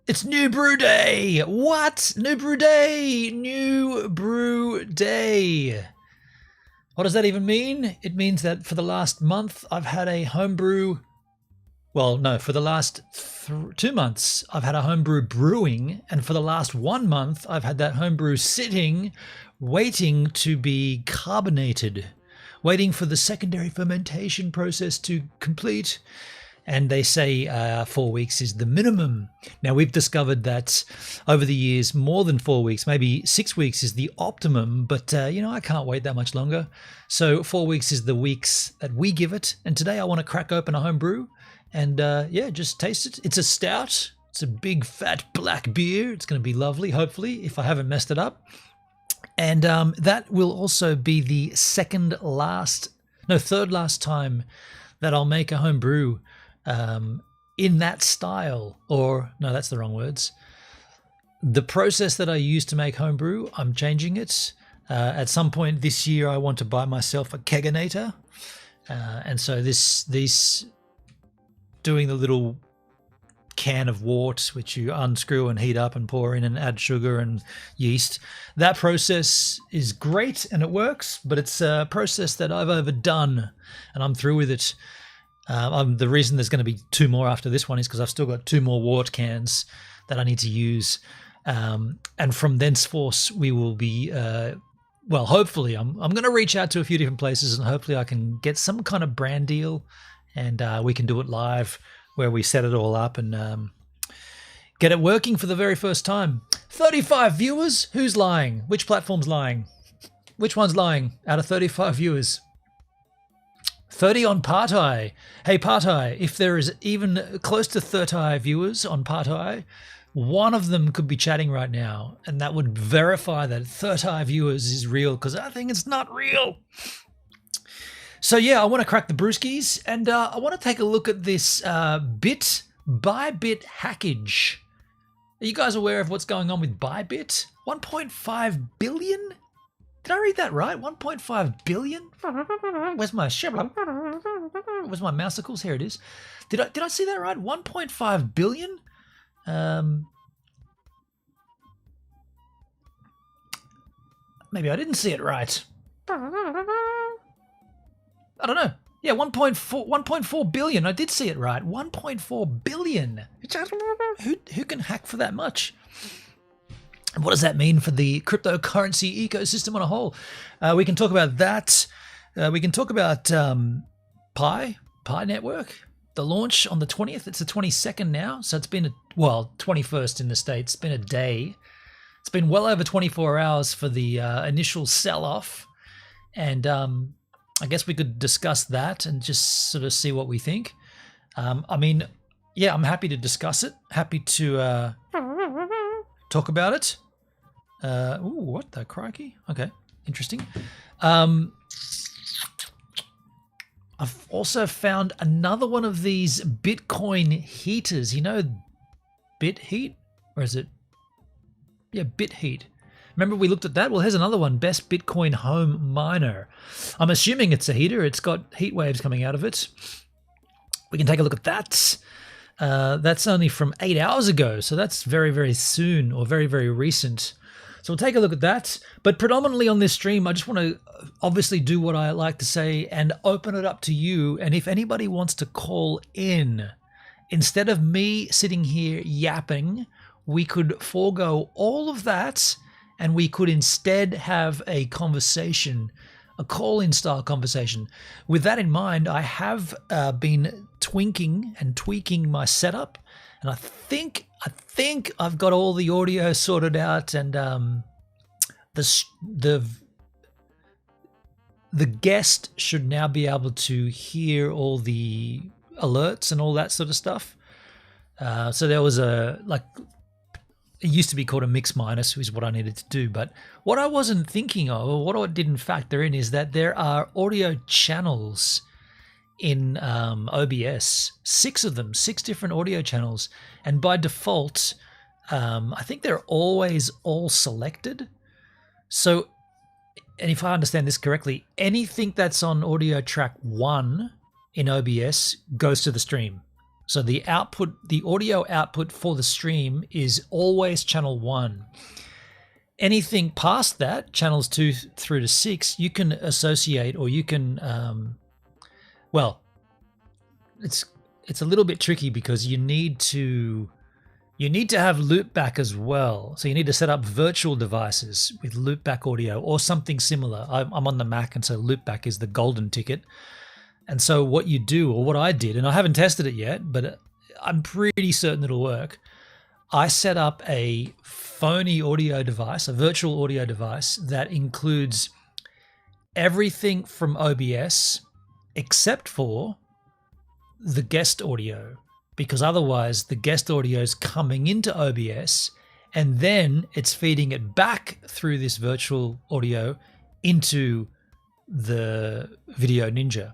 It's New Brew Day! What? New Brew Day! New Brew Day! What does that even mean? It means that for the last month I've had a homebrew. Well, no, for the last 2 months I've had a homebrew brewing, and for the last 1 month I've had that homebrew sitting, waiting to be carbonated, waiting for the secondary fermentation process to complete. And they say 4 weeks is the minimum. Now, we've discovered that over the years, more than 4 weeks, maybe 6 weeks is the optimum. But, I can't wait that much longer. So 4 weeks is the weeks that we give it. And today I want to crack open a home brew and, just taste it. It's a stout. It's a big, fat, black beer. It's going to be lovely, hopefully, if I haven't messed it up. And that will also be the third last time that I'll make a home brew in that style, or no, that's the wrong words. The process that I use to make homebrew, I'm changing it. At some point this year, I want to buy myself a keganator, and so this doing the little can of wort, which you unscrew and heat up and pour in and add sugar and yeast. That process is great and it works, but it's a process that I've overdone, and I'm through with it. The reason there's going to be 2 more after this one is because I've still got 2 more wort cans that I need to use. And from thenceforth, we will be, hopefully, I'm going to reach out to a few different places, and hopefully I can get some kind of brand deal, and we can do it live where we set it all up and get it working for the very first time. 35 viewers? Who's lying? Which platform's lying? Which one's lying out of 35 viewers? 30 on Partai. Hey, Partai, if there is even close to 30 viewers on Partai, one of them could be chatting right now, and that would verify that 30 viewers is real, because I think it's not real. So, yeah, I want to crack the brewskis, and I want to take a look at this ByBit hackage. Are you guys aware of what's going on with ByBit? 1.5 billion? Did I read that right? 1.5 billion? Where's my Where's my mousicles? Here it is. Did I see that right? 1.5 billion? Maybe I didn't see it right. I don't know. Yeah, 1.4 billion. I did see it right. 1.4 billion. Who can hack for that much? What does that mean for the cryptocurrency ecosystem on a whole? We can talk about that. We can talk about Pi Network, the launch on the 20th. It's the 22nd now, so it's been 21st in the States. It's been a day. It's been well over 24 hours for the initial sell-off, and I guess we could discuss that and just sort of see what we think. I'm happy to discuss it. Happy to talk about it. What the crikey? Okay, interesting. I've also found another one of these Bitcoin heaters. You know, BitHeat? Or is it? Yeah, BitHeat. Remember we looked at that? Well, here's another one. Best Bitcoin home miner. I'm assuming it's a heater. It's got heat waves coming out of it. We can take a look at that. That's only from 8 hours ago, so that's very, very soon, or very, very recent. So we'll take a look at that. But predominantly on this stream, I just want to obviously do what I like to say and open it up to you. And if anybody wants to call in, instead of me sitting here yapping, we could forego all of that, and we could instead have a conversation, a call-in style conversation. With that in mind, I have been tweaking my setup, and I think I've got all the audio sorted out, and the guest should now be able to hear all the alerts and all that sort of stuff. So there was it used to be called a mix minus, is what I needed to do. But what I wasn't thinking of, or what I didn't factor in, is that there are audio channels in OBS, 6 of them, 6 different audio channels. And by default, I think they're always all selected. So, and if I understand this correctly, anything that's on audio track 1 in OBS goes to the stream. So the output, the audio output for the stream is always channel 1. Anything past that, channels 2 through to 6, you can associate, or you can, well, it's a little bit tricky because you need to have loopback as well. So you need to set up virtual devices with loopback audio or something similar. I'm on the Mac, and so loopback is the golden ticket. And so what you do, or what I did, and I haven't tested it yet, but I'm pretty certain it'll work. I set up a phony audio device, a virtual audio device that includes everything from OBS except for the guest audio, because otherwise the guest audio is coming into OBS and then it's feeding it back through this virtual audio into the Video Ninja.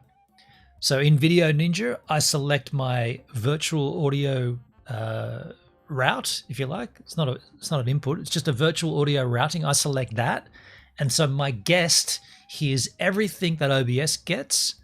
So in Video Ninja, I select my virtual audio route, if you like. It's not an input. It's just a virtual audio routing. I select that, and so my guest hears everything that OBS gets,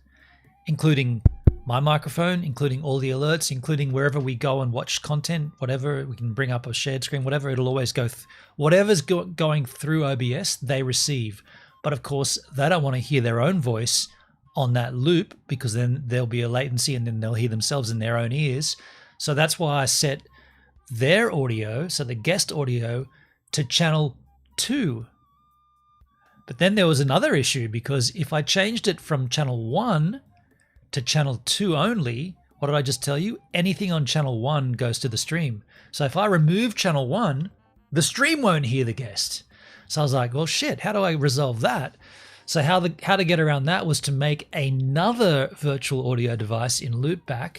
including my microphone, including all the alerts, including wherever we go and watch content, whatever. We can bring up a shared screen, whatever. It'll always go. Whatever's going through OBS, they receive. But of course, they don't want to hear their own voice on that loop, because then there'll be a latency and then they'll hear themselves in their own ears. So that's why I set their audio, so the guest audio, to channel 2. But then there was another issue, because if I changed it from channel 1 to channel 2 only, what did I just tell you? Anything on channel 1 goes to the stream. So if I remove channel 1, the stream won't hear the guest. So I was like, well, shit, how do I resolve that? So how to get around that was to make another virtual audio device in loopback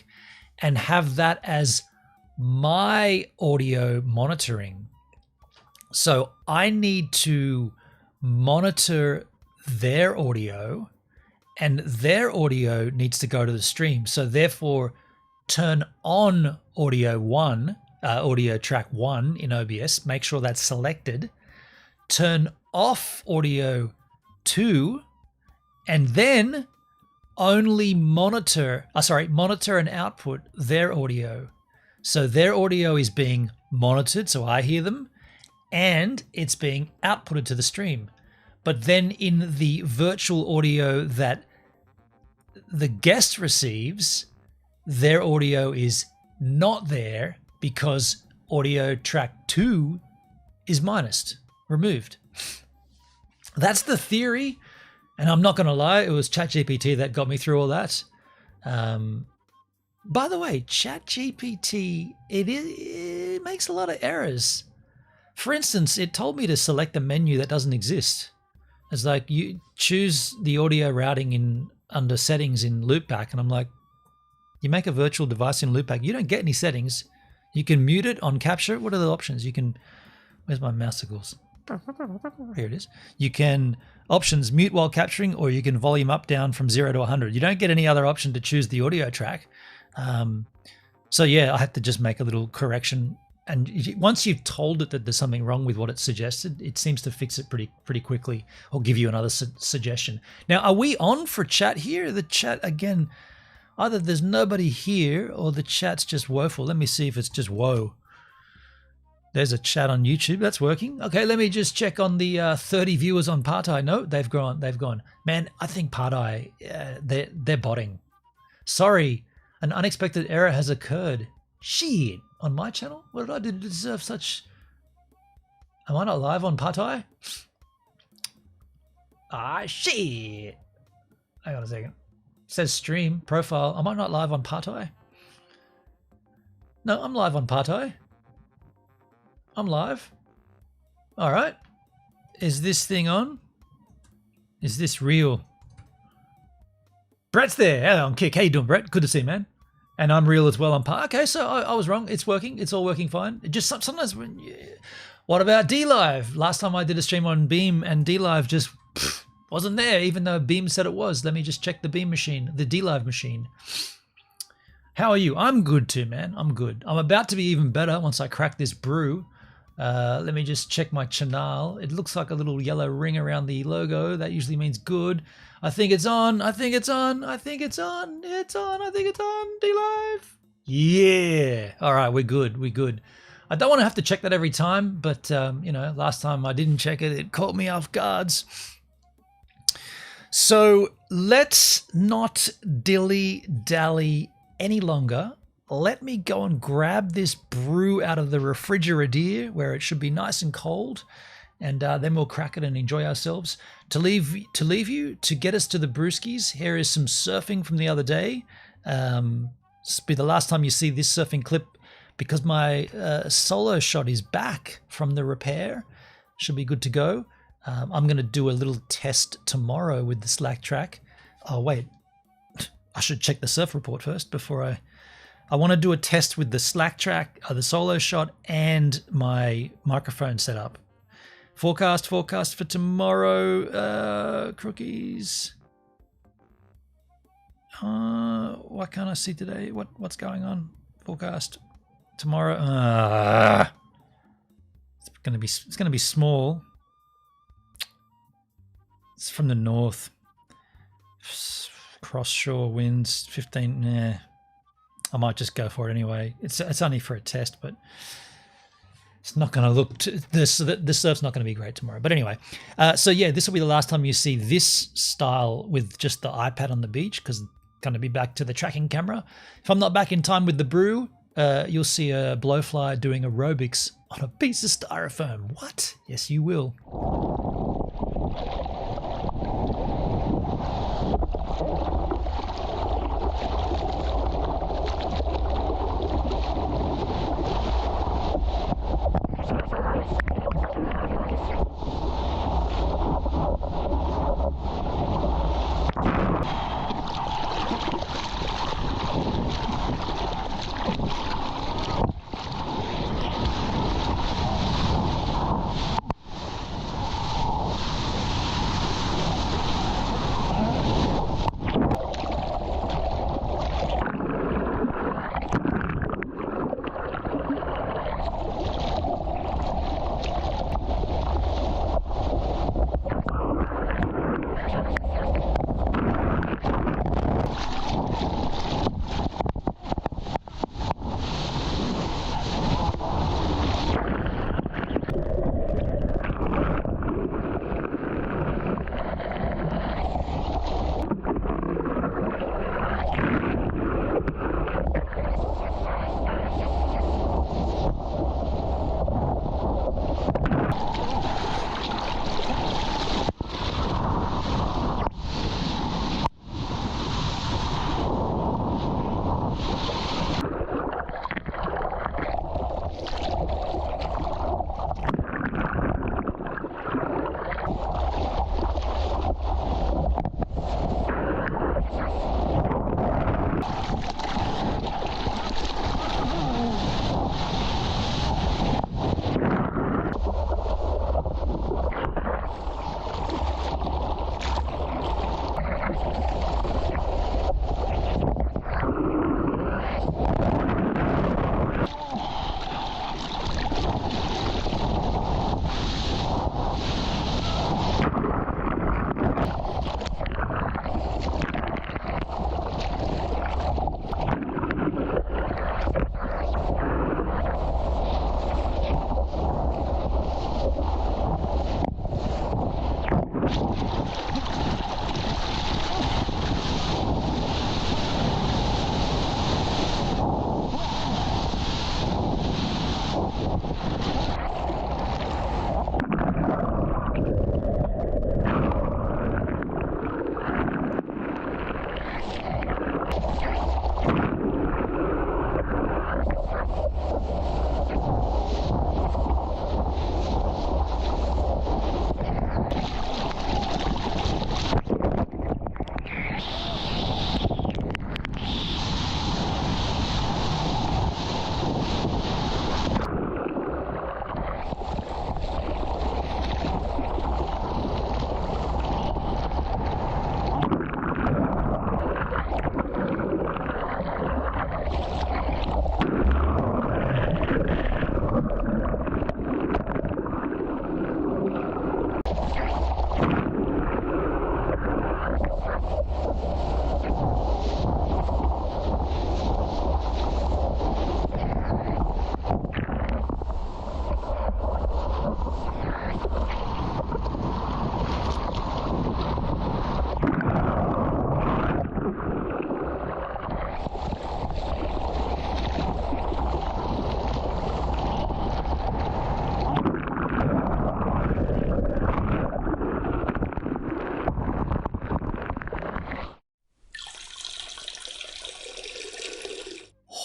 and have that as my audio monitoring. So I need to monitor their audio, and their audio needs to go to the stream. So therefore, turn on audio track 1 in OBS, make sure that's selected, turn off audio 2, and then only monitor and output their audio. So their audio is being monitored, so I hear them, and it's being outputted to the stream. But then in the virtual audio that the guest receives, their audio is not there because audio track 2 is removed. That's the theory, and I'm not going to lie, it was ChatGPT that got me through all that. By the way, ChatGPT, it makes a lot of errors. For instance, it told me to select a menu that doesn't exist. It's like, you choose the audio routing under settings in loopback, and I'm like, you make a virtual device in loopback, you don't get any settings. You can mute it on capture. What are the options? You can, where's my mousicles? Here it is. You can options mute while capturing, or you can volume up down from 0 to 100. You don't get any other option to choose the audio track. So yeah, I had to just make a little correction. And once you've told it that there's something wrong with what it suggested, it seems to fix it pretty quickly, or give you another suggestion. Now, are we on for chat here? The chat, again, either there's nobody here or the chat's just woeful. Let me see if it's just woe. There's a chat on YouTube. That's working. Okay, let me just check on the 30 viewers on Partai. No, they've gone. Man, I think Partai, they're botting. Sorry, an unexpected error has occurred. Shit. On my channel? What did I do to deserve such? Am I not live on Partai? Ah, shit. Hang on a second. It says stream, profile. Am I not live on Partai? No, I'm live on Partai. I'm live. All right. Is this thing on? Is this real? Brett's there. Hello, I'm Kick. How you doing, Brett? Good to see you, man. And I'm real as well on Partai. Okay, so I was wrong. It's working. It's all working fine. It just sometimes when. What about DLive? Last time I did a stream on Beam, and DLive just Wasn't there, even though Beam said it was. Let me just check the Beam machine, the D-Live machine. How are you? I'm good too, man. I'm good. I'm about to be even better once I crack this brew. Let me just check my channel. It looks like a little yellow ring around the logo. That usually means good. I think it's on. I think it's on. I think it's on. It's on. I think it's on. D-Live. Yeah. All right, we're good. We're good. I don't want to have to check that every time, but, you know, last time I didn't check it, it caught me off guards. So let's not dilly-dally any longer. Let me go and grab this brew out of the refrigerator where it should be nice and cold, and then we'll crack it and enjoy ourselves. To leave you, to get us to the brewskis, here is some surfing from the other day. This will be the last time you see this surfing clip because my solo shot is back from the repair. Should be good to go. I'm going to do a little test tomorrow with the Slack track. Oh, wait. I should check the surf report first before I want to do a test with the Slack track, the solo shot, and my microphone setup. Forecast for tomorrow. Crookies. What can't I see today? What's going on? Forecast tomorrow. It's gonna be small. It's from the north. Cross shore winds 15. Nah, I might just go for it anyway. It's only for a test, but it's not going to look. The surf's not going to be great tomorrow. But anyway, so yeah, this will be the last time you see this style with just the iPad on the beach because it's going to be back to the tracking camera. If I'm not back in time with the brew, you'll see a blowfly doing aerobics on a piece of styrofoam. What? Yes, you will.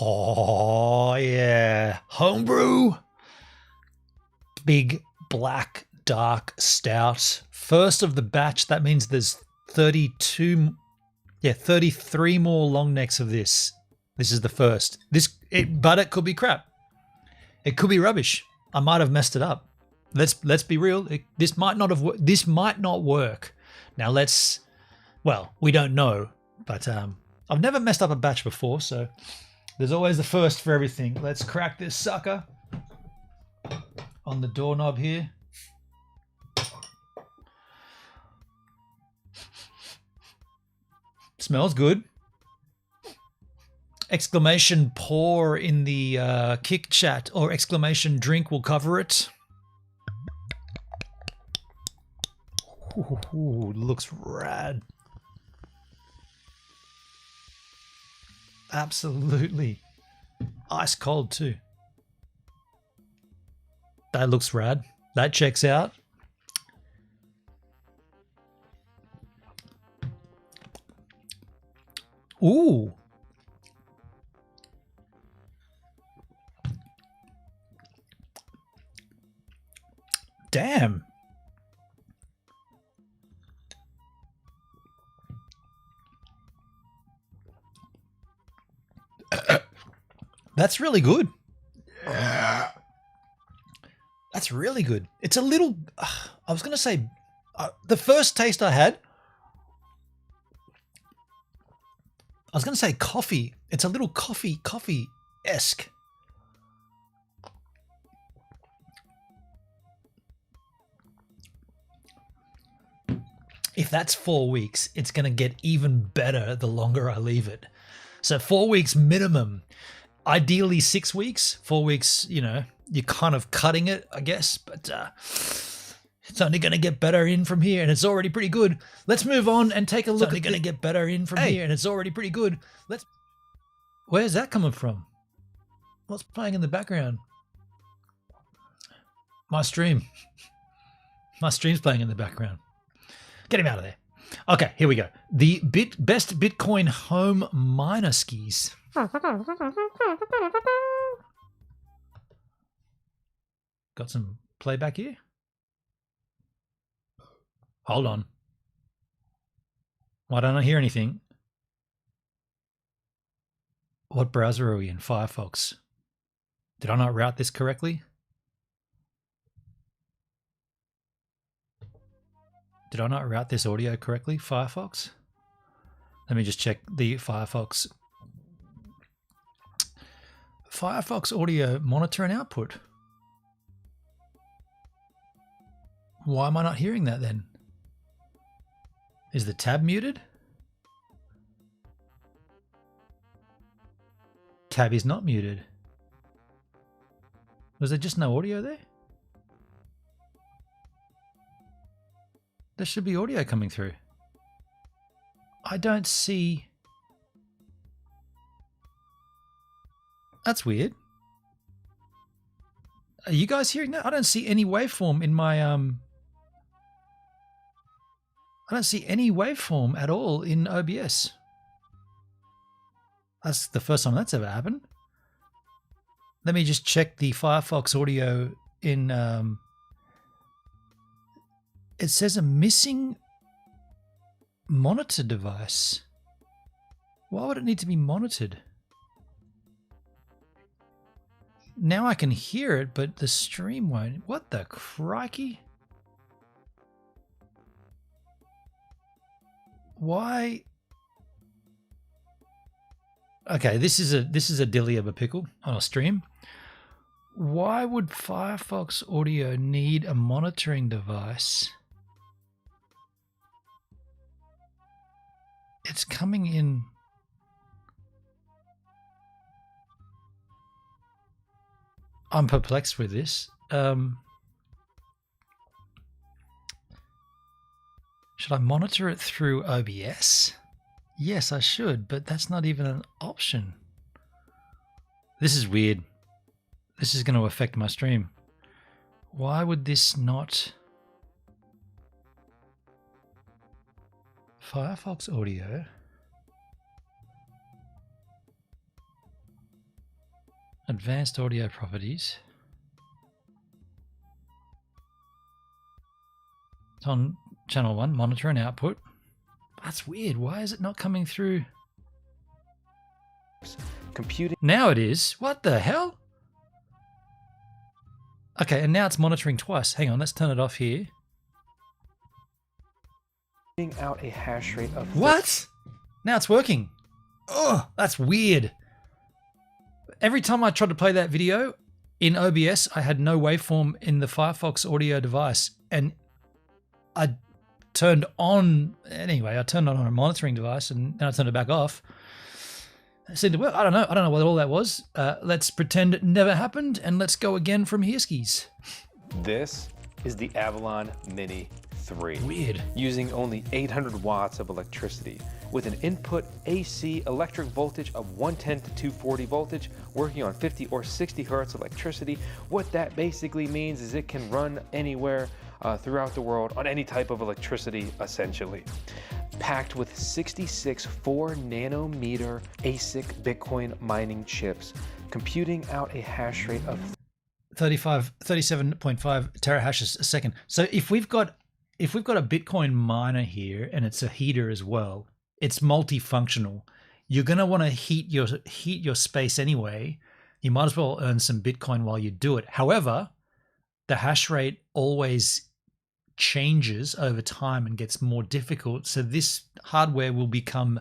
Oh, yeah. Homebrew. Big, black, dark stout. First of the batch. That means there's 32... Yeah, 33 more long necks of this. This is the first. But it could be crap. It could be rubbish. I might have messed it up. Let's be real. This might not work. Now well, we don't know, but I've never messed up a batch before, so there's always the first for everything. Let's crack this sucker on the doorknob here. Smells good. Exclamation pour in the kick chat, or exclamation drink will cover it. Ooh, looks rad. Absolutely. Ice cold too. That looks rad. That checks out. Ooh. Damn. That's really good. That's really good. It's a little, I was going to say, the first taste I had, I was going to say coffee. It's a little coffee-esque. If that's 4 weeks, it's going to get even better the longer I leave it. So 4 weeks minimum, ideally 6 weeks. 4 weeks, you know, you're kind of cutting it, I guess, but it's only going to get better in from here, and it's already pretty good. Let's move on and take a look. It's only going to get better in from here, and it's already pretty good. Where's that coming from? What's playing in the background? My stream. My stream's playing in the background. Get him out of there. Okay, here we go. The best Bitcoin home miner skis. Got some playback here? Hold on. Why don't I hear anything? What browser are we in? Firefox. Did I not route this correctly? Did I not route this audio correctly? Firefox? Let me just check the Firefox. Firefox audio monitor and output. Why am I not hearing that then? Is the tab muted? Tab is not muted. Was there just no audio there? There should be audio coming through. I don't see... That's weird. Are you guys hearing that? I don't see any waveform in my... I don't see any waveform at all in OBS. That's the first time that's ever happened. Let me just check the Firefox audio in... It says a missing monitor device. Why would it need to be monitored? Now I can hear it, but the stream won't. What the crikey? Why? Okay, this is a dilly of a pickle on a stream. Why would Firefox audio need a monitoring device? It's coming in. I'm perplexed with this. Should I monitor it through OBS? Yes, I should, but that's not even an option. This is weird. This is going to affect my stream. Why would this not... Firefox audio. Advanced audio properties. It's on channel 1, monitor and output. That's weird. Why is it not coming through? Computing. Now it is. What the hell? Okay, and now it's monitoring twice. Hang on, let's turn it off here. Out a hash rate of what? Now it's working. Oh, that's weird. Every time I tried to play that video in OBS, I had no waveform in the Firefox audio device, and I turned on anyway. I turned on a monitoring device, and then I turned it back off. It seemed to work. I don't know what all that was. Let's pretend it never happened, and let's go again from here skis. This is the Avalon Mini 3. Weird. Using only 800 watts of electricity with an input AC electric voltage of 110 to 240 voltage, working on 50 or 60 hertz electricity. What that basically means is it can run anywhere throughout the world on any type of electricity, essentially. Packed with 66 4 nanometer ASIC Bitcoin mining chips, computing out a hash rate of 37.5 terahashes a second. So if we've got a Bitcoin miner here and it's a heater as well, it's multifunctional. You're going to want to heat your space anyway. You might as well earn some Bitcoin while you do it. However, the hash rate always changes over time and gets more difficult. So this hardware will become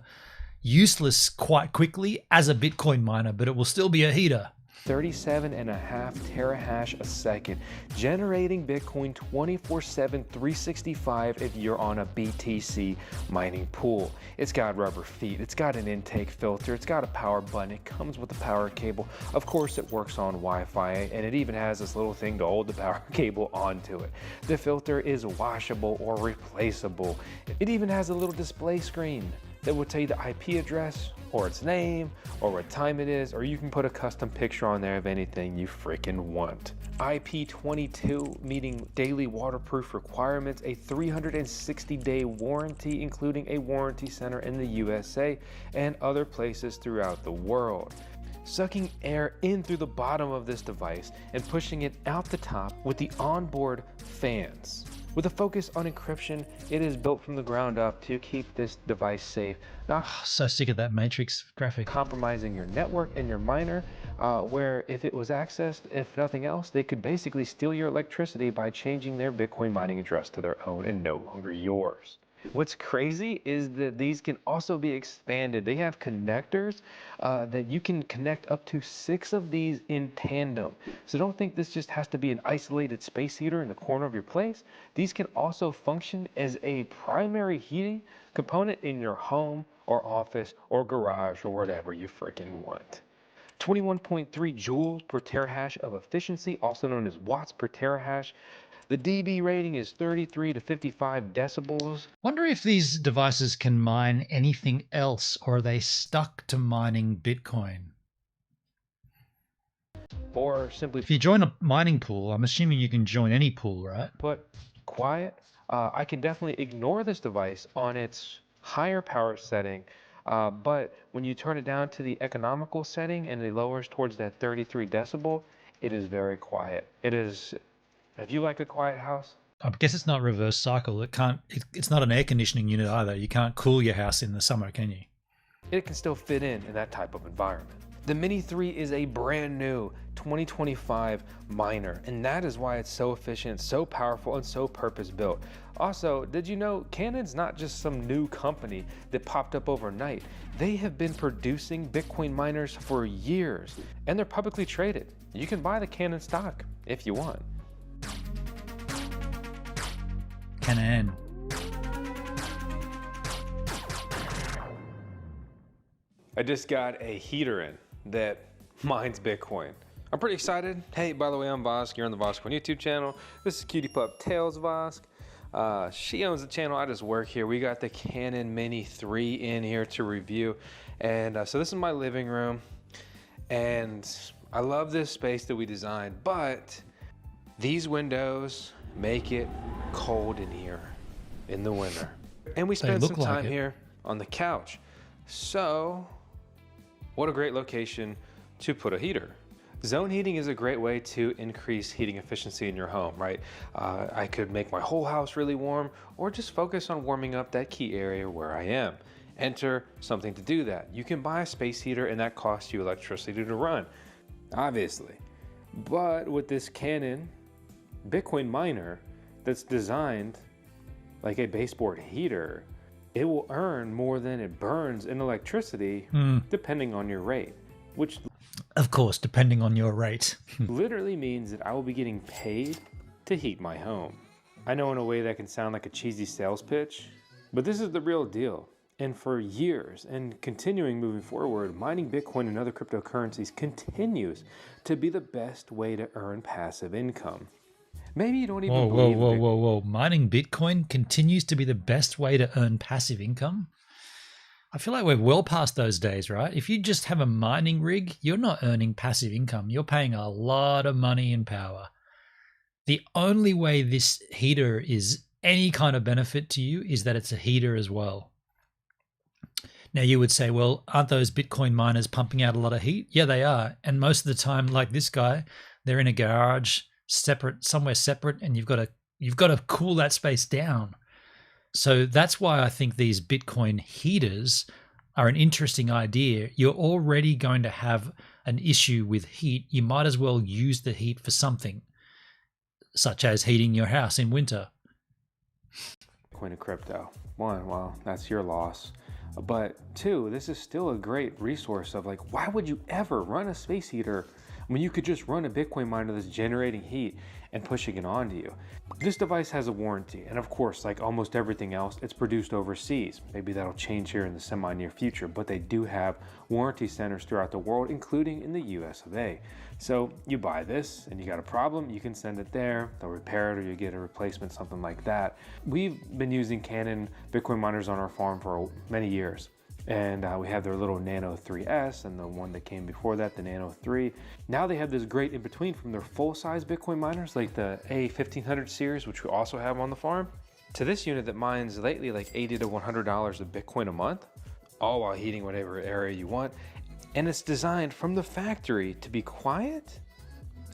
useless quite quickly as a Bitcoin miner, but it will still be a heater. 37.5 terahash a second, generating Bitcoin 24/7, 365 if you're on a BTC mining pool. It's got rubber feet, it's got an intake filter, it's got a power button, it comes with a power cable. Of course it works on Wi-Fi, and it even has this little thing to hold the power cable onto it. The filter is washable or replaceable. It even has a little display screen that will tell you the IP address or its name or what time it is, or you can put a custom picture on there of anything you freaking want. IP22, meeting daily waterproof requirements, a 360-day warranty, including a warranty center in the USA and other places throughout the world. Sucking air in through the bottom of this device and pushing it out the top with the onboard fans. With a focus on encryption, it is built from the ground up to keep this device safe, not So sick of that Matrix graphic. compromising your network and your miner, where if it was accessed, if nothing else, they could basically steal your electricity by changing their Bitcoin mining address to their own and no longer yours. What's crazy is that these can also be expanded. They have connectors that you can connect up to 6 of these in tandem. So don't think this just has to be an isolated space heater in the corner of your place. These can also function as a primary heating component in your home or office or garage or whatever you freaking want. 21.3 joules per terahash of efficiency, also known as watts per terahash. The dB rating is 33 to 55 decibels. Wonder if these devices can mine anything else, or are they stuck to mining Bitcoin? Or simply If you join a mining pool, I'm assuming you can join any pool, right? put, quiet. I can definitely ignore this device on its higher power setting, but when you turn it down to the economical setting and it lowers towards that 33 decibel, it is very quiet. It is. If you like a quiet house, I guess it's not reverse cycle. It's not an air conditioning unit either. You can't cool your house in the summer, can you? it can still fit in that type of environment. The Mini 3 is a brand new 2025 miner, and that is why it's so efficient, so powerful, and so purpose-built. Also, did you know Canon's not just some new company that popped up overnight? They have been producing Bitcoin miners for years, and they're publicly traded. You can buy the Canon stock if you want. Canon. I just got a heater in that mines Bitcoin. I'm pretty excited. Hey, by the way, I'm Vosk. You're on the Vosk YouTube channel. This is Cutie Pup Tails Vosk. She owns the channel. I just work here. We got the Canon Mini 3 in here to review. And so this is my living room. And I love this space that we designed, but these windows make it cold in here in the winter. And we spent some time here on the couch. So what a great location to put a heater. Zone heating is a great way to increase heating efficiency in your home, right? I could make my whole house really warm or just focus on warming up that key area where I am. Enter something to do that. You can buy a space heater and that costs you electricity to run, obviously. But with this Canon Bitcoin miner that's designed like a baseboard heater, it will earn more than it burns in electricity depending on your rate, which Of course, depending on your rate. literally means that I will be getting paid to heat my home. I know in a way that can sound like a cheesy sales pitch, but this is the real deal. And for years and continuing moving forward, mining Bitcoin and other cryptocurrencies continues to be the best way to earn passive income. Maybe you don't even believe Whoa. Mining Bitcoin continues to be the best way to earn passive income? I feel like we're well past those days, right? If you just have a mining rig, you're not earning passive income. You're paying a lot of money in power. The only way this heater is any kind of benefit to you is that it's a heater as well. Now you would say, well, aren't those Bitcoin miners pumping out a lot of heat? Yeah, they are. And most of the time, like this guy, they're in a garage, somewhere separate, and you've got to cool that space down. So that's why I think these Bitcoin heaters are an interesting idea. You're already going to have an issue with heat. You might as well use the heat for something, such as heating your house in winter. Bitcoin and crypto. One, well, that's your loss. But two, this is still a great resource of like, why would you ever run a space heater when you could just run a Bitcoin miner that's generating heat and pushing it onto you? This device has a warranty, and of course, like almost everything else, it's produced overseas. Maybe that'll change here in the semi-near future, but they do have warranty centers throughout the world, including in the US of A. So you buy this and you got a problem, you can send it there, they'll repair it or you get a replacement, something like that. We've been using Canon Bitcoin miners on our farm for many years. And we have their little Nano 3S and the one that came before that, the Nano 3. Now they have this great in between from their full-size Bitcoin miners like the A1500 series, which we also have on the farm, to this unit that mines lately like $80 to $100 of Bitcoin a month, all while heating whatever area you want. And it's designed from the factory to be quiet,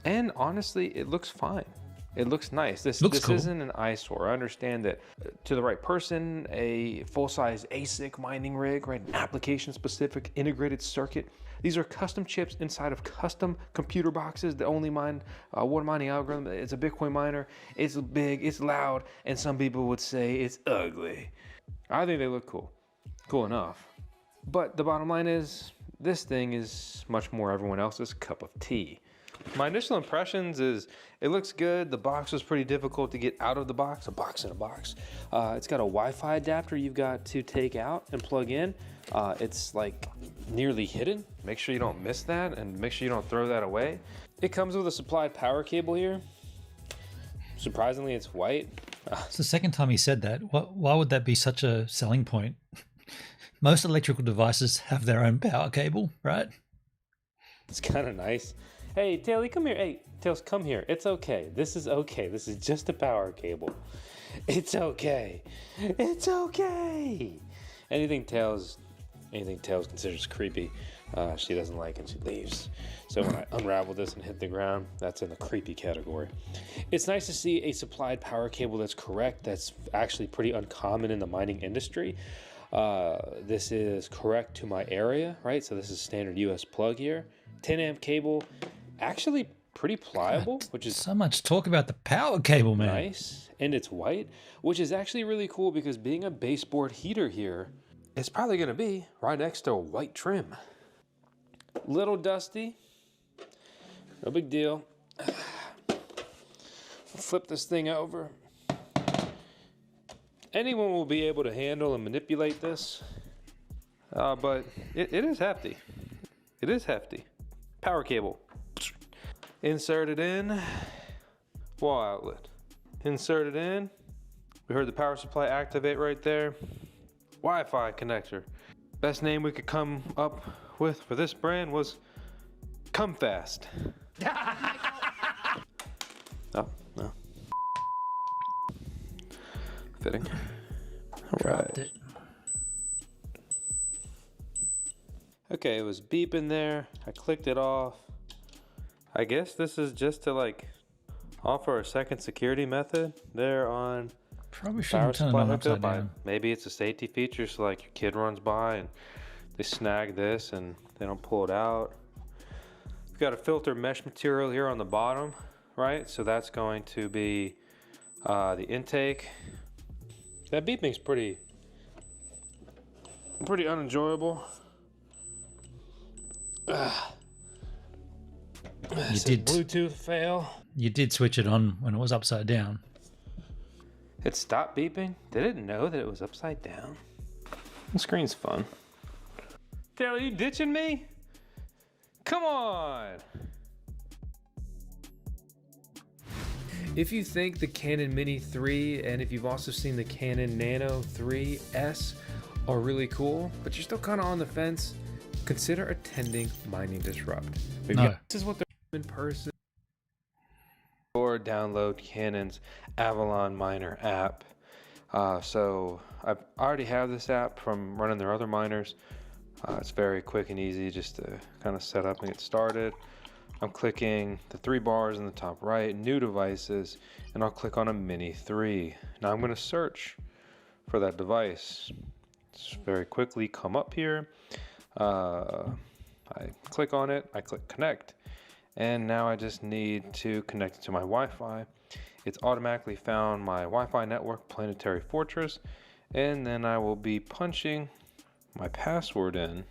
and honestly, it looks fine. It looks nice. This cool. Isn't an eyesore. I understand that to the right person, a full-size ASIC mining rig, right? An application-specific integrated circuit. These are custom chips inside of custom computer boxes that only mine one mining algorithm. It's a Bitcoin miner. It's big, it's loud, and some people would say it's ugly. I think they look cool. Cool enough. But the bottom line is, this thing is much more everyone else's cup of tea. My initial impressions is it looks good. The box was pretty difficult to get out of the box, a box in a box. It's got a Wi-Fi adapter you've got to take out and plug in. It's like nearly hidden. Make sure you don't miss that and make sure you don't throw that away. It comes with a supplied power cable here. Surprisingly, it's white. It's the second time he said that. Why would that be such a selling point? Most electrical devices have their own power cable, right? It's kind of nice. Hey, Taily, come here. Hey, Tails, come here. It's okay. This is okay. This is just a power cable. It's okay. It's okay. Anything Tails considers creepy, she doesn't like and she leaves. So when I unravel this and hit the ground, that's in the creepy category. It's nice to see a supplied power cable that's correct. That's actually pretty uncommon in the mining industry. This is correct to my area, right? So this is standard US plug here. 10 amp cable. Actually pretty pliable, which is so much talk about the power cable, man. Nice, and it's white, which is actually really cool because being a baseboard heater here, it's probably going to be right next to a white trim. Little dusty, no big deal. Flip this thing over. Anyone will be able to handle and manipulate this, but it is hefty. It is hefty. Power cable. Insert it in, wall outlet. Insert it in. We heard the power supply activate right there. Wi-Fi connector. Best name we could come up with for this brand was Come Fast. Oh, no. Fitting. All right. Okay, it was beeping there. I clicked it off. I guess this is just to like offer a second security method there on Probably power shouldn't turn it supply on upside hookup. down. Maybe it's a safety feature, so like your kid runs by and they snag this and they don't pull it out. We've got a filter mesh material here on the bottom, right? So that's going to be the intake. That beeping's pretty unenjoyable. You did Bluetooth fail. You did switch it on when it was upside down. It stopped beeping? Did it know that it was upside down? The screen's fun. Taylor, you ditching me? Come on! If you think the Canon Mini 3 and if you've also seen the Canon Nano 3S are really cool, but you're still kind of on the fence, consider attending Mining Disrupt. No. This is what they're in person. Or download Canon's Avalon Miner app. So I already have this app from running their other miners. It's very quick and easy just to kind of set up and get started. I'm clicking the 3 bars in the top right, new devices, and I'll click on a Mini 3. Now I'm going to search for that device. Just very quickly come up here. I click on it, I click connect, and now I just need to connect it to my Wi-Fi. It's automatically found my Wi-Fi network, Planetary Fortress, and then I will be punching my password in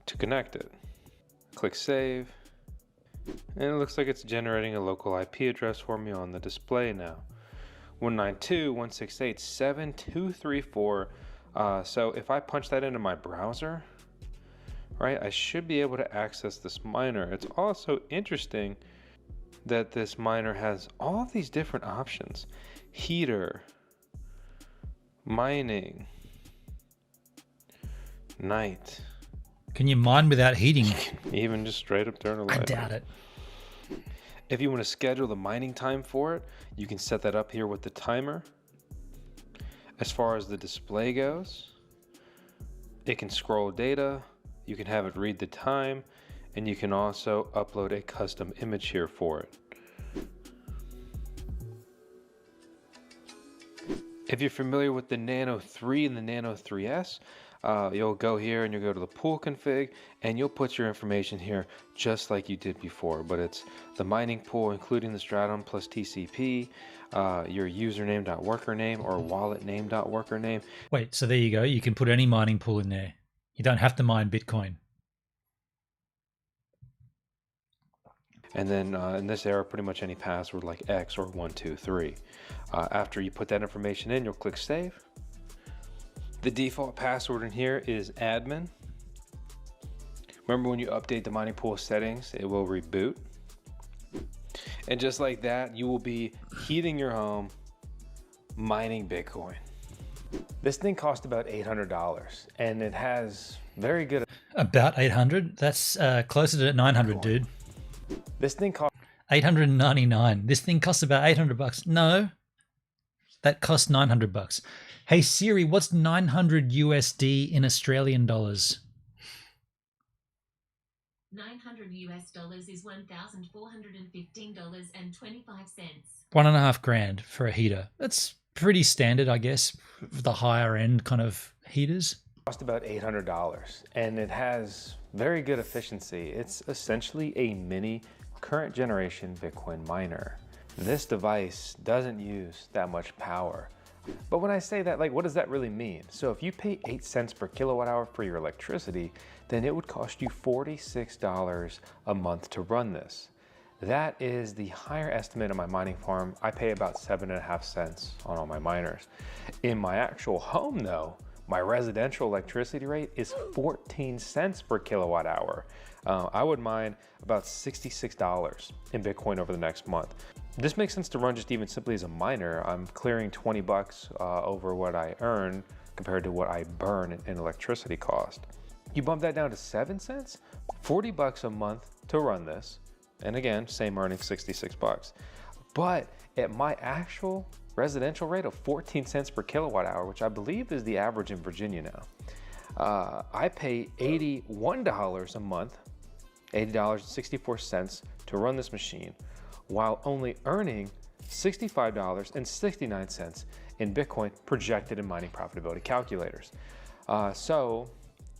to connect it. Click save, and it looks like it's generating a local IP address for me on the display now. 192.168.7234. So if I punch that into my browser, right, I should be able to access this miner. It's also interesting that this miner has all of these different options. Heater, mining, night. Can you mine without heating? Even just straight up turn a light I on. doubt it. If you want to schedule the mining time for it, you can set that up here with the timer. As far as the display goes, it can scroll data, you can have it read the time, and you can also upload a custom image here for it. If you're familiar with the Nano 3 and the Nano 3S, you'll go here and you'll go to the pool config and you'll put your information here just like you did before, but it's the mining pool including the stratum plus TCP, your username.worker name or wallet name.worker name. Wait, so there you go. You can put any mining pool in there. You don't have to mine Bitcoin. And then in this era, pretty much any password like X or 123. After you put that information in, you'll click save. The default password in here is admin. Remember, when you update the mining pool settings, it will reboot. And just like that, you will be heating your home, mining Bitcoin. This thing cost about $800 and it has very good... About 800? That's closer to 900, dude. This thing costs 899. This thing costs about 800 bucks. No, that costs 900 bucks. Hey Siri, what's 900 USD in Australian dollars? 900 US dollars is $1,415.25. 1.5 grand for a heater. That's pretty standard, I guess, for the higher end kind of heaters. cost about $800 and it has very good efficiency. It's essentially a mini current generation Bitcoin miner. This device doesn't use that much power. But when I say that, like, what does that really mean? So if you pay 8 cents per kilowatt hour for your electricity, then it would cost you $46 a month to run this. That is the higher estimate of my mining farm. I pay about 7.5 cents on all my miners. In my actual home though, my residential electricity rate is 14 cents per kilowatt hour. I would mine about $66 in Bitcoin over the next month. This makes sense to run just even simply as a miner. I'm clearing 20 bucks over what I earn compared to what I burn in electricity cost. You bump that down to 7 cents, 40 bucks a month to run this. And again, same earning, 66 bucks. But at my actual residential rate of 14 cents per kilowatt hour, which I believe is the average in Virginia now, I pay $81 a month $80.64 to run this machine, while only earning $65.69 in Bitcoin projected in mining profitability calculators. So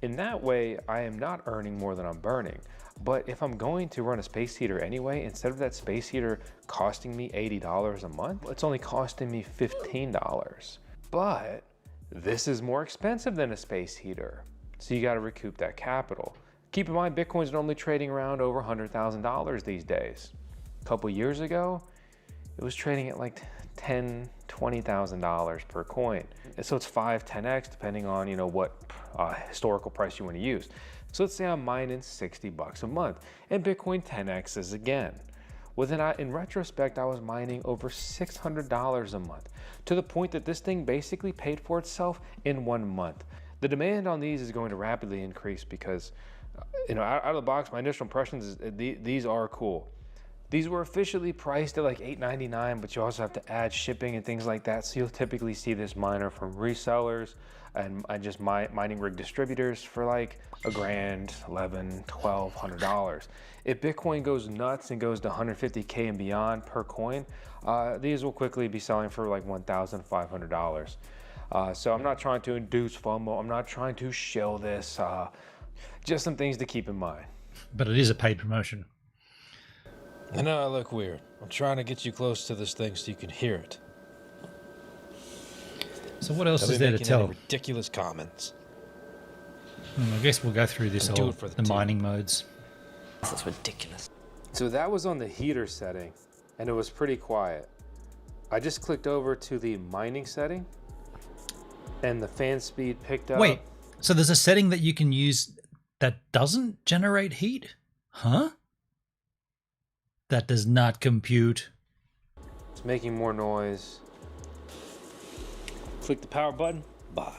in that way, I am not earning more than I'm burning. But if I'm going to run a space heater anyway, instead of that space heater costing me $80 a month, it's only costing me $15. But this is more expensive than a space heater. So you got to recoup that capital. Keep in mind, Bitcoin's normally trading around over $100,000 these days. A couple years ago, it was trading at like $10,000, $20,000 per coin. And so it's 5-10x depending on, you know, what historical price you want to use. So let's say I'm mining $60 a month and Bitcoin 10x's again. Well, then in retrospect, I was mining over $600 a month, to the point that this thing basically paid for itself in 1 month. The demand on these is going to rapidly increase because, you know, out of the box, my initial impressions is these are cool. These were officially priced at like $8.99, but you also have to add shipping and things like that. So you'll typically see this miner from resellers and just mining rig distributors for like $1,000, $1,100, $1,200. If Bitcoin goes nuts and goes to 150K and beyond per coin, these will quickly be selling for like $1,500. So I'm not trying to induce FOMO. I'm not trying to shill this. Just some things to keep in mind. But it is a paid promotion. I know I look weird. I'm trying to get you close to this thing so you can hear it. So what else Don't is be there to making tell? any ridiculous comments. I guess we'll go through this And do all, it for the the team. mining modes. That's ridiculous. So that was on the heater setting and it was pretty quiet. I just clicked over to the mining setting and the fan speed picked up. Wait, so there's a setting that you can use that doesn't generate heat? Huh? That does not compute. It's making more noise. Click the power button. Bye.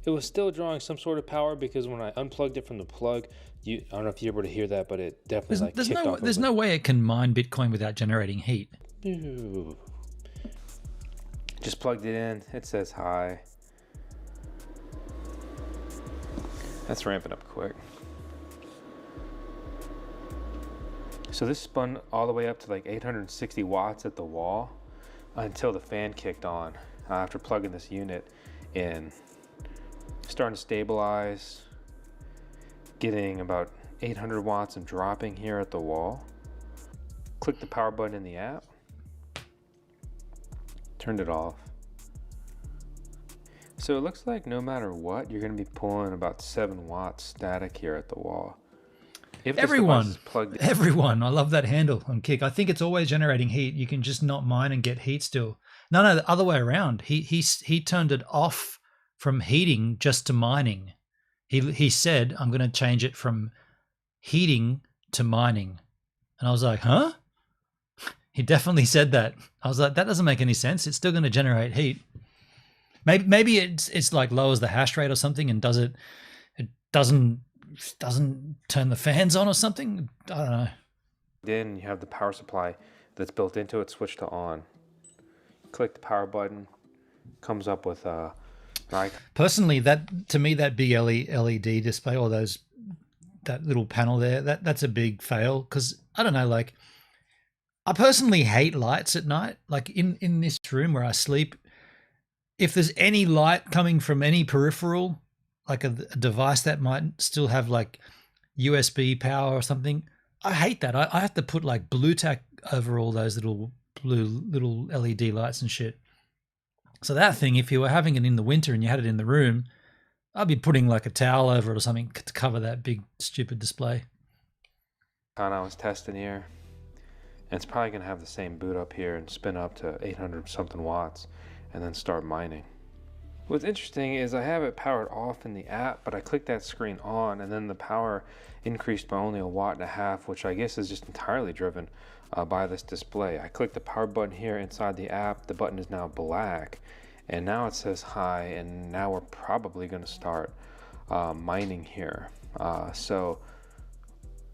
It was still drawing some sort of power because when I unplugged it from the plug, I don't know if you're able to hear that, but it definitely There's kicked off. no way it can mine Bitcoin without generating heat. no. Just plugged it in. It says hi. That's ramping up quick. So this spun all the way up to like 860 watts at the wall until the fan kicked on after plugging this unit in. Starting to stabilize, getting about 800 watts and dropping here at the wall. Click the power button in the app. Turned it off. So it looks like no matter what, you're going to be pulling about 7 watts static here at the wall. If this device is plugged in, Everyone, I love that handle on Kick. I think it's always generating heat. You can just not mine and get heat still. No, the other way around. He turned it off from heating just to mining. He said, I'm going to change it from heating to mining. And I was like, huh? He definitely said that. I was like, that doesn't make any sense. It's still going to generate heat. Maybe it's like lowers the hash rate or something and it doesn't turn the fans on or something. I don't know. then you have the power supply that's built into it switched to on. Click the power button, comes up with right. Personally, to me that big LED display or that little panel there, that's a big fail because I don't know, like I personally hate lights at night. Like in this room where I sleep, if there's any light coming from any peripheral, like a device that might still have like USB power or something, I hate that. I have to put like blue tack over all those little LED lights and shit. So that thing, if you were having it in the winter and you had it in the room, I'd be putting like a towel over it or something to cover that big stupid display. I was testing here, and it's probably gonna have the same boot up here and spin up to 800 something watts and then start mining. What's interesting is I have it powered off in the app, but I clicked that screen on and then the power increased by only 1.5 watts, which I guess is just entirely driven by this display. I clicked the power button here inside the app. The button is now black and now it says hi, and now we're probably going to start mining here. So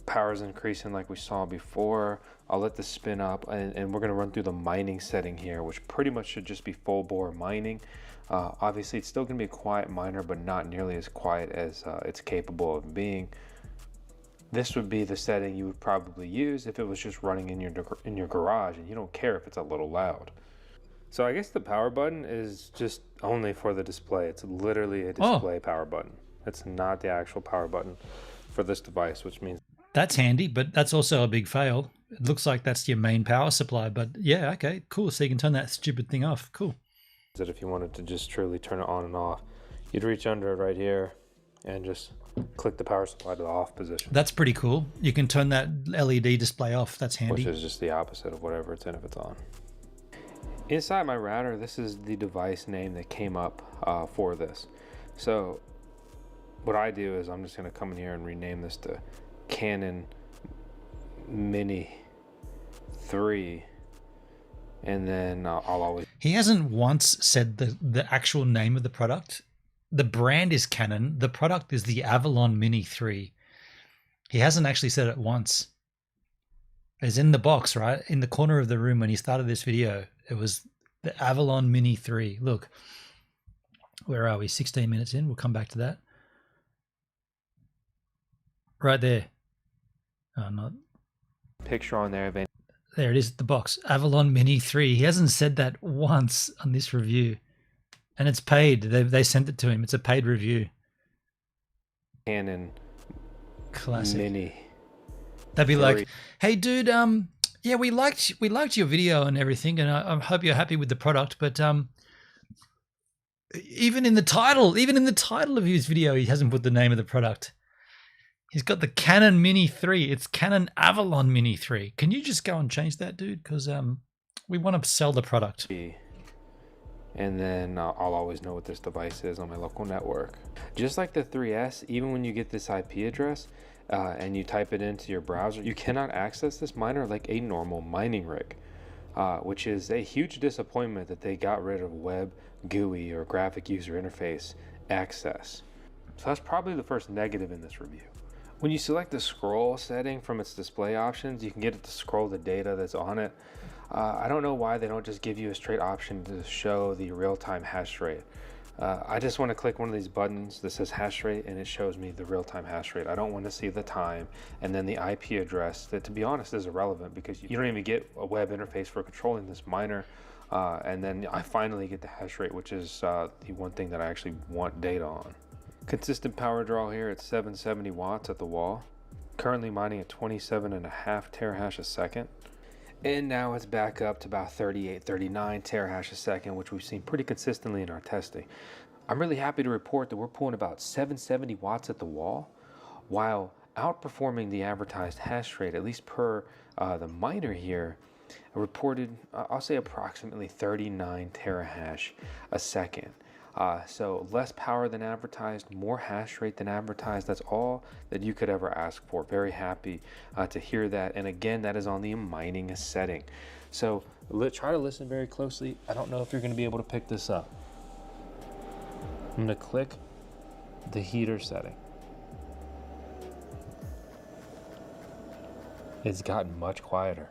power is increasing like we saw before. I'll let this spin up and we're going to run through the mining setting here, which pretty much should just be full bore mining. Obviously it's still going to be a quiet miner, but not nearly as quiet as it's capable of being. This would be the setting you would probably use if it was just running in your garage and you don't care if it's a little loud. So I guess the power button is just only for the display. It's literally a display power button. It's not the actual power button for this device, which means that's handy, but that's also a big fail. It looks like that's your main power supply, but yeah, okay, cool. So you can turn that stupid thing off. Cool. that if you wanted to just truly turn it on and off, you'd reach under it right here and just click the power supply to the off position. That's pretty cool. You can turn that LED display off. That's handy. Which is just the opposite of whatever it's in if it's on. Inside my router, this is the device name that came up for this. So what I do is I'm just going to come in here and rename this to Canon Mini 3, and then I'll always... He hasn't once said the actual name of the product. The brand is Canon. The product is the Avalon Mini 3. He hasn't actually said it once. It's in the box, right? In the corner of the room when he started this video. It was the Avalon Mini 3. Look, where are we? 16 minutes in. We'll come back to that. Right there. Oh, not... Picture on there. There it is, the box. Avalon Mini 3. He hasn't said that once on this review. And it's paid. They sent it to him. It's a paid review. Canon Classic. Mini. That'd be 3. like, hey dude, yeah, we liked your video and everything, and I hope you're happy with the product, but even in the title of his video, he hasn't put the name of the product. He's got the Canon Mini 3. It's Canon Avalon Mini 3. Can you just go and change that, dude? Because we want to sell the product. And then I'll always know what this device is on my local network. Just like the 3S, even when you get this IP address and you type it into your browser, you cannot access this miner like a normal mining rig, which is a huge disappointment that they got rid of web GUI or graphic user interface access. So that's probably the first negative in this review. When you select the scroll setting from its display options, you can get it to scroll the data that's on it. I don't know why they don't just give you a straight option to show the real-time hash rate. I just want to click one of these buttons that says hash rate and it shows me the real-time hash rate. I don't want to see the time and then the IP address that, to be honest, is irrelevant because you don't even get a web interface for controlling this miner. And then I finally get the hash rate, which is the one thing that I actually want data on. Consistent power draw here at 770 watts at the wall. Currently mining at 27.5 terahash a second. And now it's back up to about 38, 39 terahash a second, which we've seen pretty consistently in our testing. I'm really happy to report that we're pulling about 770 watts at the wall, while outperforming the advertised hash rate, at least per the miner here, reported, I'll say approximately 39 terahash a second. So less power than advertised, more hash rate than advertised. That's all that you could ever ask for. Very happy to hear that. And again, that is on the mining setting. So try to listen very closely. I don't know if you're going to be able to pick this up. I'm going to click the heater setting. It's gotten much quieter.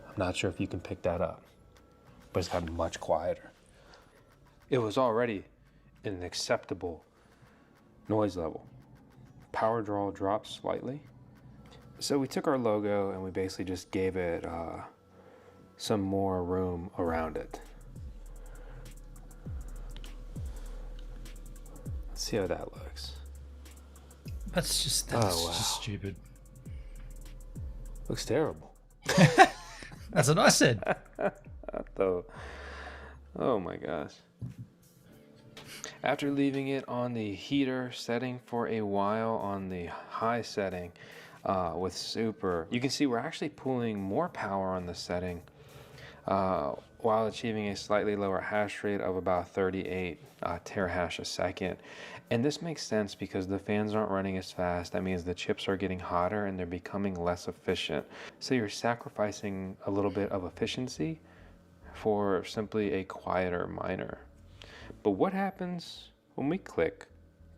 I'm not sure if you can pick that up, but it's gotten much quieter. It was already an acceptable noise level. Power draw dropped slightly. So we took our logo and we basically just gave it some more room around it. Let's see how that looks. That's just stupid. Looks terrible. That's what I said. Oh my gosh. After leaving it on the heater setting for a while on the high setting with super, you can see we're actually pulling more power on the setting while achieving a slightly lower hash rate of about 38 terahash a second. And this makes sense because the fans aren't running as fast. That means the chips are getting hotter and they're becoming less efficient. So you're sacrificing a little bit of efficiency for simply a quieter miner. But what happens when we click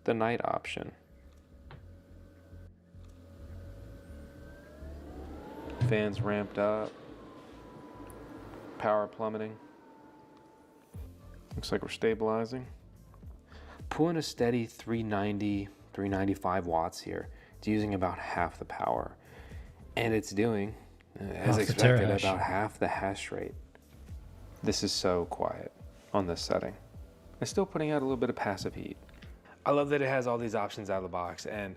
the night option? Fans ramped up, power plummeting. Looks like we're stabilizing. Pulling a steady 390, 395 watts here. It's using about half the power. And it's doing, as Half the expected, terahash. about half the hash rate. This is so quiet on this setting. It's still putting out a little bit of passive heat. I love that it has all these options out of the box. And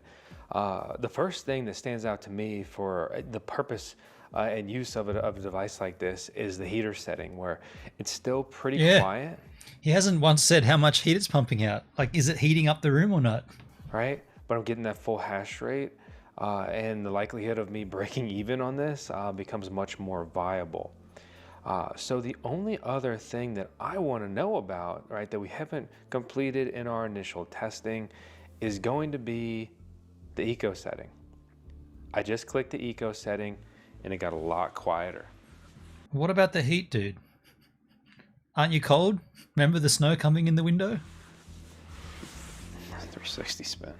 the first thing that stands out to me for the purpose and use of a device like this is the heater setting, where it's still pretty quiet. He hasn't once said how much heat it's pumping out. Like, is it heating up the room or not? Right? But I'm getting that full hash rate, and the likelihood of me breaking even on this becomes much more viable. So the only other thing that I want to know about, right, that we haven't completed in our initial testing is going to be the eco setting. I just clicked the eco setting and it got a lot quieter. What about the heat, dude? Aren't you cold? Remember the snow coming in the window? 360 spin.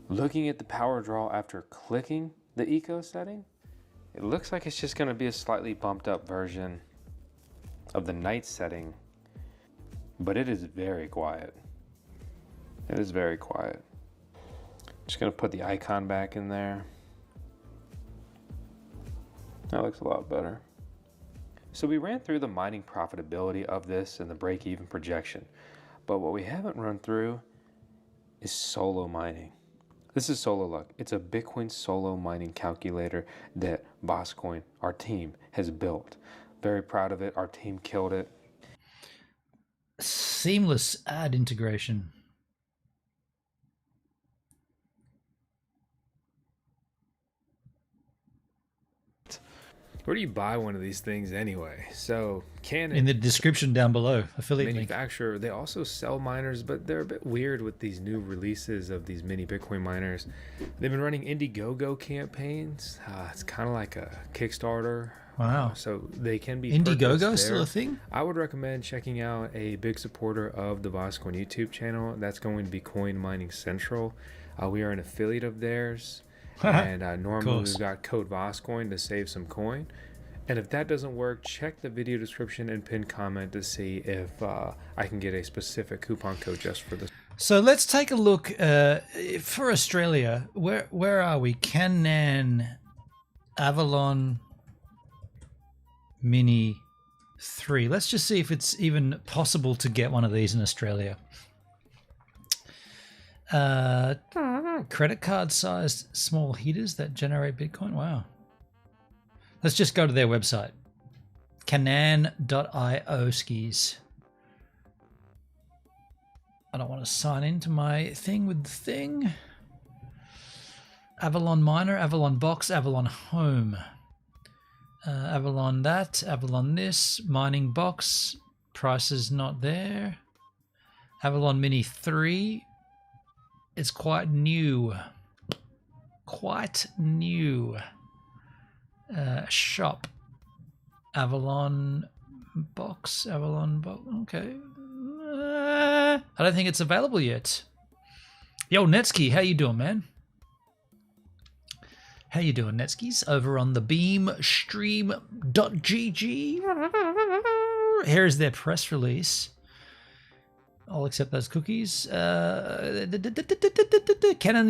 Looking at the power draw after clicking the eco setting, it looks like it's just going to be a slightly bumped up version of the night setting, but it is very quiet. It is very quiet. Just going to put the icon back in there. That looks a lot better. So we ran through the mining profitability of this and the break-even projection, but what we haven't run through is solo mining. This is SoloLuck. It's a Bitcoin solo mining calculator that BossCoin, our team, has built. Very proud of it. Our team killed it. Seamless ad integration. Where do you buy one of these things anyway? So Canon, In the description down below, affiliate link. manufacturer, they also sell miners, but they're a bit weird with these new releases of these mini Bitcoin miners. They've been running Indiegogo campaigns. It's kind of like a Kickstarter. Wow. So they can be Indiegogo purchased still there. a thing? I would recommend checking out a big supporter of the BossCoin YouTube channel. That's going to be Coin Mining Central. We are an affiliate of theirs. And normally we've got code BossCoin to save some coin. And if that doesn't work, check the video description and pinned comment to see if I can get a specific coupon code just for this. So let's take a look for Australia. Where are we? Canaan Avalon Mini 3. Let's just see if it's even possible to get one of these in Australia. Credit card sized small heaters that generate Bitcoin. Wow. Let's just go to their website. Canaan.io skis. I don't want to sign into my thing with the thing. Avalon Miner, Avalon Box, Avalon Home. Avalon that, Avalon this, Mining Box. Price is not there. Avalon Mini 3. It's quite new. Quite new. Shop. Avalon Box. Avalon Box. Okay. I don't think it's available yet. Yo, Netsky, how you doing, man? How you doing, Netskis? Over on the beamstream.gg. Here's their press release. I'll accept those cookies. Canon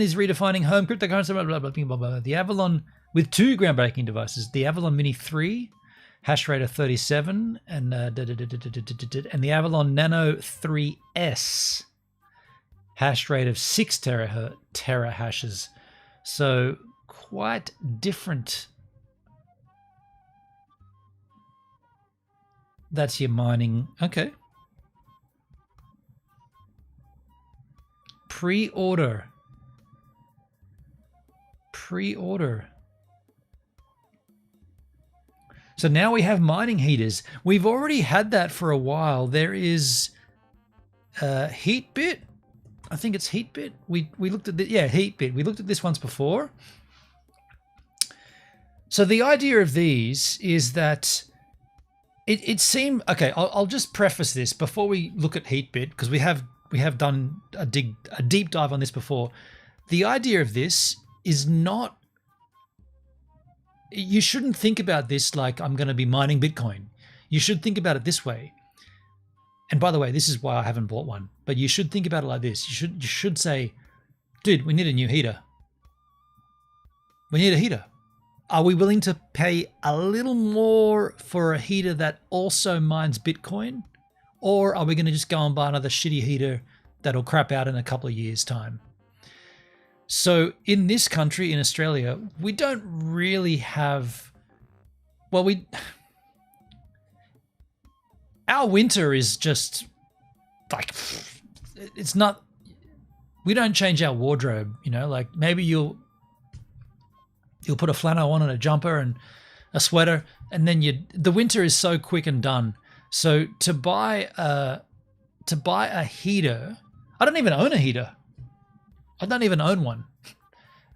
is redefining home cryptocurrency. Blah, blah, blah, blah, blah. The Avalon with 2 groundbreaking devices. The Avalon Mini 3, hash rate of 37, and the Avalon Nano 3S, hash rate of 6 terahashes. So quite different. That's your mining. Okay. Pre-order. So now we have mining heaters. We've already had that for a while. There is Heatbit. I think it's Heatbit. We looked at Heatbit. We looked at this once before. So the idea of these is that it seemed okay. I'll just preface this before we look at Heatbit, because we have done a deep dive on this before. The idea of this is not. You shouldn't think about this like I'm going to be mining Bitcoin. You should think about it this way. And by the way, this is why I haven't bought one. But you should think about it like this. You should say, dude, we need a new heater. We need a heater. Are we willing to pay a little more for a heater that also mines Bitcoin? Or are we going to just go and buy another shitty heater that'll crap out in a couple of years' time? So in this country, in Australia, we don't really have, well, our winter is just like, it's not, we don't change our wardrobe, you know, like maybe you'll put a flannel on and a jumper and a sweater, and then the winter is so quick and done. So to buy a heater, I don't even own a heater. I don't even own one.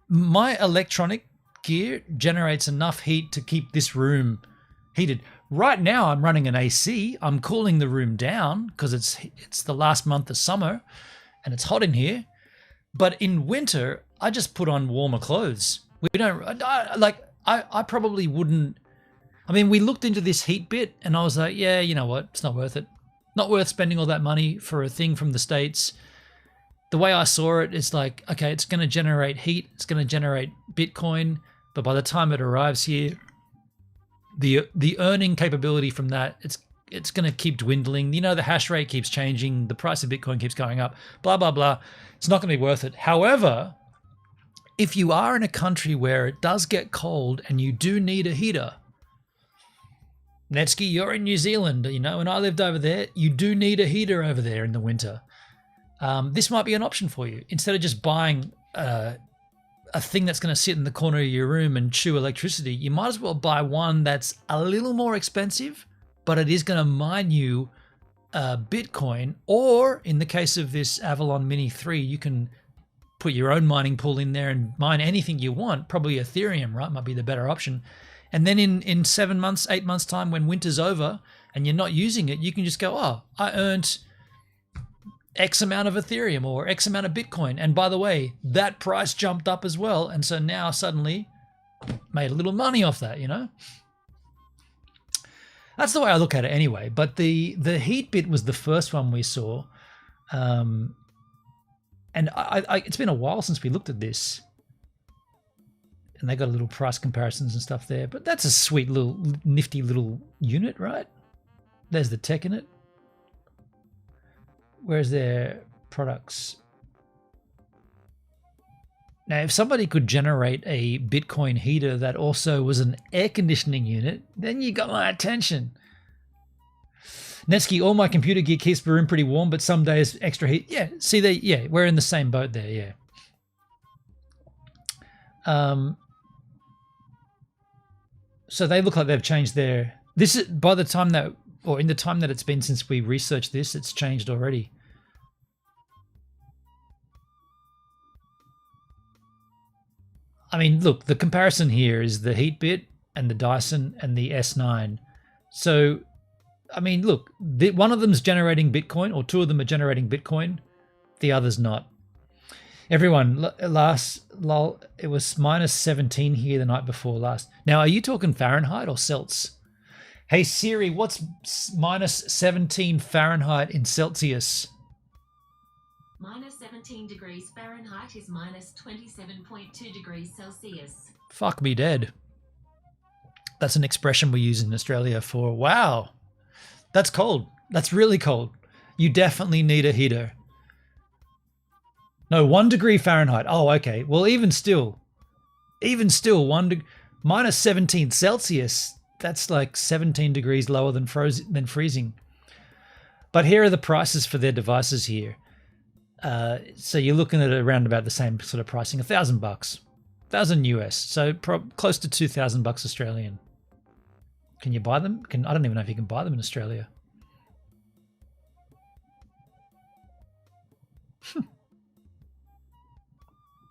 My electronic gear generates enough heat to keep this room heated. Right now I'm running an AC. I'm cooling the room down because it's the last month of summer and it's hot in here. But in winter, I just put on warmer clothes. We don't, I probably wouldn't. I mean, we looked into this heat bit and I was like, yeah, you know what? It's not worth it. Not worth spending all that money for a thing from the States. The way I saw it, it's like, okay, it's going to generate heat. It's going to generate Bitcoin. But by the time it arrives here, the earning capability from that, it's going to keep dwindling. You know, the hash rate keeps changing. The price of Bitcoin keeps going up, blah, blah, blah. It's not going to be worth it. However, if you are in a country where it does get cold and you do need a heater, Netsky, you're in New Zealand, you know, and I lived over there. You do need a heater over there in the winter. This might be an option for you. Instead of just buying a thing that's going to sit in the corner of your room and chew electricity, you might as well buy one that's a little more expensive, but it is going to mine you Bitcoin. Or in the case of this Avalon Mini 3, you can put your own mining pool in there and mine anything you want. Probably Ethereum, right? Might be the better option. And then in 7 months, 8 months time, when winter's over and you're not using it, you can just go, oh, I earned X amount of Ethereum or X amount of Bitcoin. And by the way, that price jumped up as well. And so now suddenly made a little money off that, you know? That's the way I look at it anyway. But the heat bit was the first one we saw. And it's been a while since we looked at this. And they got a little price comparisons and stuff there. But that's a sweet little, nifty little unit, right? There's the tech in it. Where's their products? Now, if somebody could generate a Bitcoin heater that also was an air conditioning unit, then you got my attention. Netsky, all my computer gear keeps the room pretty warm, but some days extra heat. Yeah, see, we're in the same boat there, yeah. So they look like they've changed their. This is by the time that, or in the time that it's been since we researched this, it's changed already. I mean, look, the comparison here is the Heatbit and the Dyson and the S9. So, I mean, look, one of them's generating Bitcoin, or two of them are generating Bitcoin, the other's not. Everyone, it was minus 17 here the night before last. Now, are you talking Fahrenheit or Celsius? Hey Siri, what's minus 17 Fahrenheit in Celsius? Minus 17 degrees Fahrenheit is minus 27.2 degrees Celsius. Fuck me dead. That's an expression we use in Australia for, wow, that's cold. That's really cold. You definitely need a heater. No, 1 degree Fahrenheit. Oh, okay. Well, even still, minus 17 Celsius, that's like 17 degrees lower than freezing. But here are the prices for their devices here. So you're looking at around about the same sort of pricing, $1,000, $1,000 US. So close to $2,000 Australian. Can you buy them? I don't even know if you can buy them in Australia.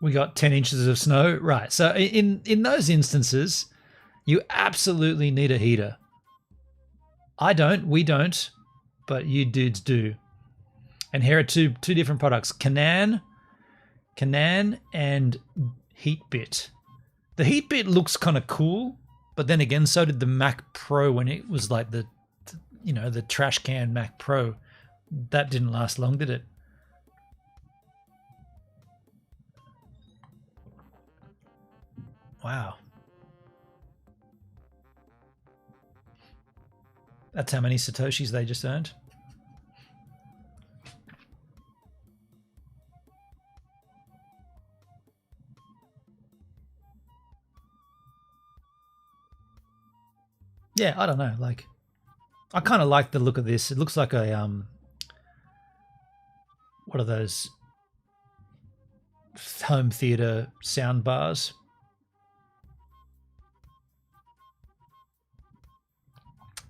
We got 10 inches of snow. Right. So in those instances, you absolutely need a heater. I don't, we don't, but you dudes do. And here are two different products, Canaan and Heatbit. The Heatbit looks kind of cool, but then again, so did the Mac Pro when it was like the trash can Mac Pro. That didn't last long, did it? Wow. That's how many Satoshis they just earned. Yeah, I don't know. Like, I kind of like the look of this. It looks like a what are those home theater sound bars?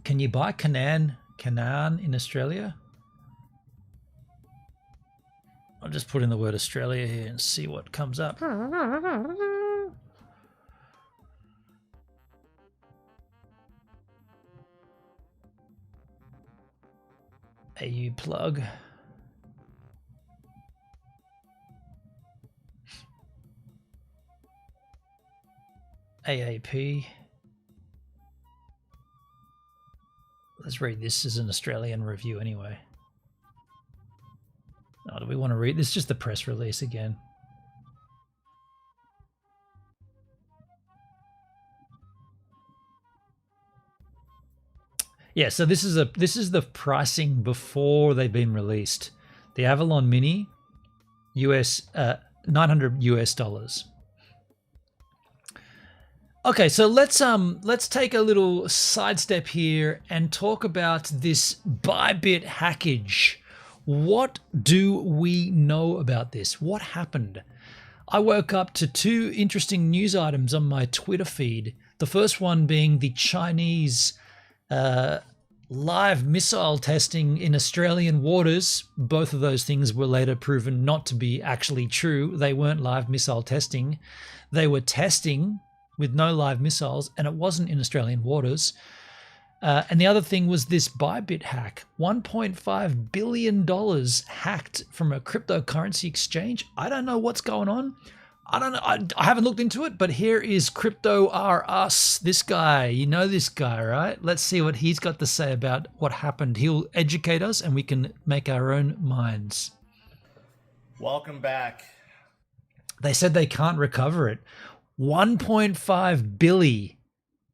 Can you buy Canaan in Australia? I'll just put in the word Australia here and see what comes up. AU plug. AAP. Let's read this as an Australian review anyway. Oh, do we want to read this? Just the press release again. Yeah, so this is the pricing before they've been released. The Avalon Mini, $900. Okay, so let's take a little sidestep here and talk about this ByBit hackage. What do we know about this? What happened? I woke up to two interesting news items on my Twitter feed. The first one being the Chinese live missile testing in Australian waters. Both of those things were later proven not to be actually true. They weren't live missile testing. They were testing with no live missiles, and it wasn't in Australian waters. And the other thing was this ByBit hack. $1.5 billion hacked from a cryptocurrency exchange. I don't know what's going on. I don't know. I haven't looked into it, but here is Crypto R Us. This guy, you know this guy, right? Let's see what he's got to say about what happened. He'll educate us and we can make our own minds. Welcome back. They said they can't recover it. 1.5 billion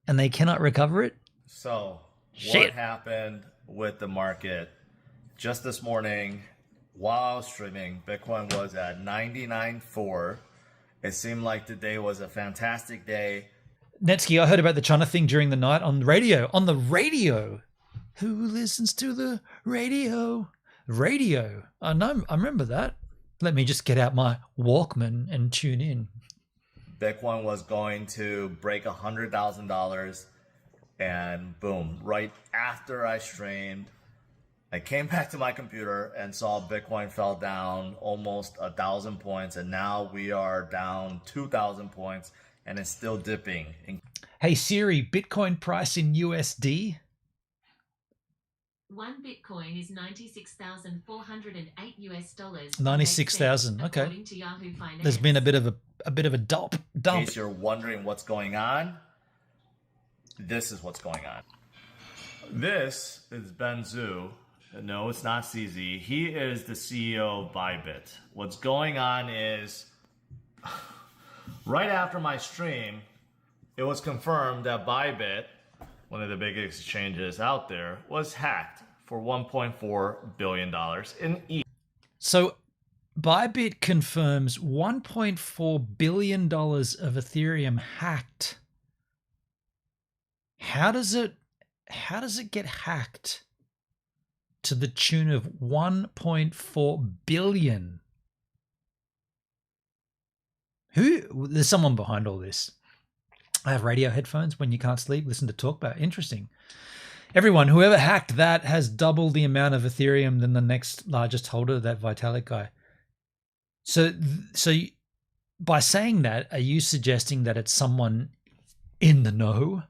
and they cannot recover it? So, Shit. What happened with the market? Just this morning, while I was streaming, Bitcoin was at 99.4. It seemed like today was a fantastic day. Netsky, I heard about the China thing during the night on the radio. On the radio? Who listens to the radio? Radio. I know. I remember that. Let me just get out my Walkman and tune in. Bitcoin was going to break $100,000, and boom, right after I streamed, I came back to my computer and saw Bitcoin fell down almost 1,000 points, and now we are down 2,000 points, and it's still dipping. Hey Siri, Bitcoin price in USD? One Bitcoin is $96,408. 96,000. Okay. According to Yahoo Finance. There's been a bit of a dump. In case you're wondering what's going on, this is what's going on. This is Ben Zhu. No, it's not CZ. He is the CEO of ByBit. What's going on is, right after my stream, it was confirmed that ByBit, one of the biggest exchanges out there, was hacked for $1.4 billion in ETH. So ByBit confirms $1.4 billion of Ethereum hacked. How does it get hacked to the tune of 1.4 billion? There's someone behind all this. I have radio headphones when you can't sleep, listen to talk about. Interesting. Everyone, whoever hacked that has double the amount of Ethereum than the next largest holder, that Vitalik guy. So by saying that, are you suggesting that it's someone in the know?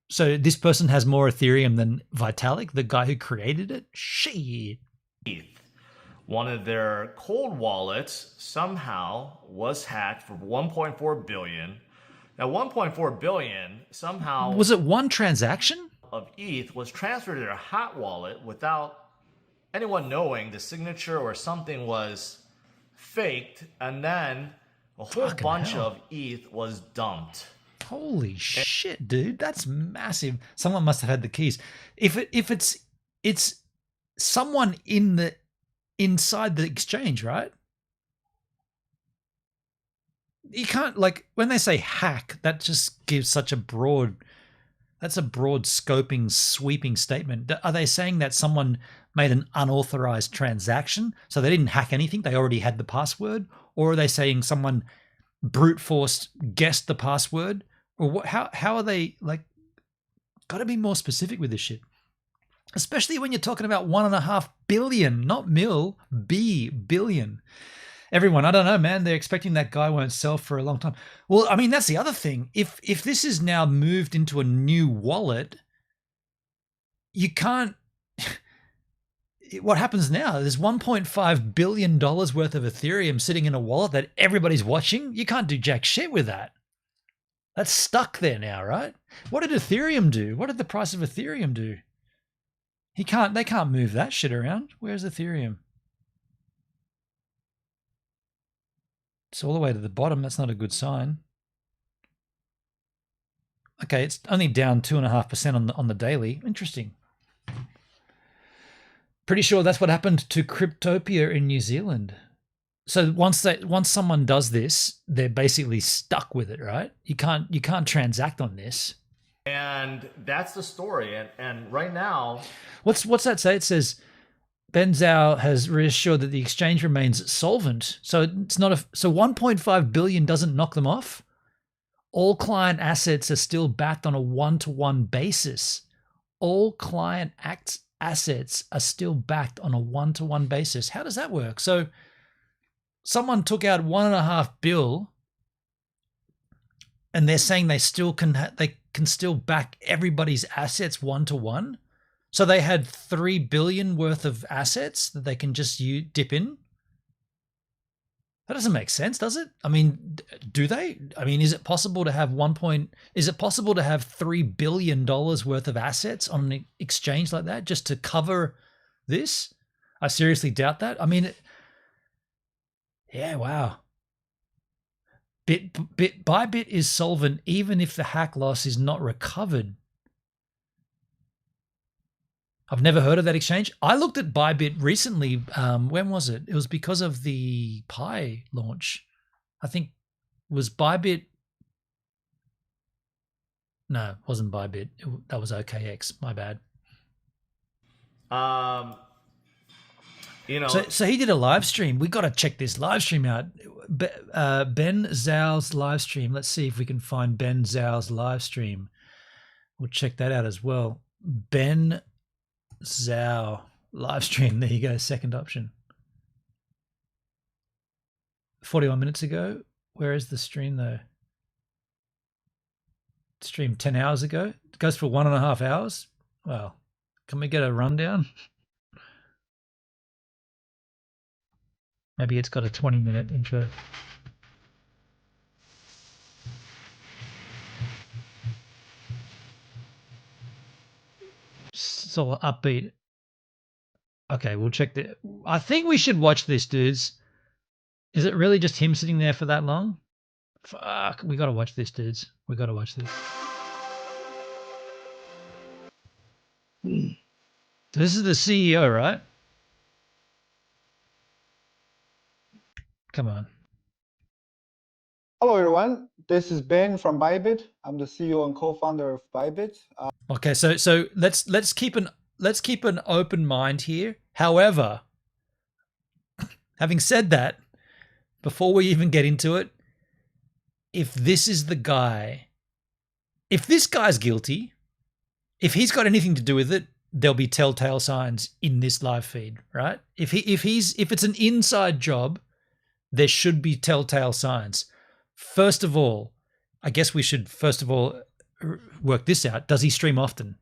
So this person has more Ethereum than Vitalik, the guy who created it? Shit. One of their cold wallets somehow was hacked for 1.4 billion. Now 1.4 billion somehow... Was it one transaction? of ETH was transferred to their hot wallet without anyone knowing the signature or something was faked, and then a whole Fucking bunch hell. of ETH was dumped. Holy shit, dude. That's massive. Someone must have had the keys. If it's someone inside the exchange, right? You can't, like, when they say hack, that just gives such a broad, that's a broad scoping, sweeping statement. Are they saying that someone made an unauthorized transaction, so they didn't hack anything, they already had the password? Or are they saying someone brute forced guessed the password? Or what? How are they, like, got to be more specific with this shit, especially when you're talking about 1.5 billion, not billion. Everyone, I don't know, man. They're expecting that guy won't sell for a long time. Well, I mean, that's the other thing. If this is now moved into a new wallet, you can't. What happens now? There's $1.5 billion worth of Ethereum sitting in a wallet that everybody's watching. You can't do jack shit with that. That's stuck there now, right? What did Ethereum do? What did the price of Ethereum do? They can't move that shit around. Where's Ethereum? It's all the way to the bottom. That's not a good sign. Okay, it's only down 2.5% on the daily. Interesting. Pretty sure that's what happened to Cryptopia in New Zealand. So once someone does this, they're basically stuck with it, right? You can't transact on this. And that's the story. And right now, what's that say? It says Ben Zhao has reassured that the exchange remains solvent. So it's not so 1.5 billion doesn't knock them off. All client assets are still backed on a one-to-one basis. All client assets are still backed on a one-to-one basis. How does that work? So someone took out 1.5 billion, and they're saying they still can still back everybody's assets one-to-one. So they had 3 billion worth of assets that they can just dip in. That doesn't make sense, does it? I mean, do they? I mean, is it possible to have $3 billion worth of assets on an exchange like that just to cover this? I seriously doubt that. I mean, yeah, wow. ByBit is solvent even if the hack loss is not recovered. I've never heard of that exchange. I looked at ByBit recently. When was it? It was because of the Pi launch. I think was ByBit. No, it wasn't ByBit. That was OKX. My bad. So he did a live stream. We got to check this live stream out. Ben Zhao's live stream. Let's see if we can find Ben Zhao's live stream. We'll check that out as well. Ben Zhao live stream. There you go. Second option. 41 minutes ago. Where is the stream though? Stream 10 hours ago. It goes for 1.5 hours. Well, can we get a rundown? Maybe it's got a 20-minute intro. So upbeat. Okay, we'll check the. I think we should watch this, dudes. Is it really just him sitting there for that long? Fuck, we gotta watch this, dudes. We gotta watch this. This is the CEO, right? Come on. Hello, everyone. This is Ben from ByBit. I'm the CEO and co-founder of ByBit. Okay, so let's keep an open mind here. However, having said that, before we even get into it, if this is the guy, if this guy's guilty, if he's got anything to do with it, there'll be telltale signs in this live feed, right? If it's an inside job, there should be telltale signs. First of all, I guess we should work this out. Does he stream often?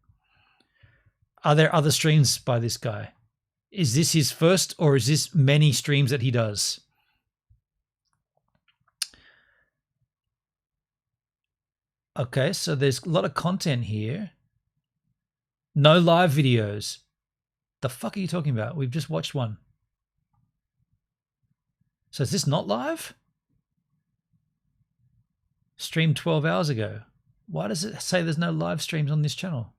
Are there other streams by this guy? Is this his first, or is this many streams that he does? Okay, so there's a lot of content here. No live videos. The fuck are you talking about? We've just watched one. So is this not live? Streamed 12 hours ago. Why does it say there's no live streams on this channel?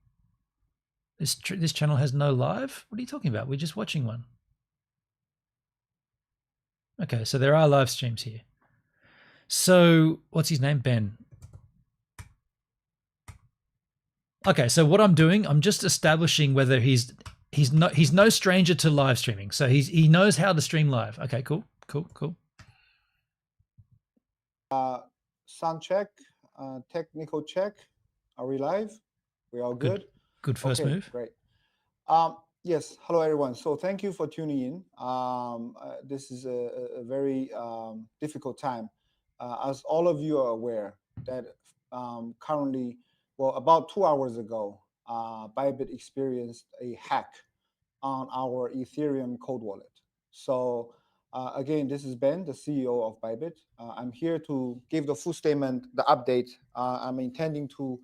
This channel has no live? What are you talking about? We're just watching one. Okay, so there are live streams here. So what's his name? Ben. Okay, so what I'm doing, I'm just establishing whether he's no stranger to live streaming. So he knows how to stream live. Okay, cool. Sound check, technical check. Are we live? We all good? Good first okay, move. Great. Yes, hello everyone. So thank you for tuning in. This is a very difficult time. As all of you are aware that currently, well, about 2 hours ago, ByBit experienced a hack on our Ethereum cold wallet. So again, this is Ben, the CEO of ByBit. I'm here to give the full statement, the update. I'm intending to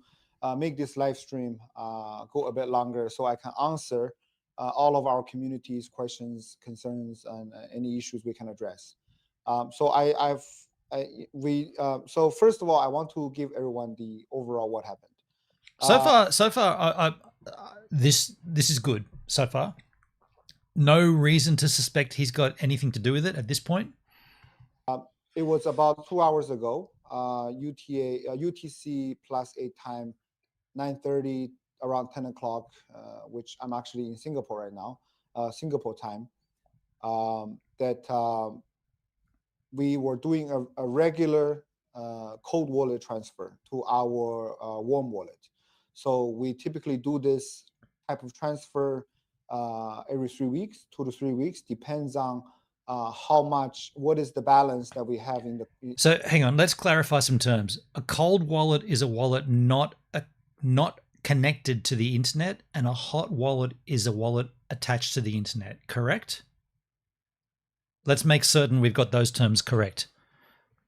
make this live stream go a bit longer so I can answer all of our community's questions, concerns, and any issues we can address. So first of all, I want to give everyone the overall what happened. So far, this is good. So far, no reason to suspect he's got anything to do with it at this point. It was about 2 hours ago, UTC +8 time, 9:30, around 10 o'clock, which I'm actually in Singapore right now, Singapore time, that we were doing a regular cold wallet transfer to our warm wallet. So we typically do this type of transfer every 3 weeks, 2 to 3 weeks, depends on what is the balance that we have in the. So hang on, let's clarify some terms. A cold wallet is a wallet not connected to the internet, and a hot wallet is a wallet attached to the internet, correct? Let's make certain we've got those terms correct.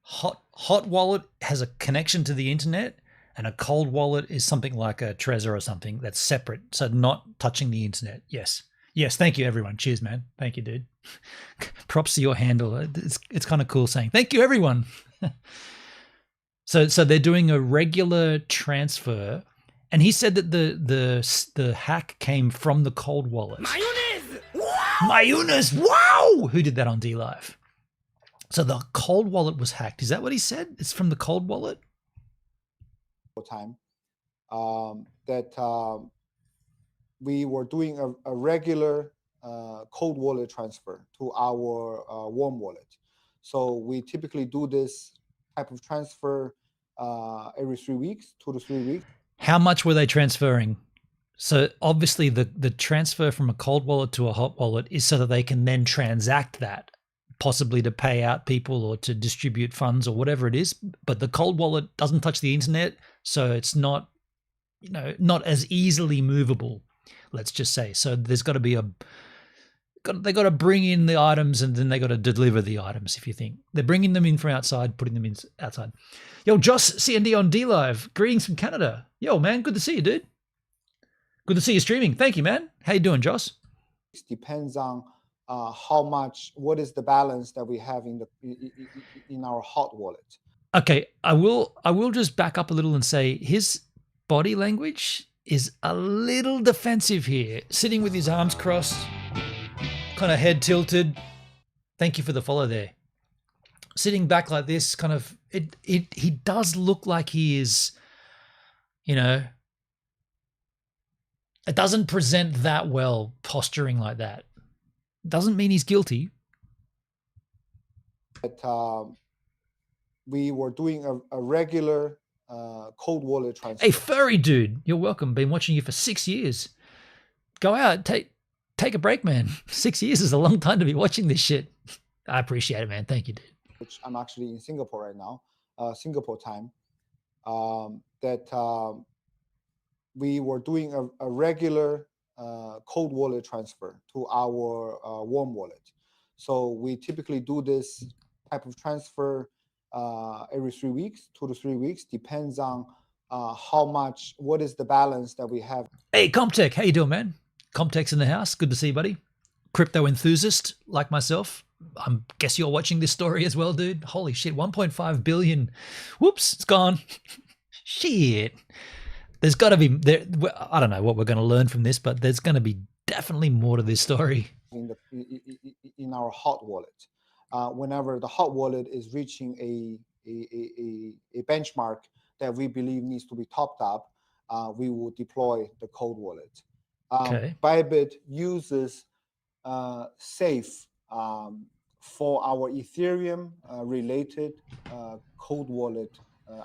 Hot wallet has a connection to the internet, and a cold wallet is something like a Trezor or something that's separate, so not touching the internet. Yes, thank you everyone. Cheers, man. Thank you, dude. Props to your handle. It's kind of cool saying thank you everyone. So they're doing a regular transfer, and he said that the hack came from the cold wallet. Mayonnaise! Wow! Who did that on DLive? So the cold wallet was hacked. Is that what he said? It's from the cold wallet? Time that we were doing a regular cold wallet transfer to our warm wallet. So we typically do this type of transfer every 3 weeks, 2 to 3 weeks. How much were they transferring? So obviously the transfer from a cold wallet to a hot wallet is so that they can then transact that, possibly to pay out people or to distribute funds or whatever it is. But the cold wallet doesn't touch the internet, so it's not, not as easily movable, let's just say. So there's got to be they got to bring in the items, and then they got to deliver the items. If you think they're bringing them in from outside, putting them in outside. Yo, Joss CND on DLive, greetings from Canada. Yo, man, good to see you, dude. Good to see you streaming. Thank you, man. How you doing, Joss? It depends on what is the balance that we have in our hot wallet. Okay, I will just back up a little and say his body language is a little defensive here, sitting with his arms crossed, kind of head tilted. Thank you for the follow there. Sitting back like this, kind of he does look like he is, it doesn't present that well posturing like that. Doesn't mean he's guilty. That we were doing a regular cold wallet transfer. Hey, furry dude, you're welcome. Been watching you for 6 years. Go out, take a break, man. 6 years is a long time to be watching this shit. I appreciate it, man. Thank you, dude. Which I'm actually in Singapore right now, Singapore time. That we were doing a regular cold wallet transfer to our warm wallet. So we typically do this type of transfer every 3 weeks, 2 to 3 weeks, depends on what is the balance that we have. Hey, Comtech, how you doing, man? Comtech's in the house. Good to see you, buddy. Crypto enthusiast like myself. I guess you're watching this story as well, dude. Holy shit, 1.5 billion. Whoops, it's gone. Shit. There's got to be, I don't know what we're going to learn from this, but there's going to be definitely more to this story. In our hot wallet. Whenever the hot wallet is reaching a benchmark that we believe needs to be topped up, we will deploy the cold wallet. Okay. ByBit uses Safe for our Ethereum related cold wallet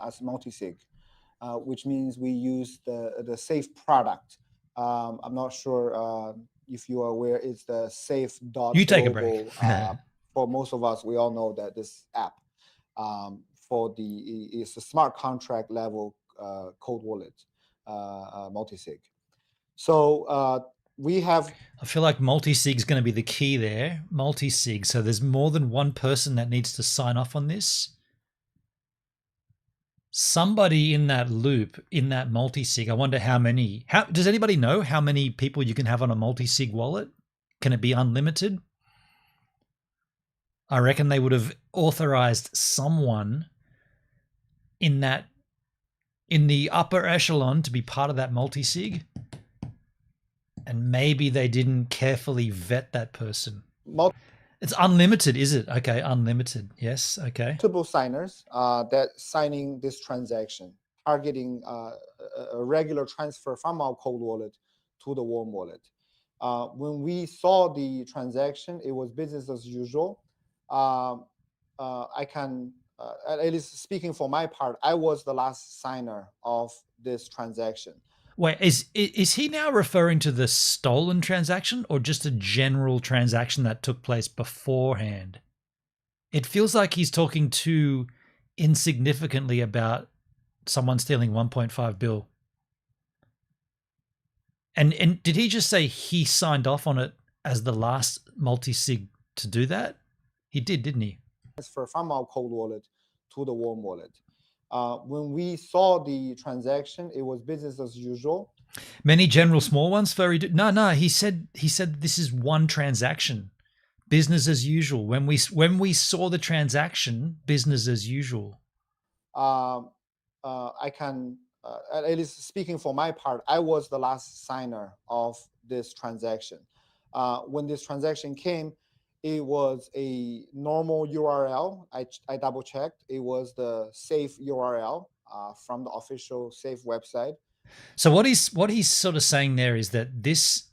as multisig, which means we use the Safe product. I'm not sure if you are aware, it's the safe.global. You take a break. For most of us, we all know that this app it's a smart contract level cold wallet multisig. So we have. I feel like multi-sig is going to be the key there. Multi-sig. So there's more than one person that needs to sign off on this. Somebody in that loop, in that multi-sig, I wonder how many. Does anybody know how many people you can have on a multi-sig wallet? Can it be unlimited? I reckon they would have authorized someone in the upper echelon to be part of that multi-sig. And maybe they didn't carefully vet that person. It's unlimited, is it? Okay, unlimited. Yes, okay. Multiple signers that signing this transaction, targeting a regular transfer from our cold wallet to the warm wallet. When we saw the transaction, it was business as usual. I can, at least speaking for my part, I was the last signer of this transaction. Wait, is he now referring to the stolen transaction or just a general transaction that took place beforehand? It feels like he's talking too insignificantly about someone stealing 1.5 bill. And did he just say he signed off on it as the last multi-sig to do that? He did, didn't he? Transfer from our cold wallet to the warm wallet. When we saw the transaction, it was business as usual. Many general small ones. No. He said this is one transaction, business as usual. When we saw the transaction, business as usual. I can, at least speaking for my part, I was the last signer of this transaction. When this transaction came, it was a normal URL. I double checked. It was the Safe URL from the official Safe website. So what he's sort of saying there is that this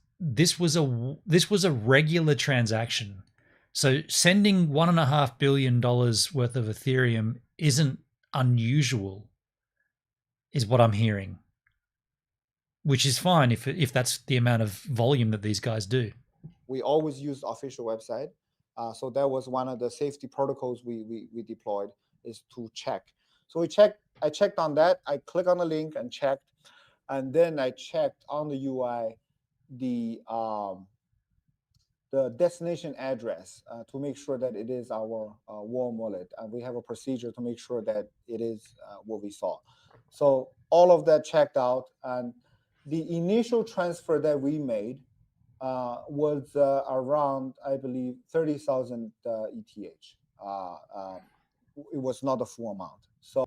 was a regular transaction. So sending $1.5 billion worth of Ethereum isn't unusual, is what I'm hearing. Which is fine if that's the amount of volume that these guys do. We always use the official website. So that was one of the safety protocols we deployed, is to check. So I checked on that. I click on the link and checked. And then I checked on the UI the destination address to make sure that it is our warm wallet. And we have a procedure to make sure that it is what we saw. So all of that checked out. And the initial transfer that we made was around, I believe, 30,000 ETH. It was not a full amount. So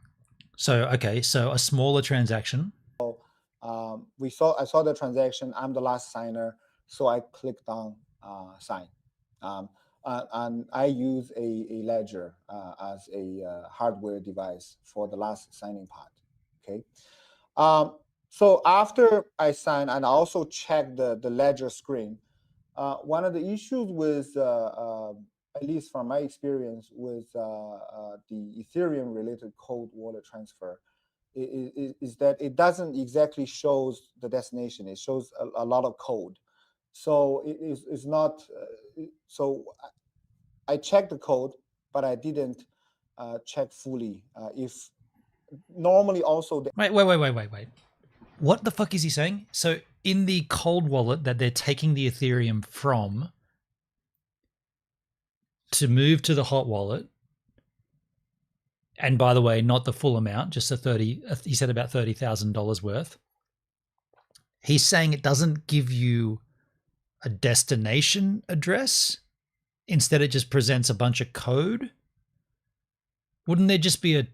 a smaller transaction. I saw the transaction. I'm the last signer, so I clicked on sign. And I use a ledger as a hardware device for the last signing part. Okay. So after I sign, and I also check the ledger screen, one of the issues with, at least from my experience with the Ethereum related cold wallet transfer, is that it doesn't exactly shows the destination. It shows a lot of code. So it's not, so I checked the code, but I didn't check fully. If normally also... Wait. What the fuck is he saying? So in the cold wallet that they're taking the Ethereum from to move to the hot wallet, And by the way, not the full amount, just he said about $30,000 worth. He's saying it doesn't give you a destination address. Instead, it just presents a bunch of code. Wouldn't there just be a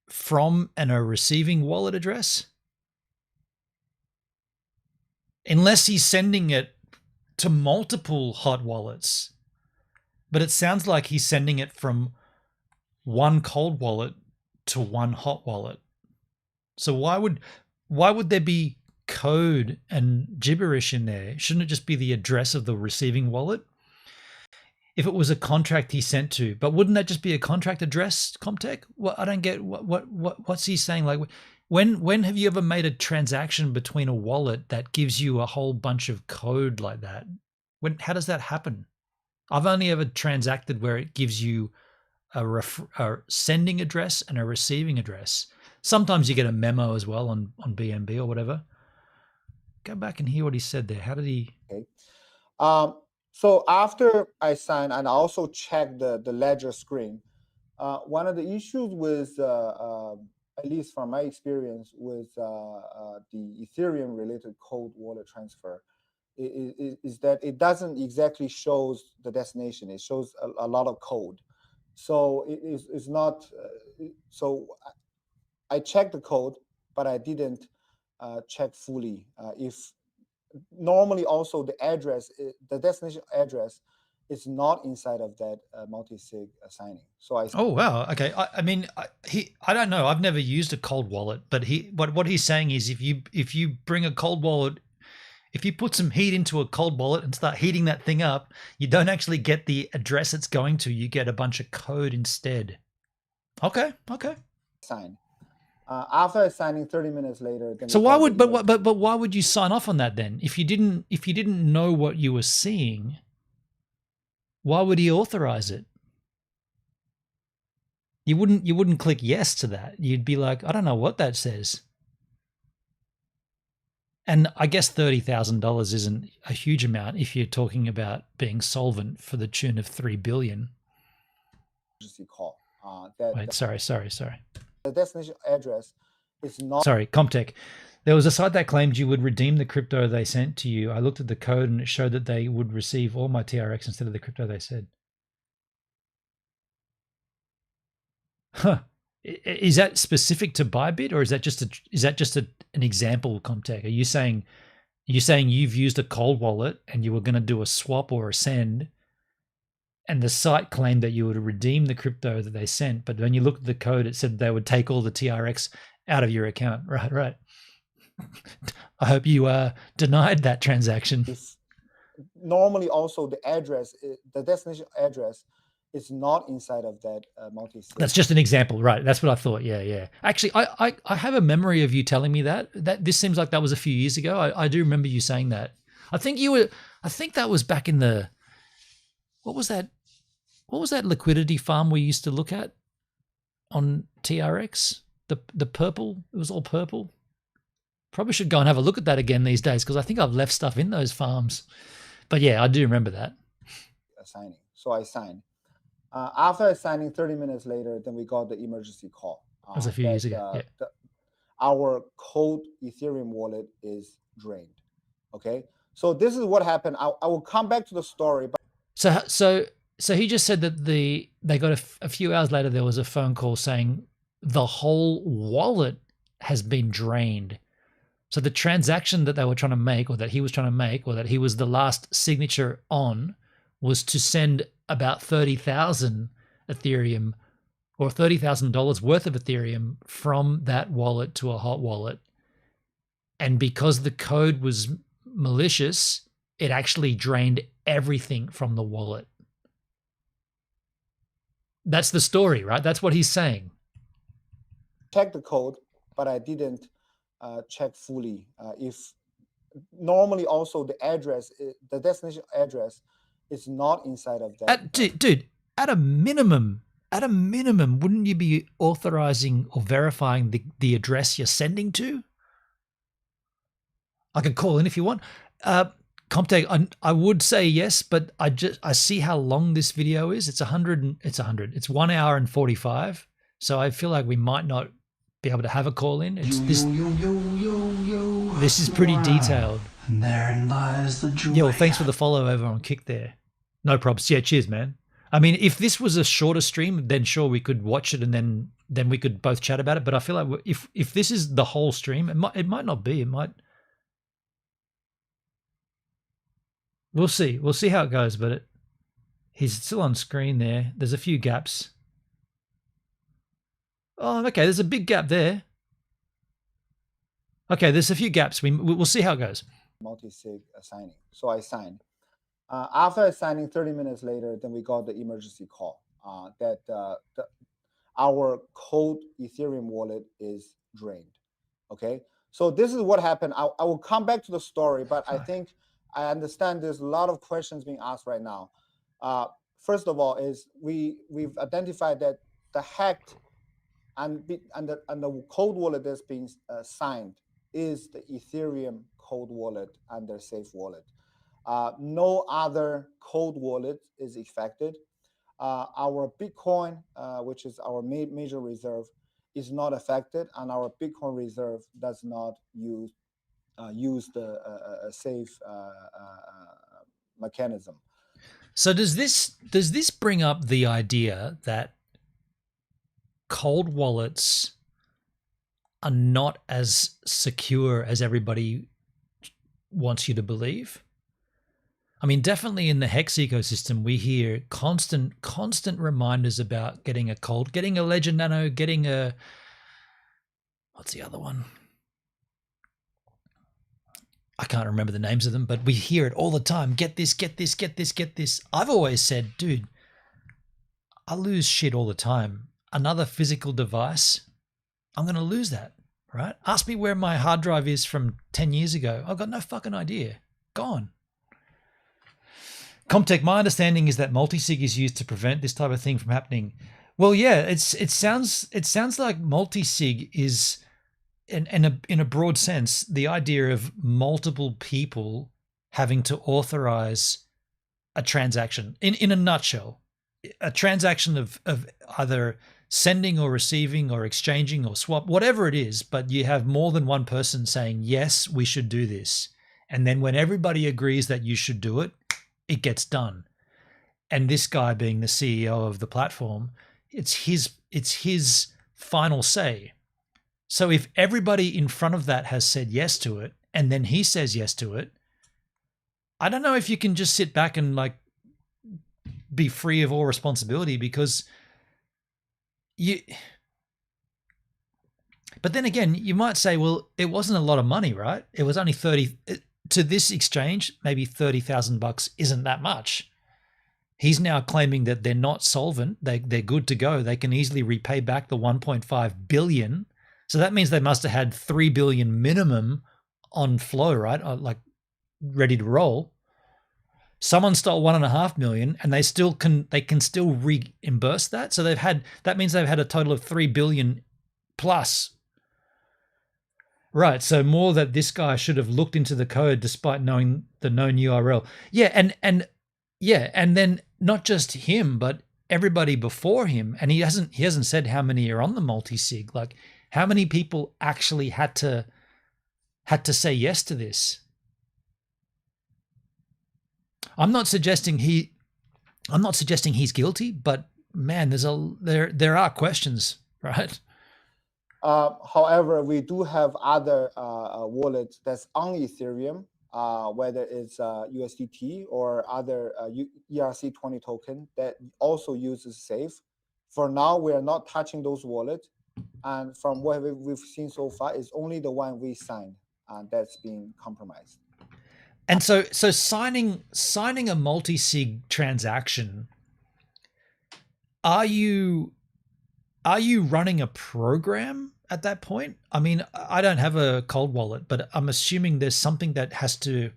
from and a receiving wallet address? Unless he's sending it to multiple hot wallets. But it sounds like he's sending it from one cold wallet to one hot wallet. So why would there be code and gibberish in there? Shouldn't it just be the address of the receiving wallet? If it was a contract he sent to, but wouldn't that just be a contract address, Comtech? Well, I don't get what's he saying? Like, when have you ever made a transaction between a wallet that gives you a whole bunch of code like that? How does that happen? I've only ever transacted where it gives you a sending address and a receiving address. Sometimes you get a memo as well on BNB or whatever. Go back and hear what he said there. How did he? Okay. So after I signed and I also checked the ledger screen, one of the issues with, at least from my experience with the Ethereum related cold wallet transfer, is that it doesn't exactly shows the destination. It shows a lot of code. So it's not, so I checked the code, but I didn't check fully. If normally also the address, the destination address is not inside of that multi-sig signing. So Oh, wow. Okay. I mean, I don't know. I've never used a cold wallet, but what he's saying is if you bring a cold wallet, if you put some heat into a cold wallet and start heating that thing up, you don't actually get the address it's going to. You get a bunch of code instead. Okay. Sign. After signing 30 minutes later. Then so why would but why would you sign off on that then? If you didn't know what you were seeing, why would he authorize it? You wouldn't click yes to that. You'd be like, I don't know what that says. And I guess $30,000 isn't a huge amount if you're talking about being solvent for the tune of $3 billion. Call. Wait, sorry. The destination address is not. Sorry, Comtech. There was a site that claimed you would redeem the crypto they sent to you. I looked at the code and it showed that they would receive all my TRX instead of the crypto they said. Huh. Is that specific to ByBit, or is that just an example, Comtech? Are you saying you've used a cold wallet and you were going to do a swap or a send, and the site claimed that you would redeem the crypto that they sent, but when you looked at the code, it said they would take all the TRX out of your account. Right. I hope you denied that transaction. Normally, also the address, the destination address, is not inside of that multi-sig. That's just an example, right? That's what I thought. Yeah. Actually, I have a memory of you telling me that this seems like that was a few years ago. I do remember you saying that. I think that was back in the, what was that liquidity farm we used to look at on TRX? The purple, it was all purple. Probably should go and have a look at that again these days because I think I've left stuff in those farms. But yeah, I do remember that. Signing. So I signed. After signing 30 minutes later, then we got the emergency call. That was a few years ago. Yeah. Our cold Ethereum wallet is drained. Okay. So this is what happened. I will come back to the story. But so he just said that they got a few hours later, there was a phone call saying the whole wallet has been drained. So the transaction that they were trying to make, or that he was trying to make, or that he was the last signature on, was to send about 30,000 Ethereum or $30,000 worth of Ethereum from that wallet to a hot wallet. And because the code was malicious, it actually drained everything from the wallet. That's the story, right? That's what he's saying. Check the code, but I didn't check fully. If normally also the address, the destination address, is not inside of that. Dude, at a minimum, wouldn't you be authorizing or verifying the address you're sending to? I can call in if you want. Comtech, I would say yes, but I see how long this video is. It's 100. It's 1 hour and 45. So I feel like we might not be able to have a call in. It's this is pretty detailed. And therein lies the joy. Yo, thanks for the follow over on Kick there. No props. Yeah, cheers, man. I mean, if this was a shorter stream, then sure we could watch it and then we could both chat about it. But I feel like if this is the whole stream, it might not be. It might. We'll see. We'll see how it goes. But he's still on screen there. There's a few gaps. Oh, okay. There's a big gap there. Okay, there's a few gaps. We'll see how it goes. Multi-sig signing. So I signed. After signing, 30 minutes later, then we got the emergency call that our cold Ethereum wallet is drained. Okay, so this is what happened. I will come back to the story, but I think I understand there's a lot of questions being asked right now. First of all, is we've identified that the hacked and the cold wallet that's being signed is the Ethereum cold wallet under Safe Wallet. No other cold wallet is affected. Our Bitcoin, which is our major reserve, is not affected, and our Bitcoin reserve does not use the safe mechanism. So does this bring up the idea that cold wallets are not as secure as everybody wants you to believe? I mean, definitely in the Hex ecosystem, we hear constant reminders about getting a Legend Nano, getting a, what's the other one? I can't remember the names of them, but we hear it all the time. Get this, get this, get this, get this. I've always said, dude, I lose shit all the time. Another physical device, I'm going to lose that, right? Ask me where my hard drive is from 10 years ago. I've got no fucking idea. Gone. Comtech, my understanding is that multi-sig is used to prevent this type of thing from happening. Well, yeah, it sounds like multi-sig is, in a broad sense, the idea of multiple people having to authorize a transaction. In a nutshell, a transaction of either sending or receiving or exchanging or swap, whatever it is, but you have more than one person saying, yes, we should do this. And then when everybody agrees that you should do it, it gets done. And this guy being the CEO of the platform, it's his final say. So if everybody in front of that has said yes to it, and then he says yes to it, I don't know if you can just sit back and like be free of all responsibility, because but then again, you might say, well, it wasn't a lot of money, right? It was only 30 to this exchange, maybe $30,000 isn't that much. He's now claiming that they're not solvent. They're good to go. They can easily repay back the 1.5 billion. So that means they must have had 3 billion minimum on flow, right? Like ready to roll. Someone stole 1.5 million, and they can still reimburse that. So that means they've had a total of 3 billion plus. Right, so more that this guy should have looked into the code despite knowing the known URL. Yeah, and then not just him, but everybody before him. And he hasn't said how many are on the multi-sig. Like, how many people actually had to say yes to this? I'm not suggesting he's guilty, but man, there are questions, right? However, we do have other wallets that's on Ethereum, whether it's USDT or other ERC20 token that also uses Safe. For now, we are not touching those wallets. And from what we've seen so far, it's only the one we signed that's being compromised. And so signing a multi-sig transaction, are you running a program at that point? I mean, I don't have a cold wallet, but I'm assuming there's something that has to,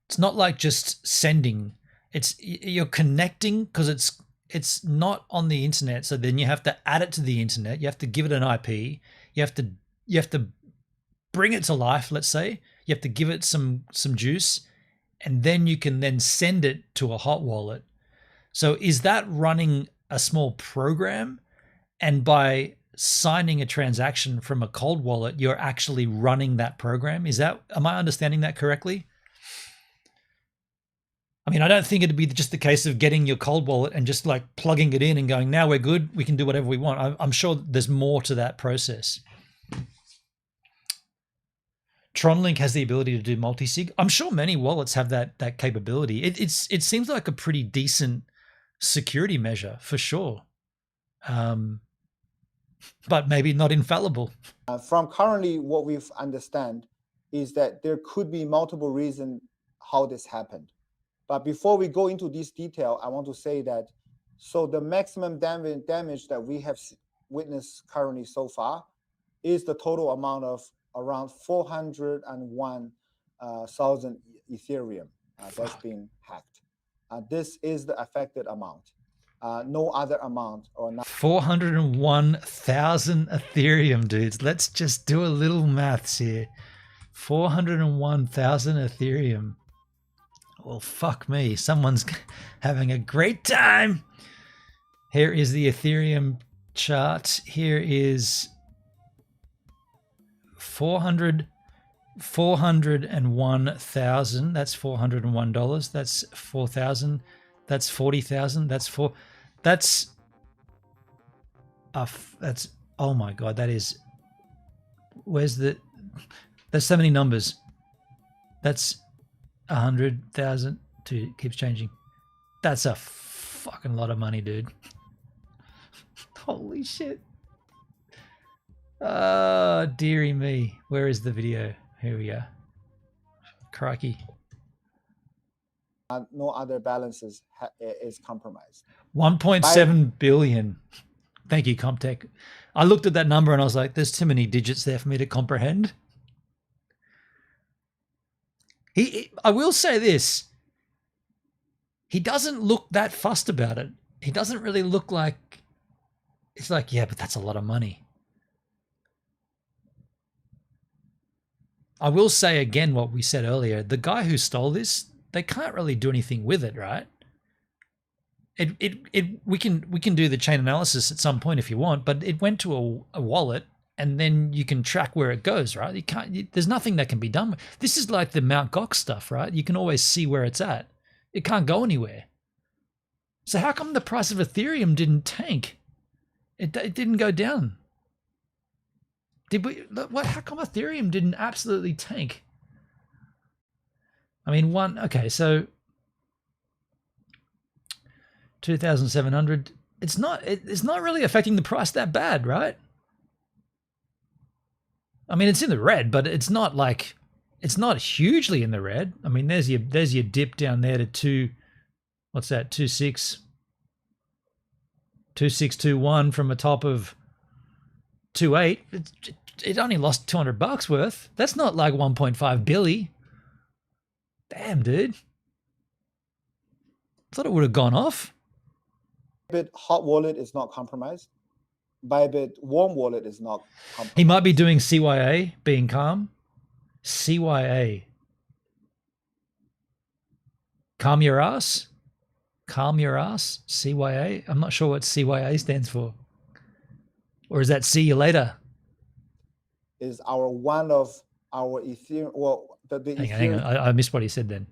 it's not like just sending, you're connecting, because it's not on the internet. So then you have to add it to the internet. You have to give it an IP. You have to bring it to life, let's say. You have to give it some juice, and then you can then send it to a hot wallet. So is that running a small program? and by signing a transaction from a cold wallet, you're actually running that program. Am I understanding that correctly? I mean, I don't think it'd be just the case of getting your cold wallet and just like plugging it in and going, now we're good, we can do whatever we want. I'm sure there's more to that process. TronLink has the ability to do multi-sig. I'm sure many wallets have that capability. It seems like a pretty decent security measure for sure. But maybe not infallible. From currently what we've understand is that there could be multiple reasons how this happened. But before we go into this detail, I want to say that, so the maximum damage that we have witnessed currently so far is the total amount of around 401,000 Ethereum that's been hacked. This is the affected amount. No other amount or not. 401,000 Ethereum, dudes. Let's just do a little maths here. 401,000 Ethereum. Well, fuck me. Someone's having a great time. Here is the Ethereum chart. Here is 401,000. That's $401. That's 4,000. That's 40,000. That's oh my God, that is, there's so many numbers. That's 100,000. Dude, it keeps changing. That's a fucking lot of money, dude. Holy shit. Dearie me. Where is the video? Here we go. Crikey. No other balances is compromised. 1.7 billion. Thank you, Comtech. I looked at that number and I was like, there's too many digits there for me to comprehend. I will say this. He doesn't look that fussed about it. He doesn't really look like, it's like, yeah, but that's a lot of money. I will say again what we said earlier. The guy who stole this, they can't really do anything with it, right? We can do the chain analysis at some point if you want, but it went to a wallet and then you can track where it goes, right? You can't. There's nothing that can be done. This is like the Mt. Gox stuff, right? You can always see where it's at. It can't go anywhere. So how come the price of Ethereum didn't tank? It didn't go down. How come Ethereum didn't absolutely tank? I mean, okay, so 2,700. It's not really affecting the price that bad, right? I mean, it's in the red, but it's not hugely in the red. I mean, there's your dip down there to what's that? 2621 from a top of 28. It only lost $200 worth. That's not like 1.5 billy. Damn, dude. Thought it would have gone off. ByBit hot wallet is not compromised. ByBit warm wallet is not compromised. He might be doing CYA, being calm. CYA. Calm your ass? Calm your ass? CYA? I'm not sure what CYA stands for. Or is that see you later? Is one of our Ethereum, well, the Hang on. I missed what he said then.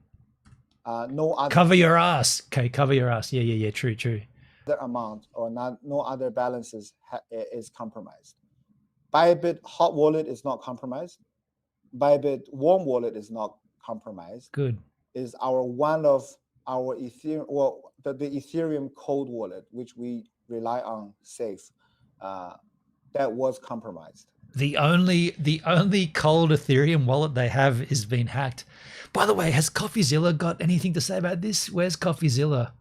No other. Cover your ass. Okay, cover your ass. Yeah. True. The amount or no other balances is compromised. ByBit hot wallet is not compromised. ByBit warm wallet is not compromised. Good. Is one of our Ethereum, well, the Ethereum cold wallet, which we rely on safe, that was compromised. The only cold Ethereum wallet they have is being hacked. By the way, has CoffeeZilla got anything to say about this? Where's CoffeeZilla?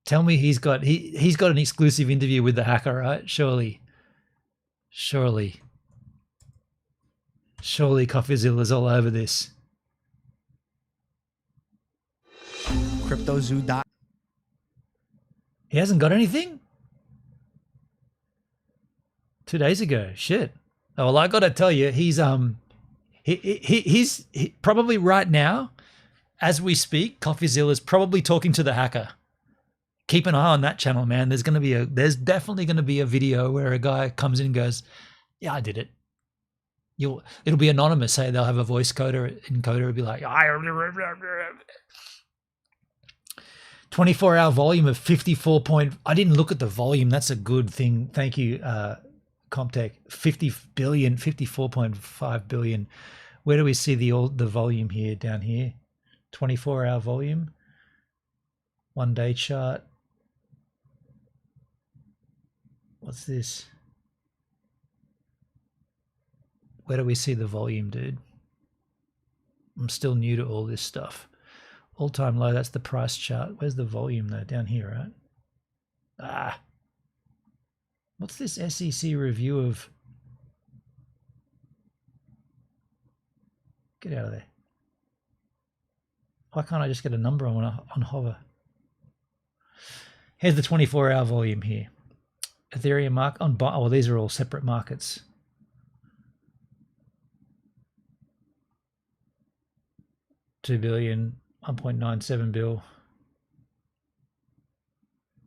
Tell me he's got an exclusive interview with the hacker, right? Surely CoffeeZilla's all over this. CryptoZoo. He hasn't got anything? 2 days ago. Shit. Oh, well, I got to tell you, he's probably right now, as we speak, CoffeeZilla's probably talking to the hacker. keep an eye on that channel, man. There's definitely going to be a video where a guy comes in and goes, yeah, I did it. It'll be anonymous. Say they'll have a voice encoder. It'll be like, 24-hour volume of 54 point. I didn't look at the volume. That's a good thing. Thank you, Comtech. 50 billion, 54.5 billion. Where do we see the volume here? Down here. 24-hour volume. 1 day chart. What's this? Where do we see the volume, dude? I'm still new to all this stuff. All-time low, that's the price chart. Where's the volume, though? Down here, right? Ah. What's this SEC review of? Get out of there. Why can't I just get a number on hover? Here's the 24-hour volume here. Ethereum market on buy. Oh, these are all separate markets. $2 billion, 1.97 bill.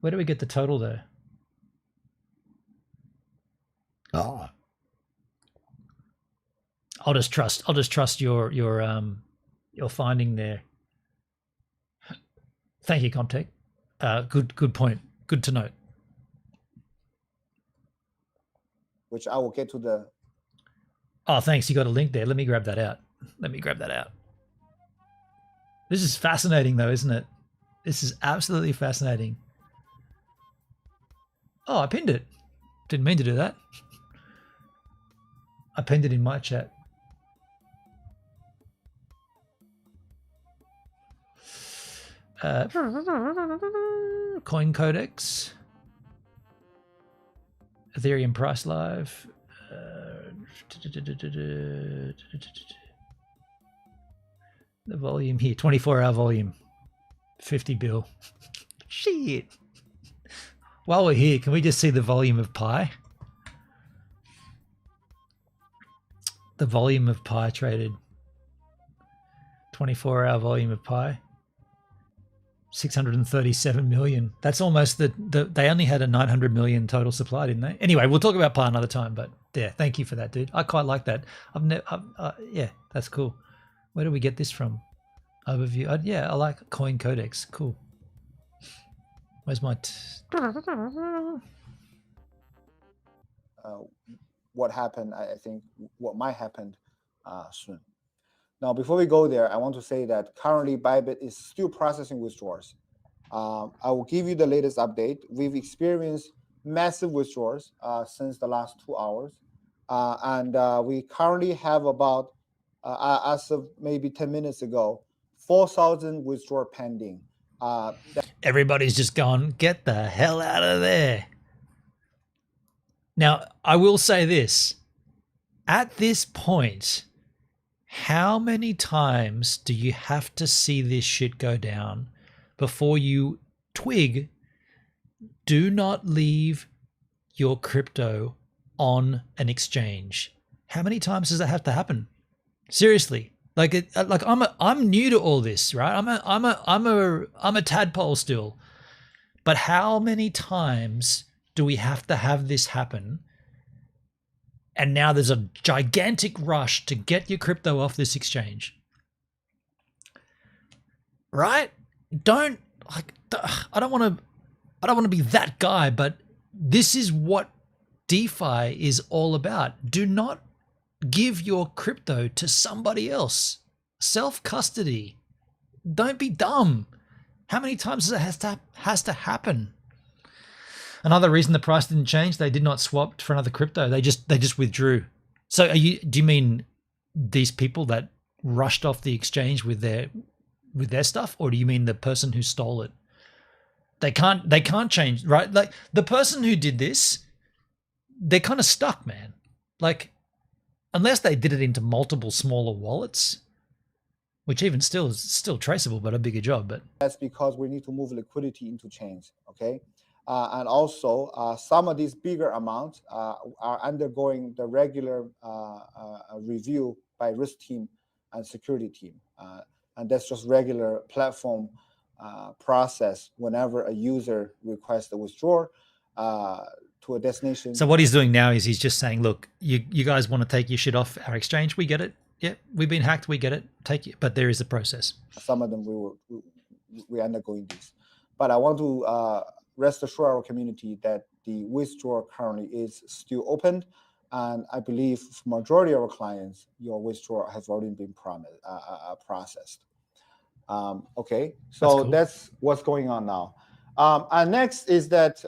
Where do we get the total there? Oh. I'll just trust your finding there. Thank you, Comtech. Good point. Good to note. Which I will get to the. Oh, thanks. You got a link there. Let me grab that out. This is fascinating, though, isn't it? This is absolutely fascinating. Oh, I pinned it. Didn't mean to do that. I pinned it in my chat. Coin Codex. Ethereum Price Live. The volume here, 24-hour volume, 50 bill. Shit. While we're here, can we just see the volume of Pi? The volume of Pi traded. 24-hour volume of Pi. 637 million. That's almost they only had a 900 million total supply, didn't they? Anyway, we'll talk about Pi another time, but yeah, thank you for that, dude. I quite like that. Yeah, that's cool. Where do we get this from? Overview. Yeah, I like Coin Codex. Cool. Where's my... what happened, I think what might happen soon. Now, before we go there, I want to say that currently ByBit is still processing withdrawals. I will give you the latest update. We've experienced massive withdrawals since the last 2 hours. And we currently have about, as of maybe 10 minutes ago, 4,000 withdrawal pending. Everybody's just gone, get the hell out of there. Now, I will say this. At this point, how many times do you have to see this shit go down before you twig, do not leave your crypto on an exchange? How many times does that have to happen? Seriously. I'm new to all this, right? I'm a tadpole still. But how many times do we have to have this happen? And now there's a gigantic rush to get your crypto off this exchange. Right? I don't want to be that guy, but this is what DeFi is all about. Do not give your crypto to somebody else. Self-custody. Don't be dumb. How many times does it has to happen? Another reason the price didn't change, they did not swap for another crypto. They just withdrew. So do you mean these people that rushed off the exchange with their stuff, or do you mean the person who stole it? They can't change, right? Like the person who did this, they're kind of stuck, man. Like unless they did it into multiple smaller wallets, which even still is still traceable, but a bigger job. But that's because we need to move liquidity into chains, okay? And also, some of these bigger amounts are undergoing the regular review by risk team and security team. And that's just regular platform process whenever a user requests a withdrawal to a destination. So what he's doing now is he's just saying, look, you guys want to take your shit off our exchange? We get it. Yeah, we've been hacked. We get it. Take it. But there is a process. Some of them we are undergoing this. But I want to rest assure our community that the withdrawal currently is still open. And I believe for majority of our clients, your withdrawal has already been processed. Okay, so That's cool. That's what's going on now. And next is that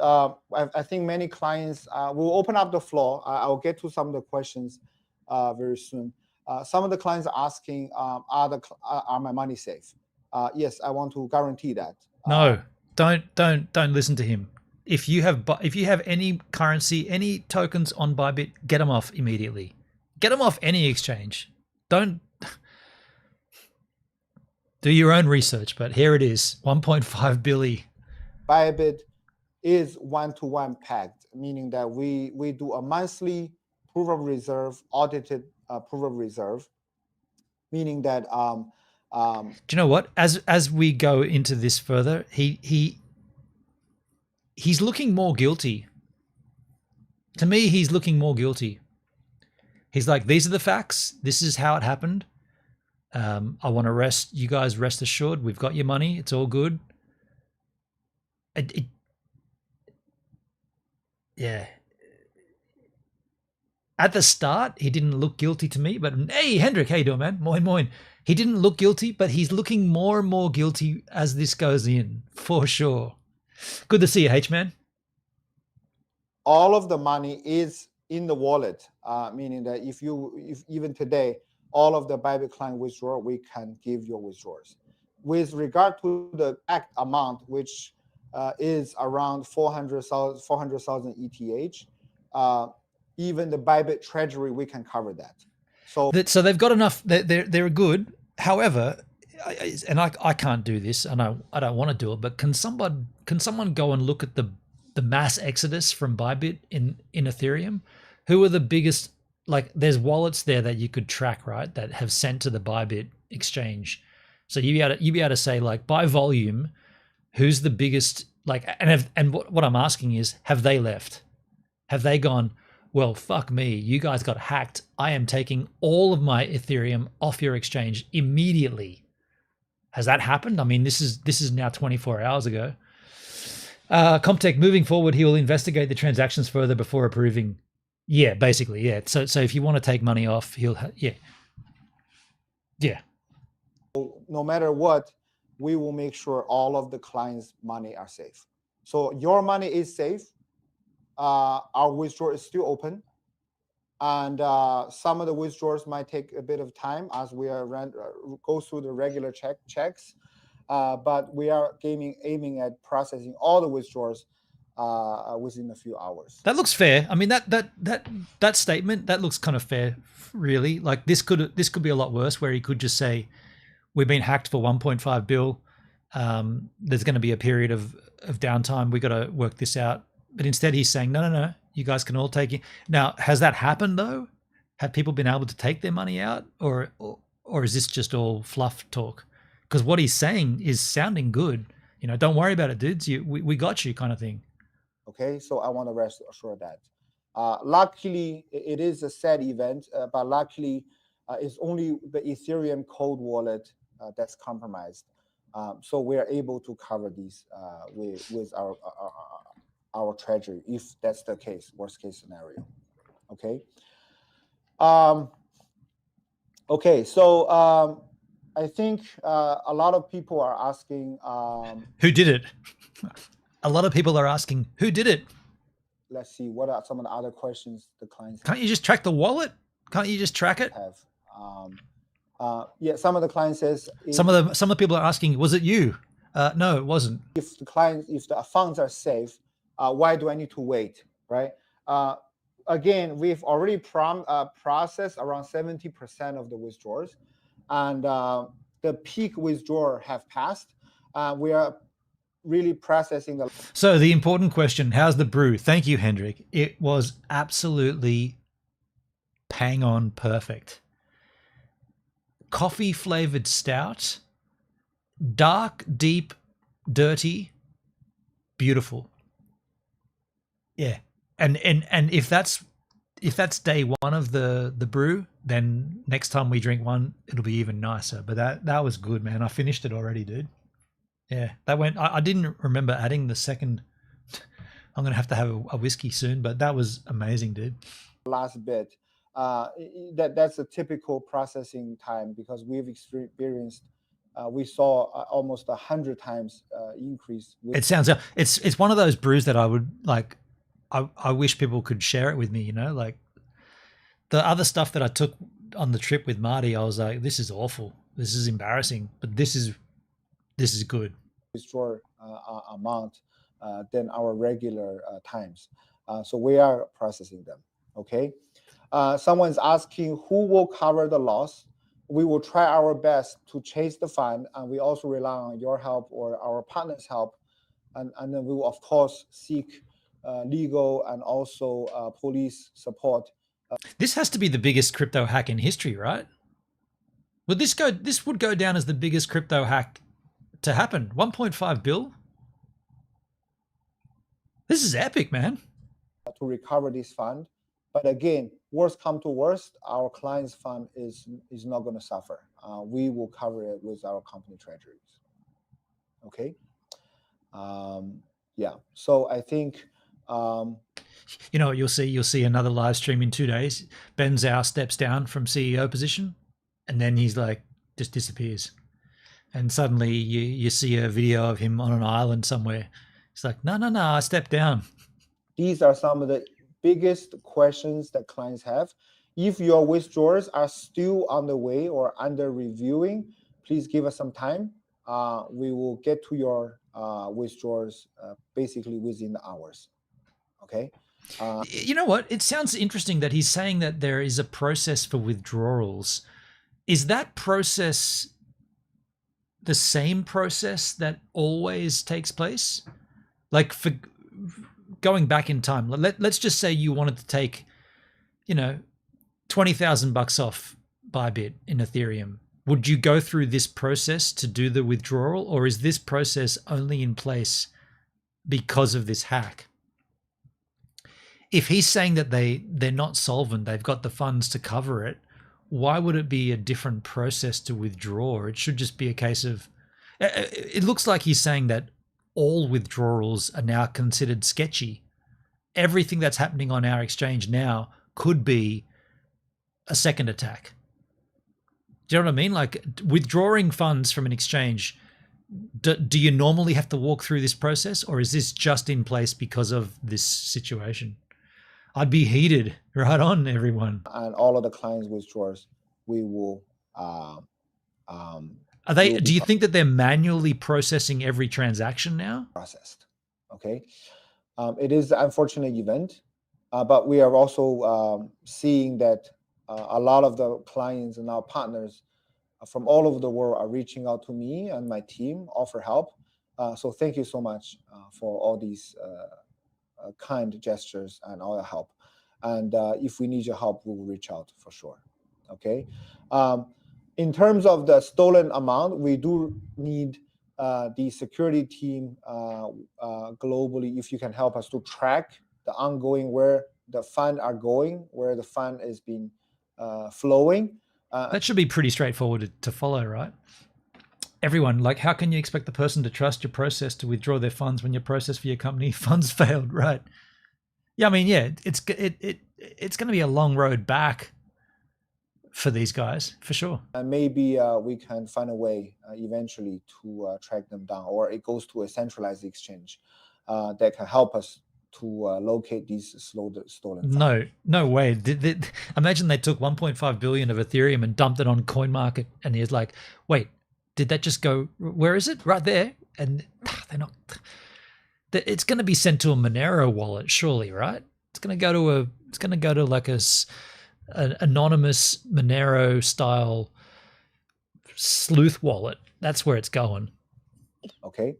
I think many clients will open up the floor. I'll get to some of the questions very soon. Some of the clients are asking, are my money safe? Yes, I want to guarantee that. No, don't listen to him. If you have any currency, any tokens on ByBit, get them off immediately. Get them off any exchange. Don't do your own research. But here it is, 1.5 billion. ByBit is one-to-one packed, meaning that we do a monthly proof of reserve, audited proof of reserve, meaning that do you know what? As we go into this further, he's looking more guilty. To me, he's looking more guilty. He's like, these are the facts. This is how it happened. I want to you guys rest assured. We've got your money. It's all good. Yeah. At the start, he didn't look guilty to me, but hey, Hendrik, how you doing, man? Moin, moin. He didn't look guilty, but he's looking more and more guilty as this goes in, for sure. Good to see you, H-man. All of the money is in the wallet, meaning that if even today, all of the ByBit client withdrawal, we can give your withdrawals. With regard to the act amount, which is around 400,000 ETH, even the ByBit treasury, we can cover that. So they've got enough. They're good. However, I can't do this, and I don't want to do it. But can someone go and look at the mass exodus from ByBit in Ethereum? Who are the biggest? Like, there's wallets there that you could track, right? That have sent to the ByBit exchange. So you'd be able to say, like, by volume, who's the biggest? Like, and what I'm asking is, have they left? Have they gone? Well, fuck me, you guys got hacked. I am taking all of my Ethereum off your exchange immediately. Has that happened? I mean, this is now 24 hours ago. Comtech, moving forward, he will investigate the transactions further before approving. Yeah, basically, yeah. So if you want to take money off, he'll, yeah. No matter what, we will make sure all of the clients' money are safe. So your money is safe. Our withdrawal is still open, and some of the withdrawals might take a bit of time as we are go through the regular checks, but we are aiming at processing all the withdrawals within a few hours. That looks fair. I mean, that statement, that looks kind of fair, really. Like, this could be a lot worse, where he could just say, we've been hacked for 1.5 billion. There's going to be a period of downtime. We got to work this out. But instead, he's saying, no, you guys can all take it. Now, has that happened, though? Have people been able to take their money out? Or is this just all fluff talk? Because what he's saying is sounding good. You know, don't worry about it, dudes. We got you, kind of thing. Okay, so I want to rest assured that. Luckily, it is a sad event, but luckily, it's only the Ethereum cold wallet that's compromised. So we are able to cover these with our treasury, if that's the case, worst case scenario. Okay. Okay, so I think a lot of people are asking, who did it? A lot of people are asking, who did it? Let's see, what are some of the other questions the clients Can't you just track the wallet? Can't you just track it? Have? Yeah, some of the clients says, some of the people are asking, was it you? No, it wasn't. If the funds are safe, why do I need to wait, right? Again, we've already processed around 70% of the withdrawals, and the peak withdrawal have passed. We are really processing the. So the important question, how's the brew? Thank you, Hendrik. It was absolutely bang on perfect. Coffee flavored stout, dark, deep dirty, beautiful. Yeah. And if that's day one of the brew, then next time we drink one, it'll be even nicer. But that was good, man. I finished it already, dude. Yeah, that went. I didn't remember adding the second. I'm gonna have to have a whiskey soon, but that was amazing, dude. Last bit. That's a typical processing time because we've experienced. We saw almost 100 times increase. It sounds. It's one of those brews that I would like. I wish people could share it with me. You know, like the other stuff that I took on the trip with Marty. I was like, this is awful. This is embarrassing. But this is good. Store amount than our regular times. So we are processing them. Okay. Someone's asking who will cover the loss. We will try our best to chase the fund, and we also rely on your help or our partners' help. And then we will, of course, seek legal and also police support. This has to be the biggest crypto hack in history, right? This would go down as the biggest crypto hack to happen. 1.5 bill. This is epic, man. To recover this fund. But again, worst come to worst, our client's fund is not going to suffer. We will cover it with our company treasuries. Okay. Yeah. So I think. You know what you'll see another live stream in 2 days. Ben Zhao steps down from CEO position, and then he's like just disappears. And suddenly you see a video of him on an island somewhere. He's like, no, I stepped down. These are some of the biggest questions that clients have. If your withdrawals are still on the way or under reviewing, please give us some time. We will get to your withdrawals basically within the hours. Okay. You know what? It sounds interesting that he's saying that there is a process for withdrawals. Is that process the same process that always takes place? Like for going back in time, let's just say you wanted to take, $20,000 off ByBit in Ethereum. Would you go through this process to do the withdrawal, or is this process only in place because of this hack? If he's saying that they're not solvent, they've got the funds to cover it, why would it be a different process to withdraw? It should just be a case of, it looks like he's saying that all withdrawals are now considered sketchy. Everything that's happening on our exchange now could be a second attack. Do you know what I mean? Like withdrawing funds from an exchange, do you normally have to walk through this process, or is this just in place because of this situation? I'd be heated. Right on, everyone. And all of the clients' withdrawals, we will. Are they? Do you think that they're manually processing every transaction now? Processed. Okay. It is an unfortunate event, but we are also seeing that a lot of the clients and our partners from all over the world are reaching out to me and my team, offer help. So thank you so much for all these kind gestures and all your help. And if we need your help, we will reach out for sure. Okay. In terms of the stolen amount, we do need the security team globally, if you can help us to track the ongoing, where the fund are going, where the fund is being flowing. That should be pretty straightforward to follow, right? Everyone, like, how can you expect the person to trust your process to withdraw their funds when your process for your company funds failed, right? Yeah, I mean, yeah, it's going to be a long road back for these guys, for sure. And maybe we can find a way eventually to track them down, or it goes to a centralized exchange that can help us to locate these stolen funds. No way. Imagine they took 1.5 billion of Ethereum and dumped it on CoinMarket, and he's like, wait, did that just go, where is it? Right there. And they're not, it's going to be sent to a Monero wallet, surely, right? It's going to go to like an anonymous Monero style sleuth wallet. That's where it's going. Okay.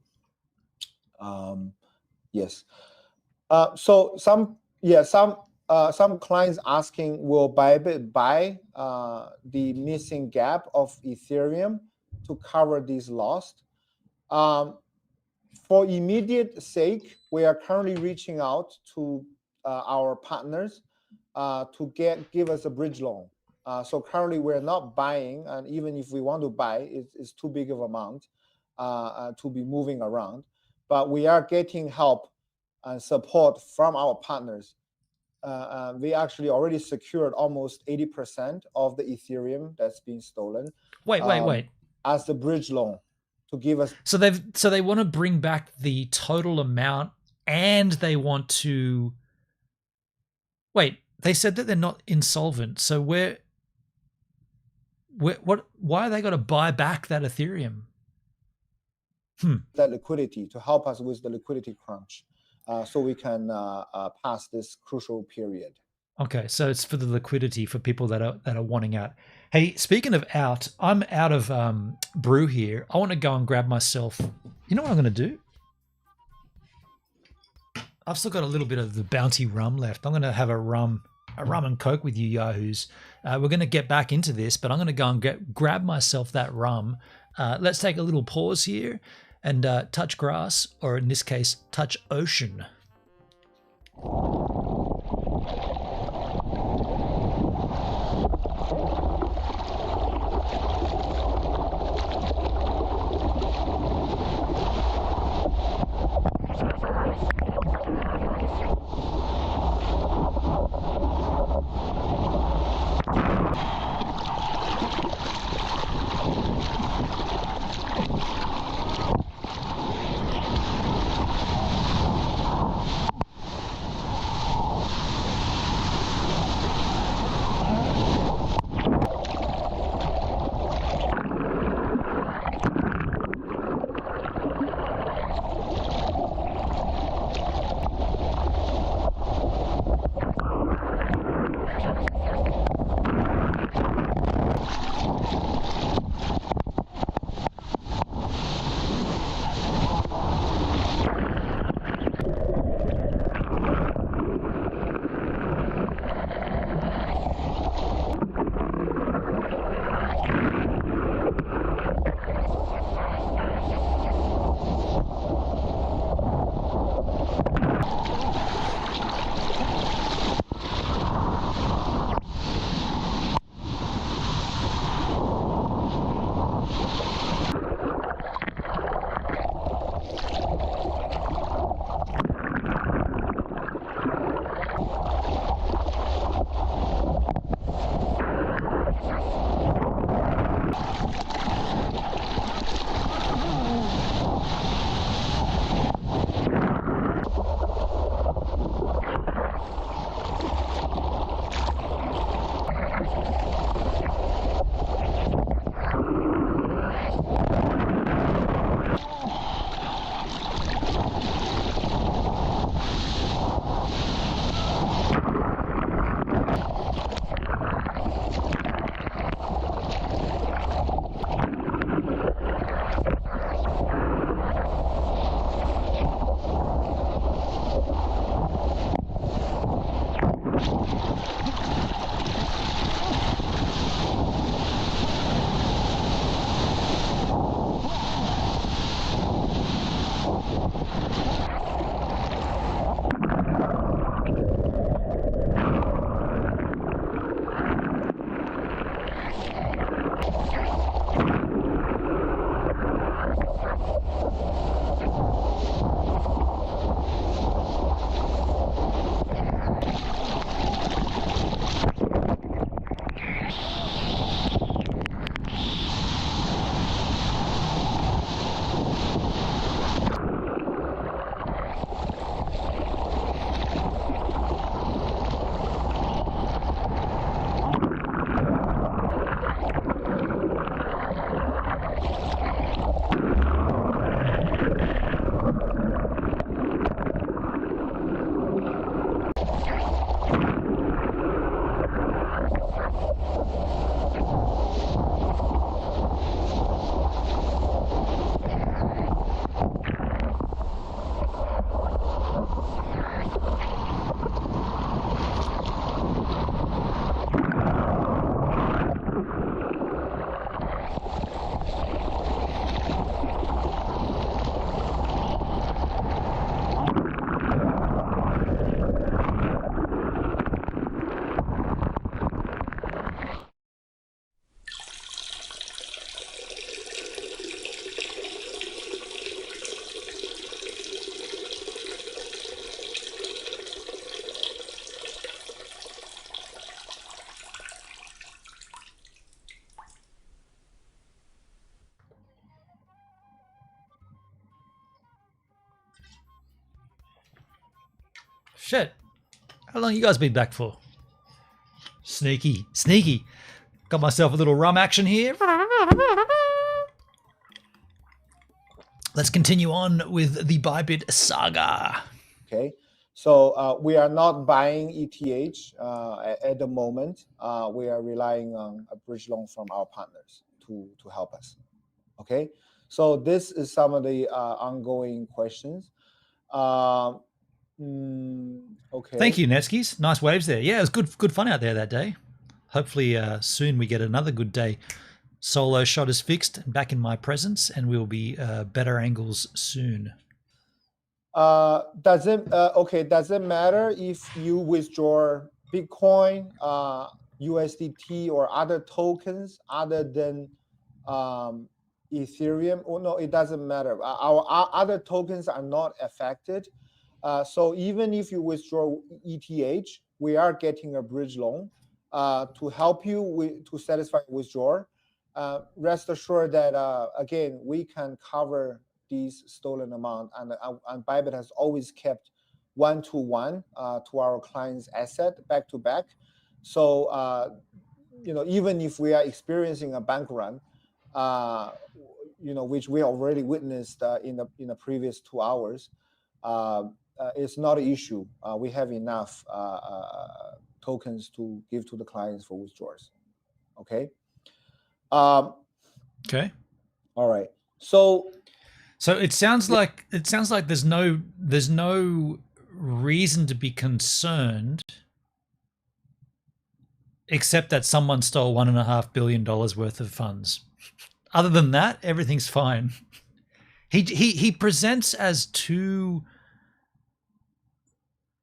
Yes. So some clients asking, will ByBit buy the missing gap of Ethereum to cover these lost? For immediate sake, we are currently reaching out to our partners to give us a bridge loan. So currently we're not buying, and even if we want to buy, it's too big of amount to be moving around. But we are getting help and support from our partners. We actually already secured almost 80% of the Ethereum that's been stolen. Wait. As the bridge loan to give us. So they want to bring back the total amount, and they want to. Wait, they said that they're not insolvent. So why are they got to buy back that Ethereum? That liquidity to help us with the liquidity crunch, so we can pass this crucial period. Okay, so it's for the liquidity for people that are wanting out. Hey, speaking of out, I'm out of brew here. I want to go and grab myself. You know what I'm going to do? I've still got a little bit of the bounty rum left. I'm going to have a rum and coke with you yahoos. We're going to get back into this, but I'm going to go and grab myself that rum. Let's take a little pause here and touch grass, or in this case, touch ocean. Shit. How long you guys been back for? Sneaky. Sneaky. Got myself a little rum action here. Let's continue on with the ByBit saga. Okay, so we are not buying ETH at the moment. We are relying on a bridge loan from our partners to help us. Okay, so this is some of the ongoing questions. Okay. Thank you, Netskis. Nice waves there. Yeah, it was good fun out there that day. Hopefully soon we get another good day. Solo shot is fixed and back in my presence, and we'll be better angles soon. Does it matter if you withdraw Bitcoin, USDT, or other tokens other than Ethereum? Oh, no, it doesn't matter. Our other tokens are not affected. So even if you withdraw ETH, we are getting a bridge loan to help you to satisfy withdrawal. Rest assured that again, we can cover these stolen amount, and ByBit has always kept 1-to-1 to our clients' asset back to back. So even if we are experiencing a bank run, which we already witnessed in the previous 2 hours, it's not an issue. We have enough tokens to give to the clients for withdrawals. Okay. Okay. All right. So it sounds like there's no reason to be concerned, except that someone stole $1.5 billion worth of funds. Other than that, everything's fine. He presents as too.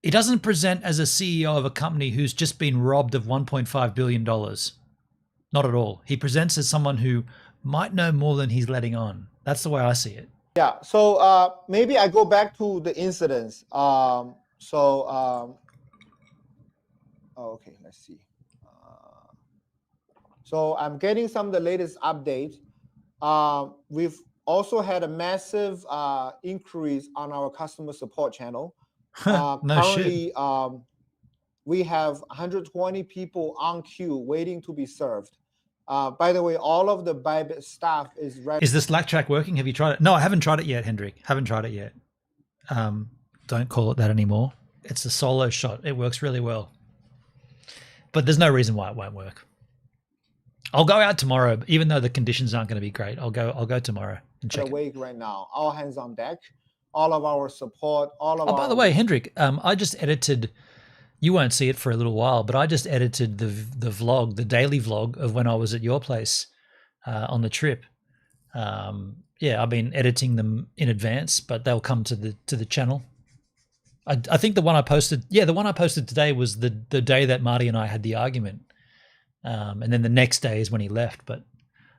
He doesn't present as a CEO of a company who's just been robbed of $1.5 billion. Not at all. He presents as someone who might know more than he's letting on. That's the way I see it. Yeah. So maybe I go back to the incidents. Okay, let's see. So I'm getting some of the latest updates. We've also had a massive increase on our customer support channel. No currently, shit. We have 120 people on queue waiting to be served. By the way, all of the ByBit staff is ready. Is the Slack track working? Have you tried it? No, I haven't tried it yet, Hendrik. Haven't tried it yet. Don't call it that anymore. It's a solo shot. It works really well. But there's no reason why it won't work. I'll go out tomorrow, even though the conditions aren't going to be great. I'll go tomorrow and check it. Awake right now. All hands on deck. All of our support. By the way, Hendrik, I just edited. You won't see it for a little while, but I just edited the vlog, the daily vlog of when I was at your place on the trip. Yeah, I've been editing them in advance, but they'll come to the channel. I think the one I posted, the one I posted today was the day that Marty and I had the argument, and then the next day is when he left. But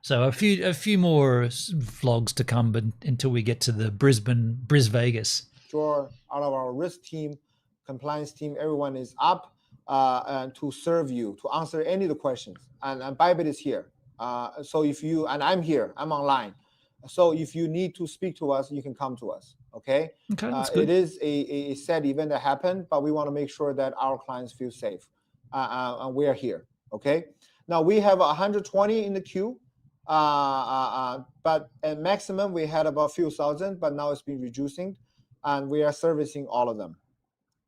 so a few more vlogs to come, but until we get to the Bris Vegas. Sure, all of our risk team, compliance team, everyone is up and to serve you, to answer any of the questions. And ByBit is here. So if you, and I'm here, I'm online. So if you need to speak to us, you can come to us. Okay. Okay, that's good. It is a sad event that happened, but we want to make sure that our clients feel safe. And we are here. Okay. Now we have 120 in the queue. But at maximum we had about a few thousand, but now it's been reducing, and we are servicing all of them.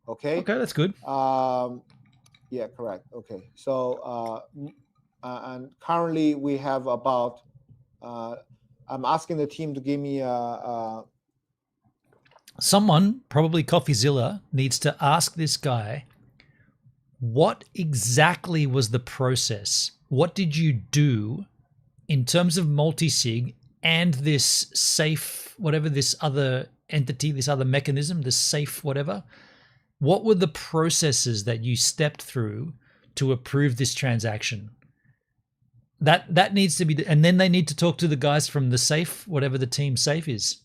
Okay. Okay, that's good. Yeah, correct. Okay. So and currently we have about. I'm asking the team to give me someone, probably CoffeeZilla, needs to ask this guy, what exactly was the process? What did you do in terms of multi-sig and this safe, whatever this other entity, this other mechanism, this safe whatever? What were the processes that you stepped through to approve this transaction? That needs to be, and then they need to talk to the guys from the safe, whatever the team safe is.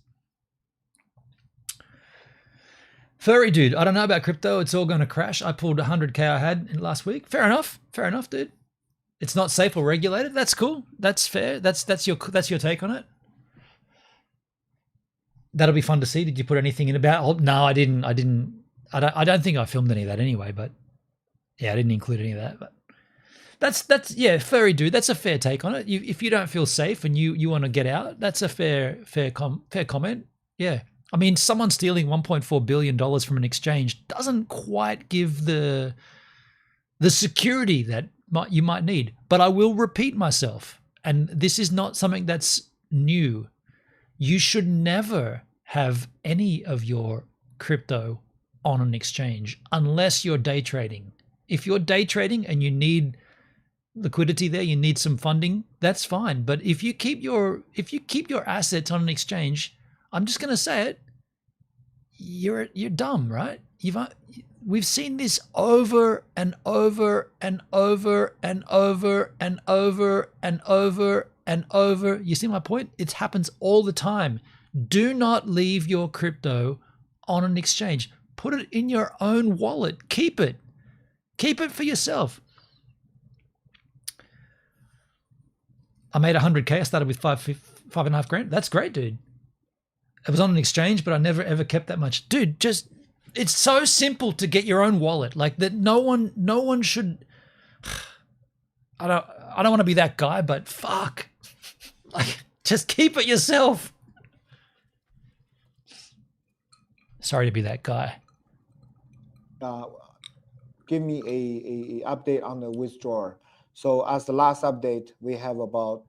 Furry dude, I don't know about crypto. It's all going to crash. I pulled 100K I had in last week. Fair enough, dude. It's not safe or regulated. That's cool. That's fair. That's your take on it. That'll be fun to see. Did you put anything in about? Oh, no, I didn't. I don't think I filmed any of that anyway, but yeah, I didn't include any of that. But that's yeah, furry dude. That's a fair take on it. If you don't feel safe and you want to get out, that's a fair comment. Yeah, I mean, someone stealing $1.4 billion from an exchange doesn't quite give the security that you might need. But I will repeat myself, and this is not something that's new. You should never have any of your crypto on an exchange unless you're day trading. If you're day trading and you need liquidity there, you need some funding, that's fine. But if you keep your assets on an exchange, I'm just going to say it, you're dumb, right? We've seen this over and over and over and over and over and over and over. You see my point? It happens all the time. Do not leave your crypto on an exchange. Put it in your own wallet. Keep it. Keep it for yourself. I made 100K. I started with 5.5 grand. That's great, dude. It was on an exchange, but I never ever kept that much. Dude, it's so simple to get your own wallet. Like that no one should. I don't want to be that guy, but fuck. Like, just keep it yourself. Sorry to be that guy. Give me a update on the withdrawal. So as the last update, we have about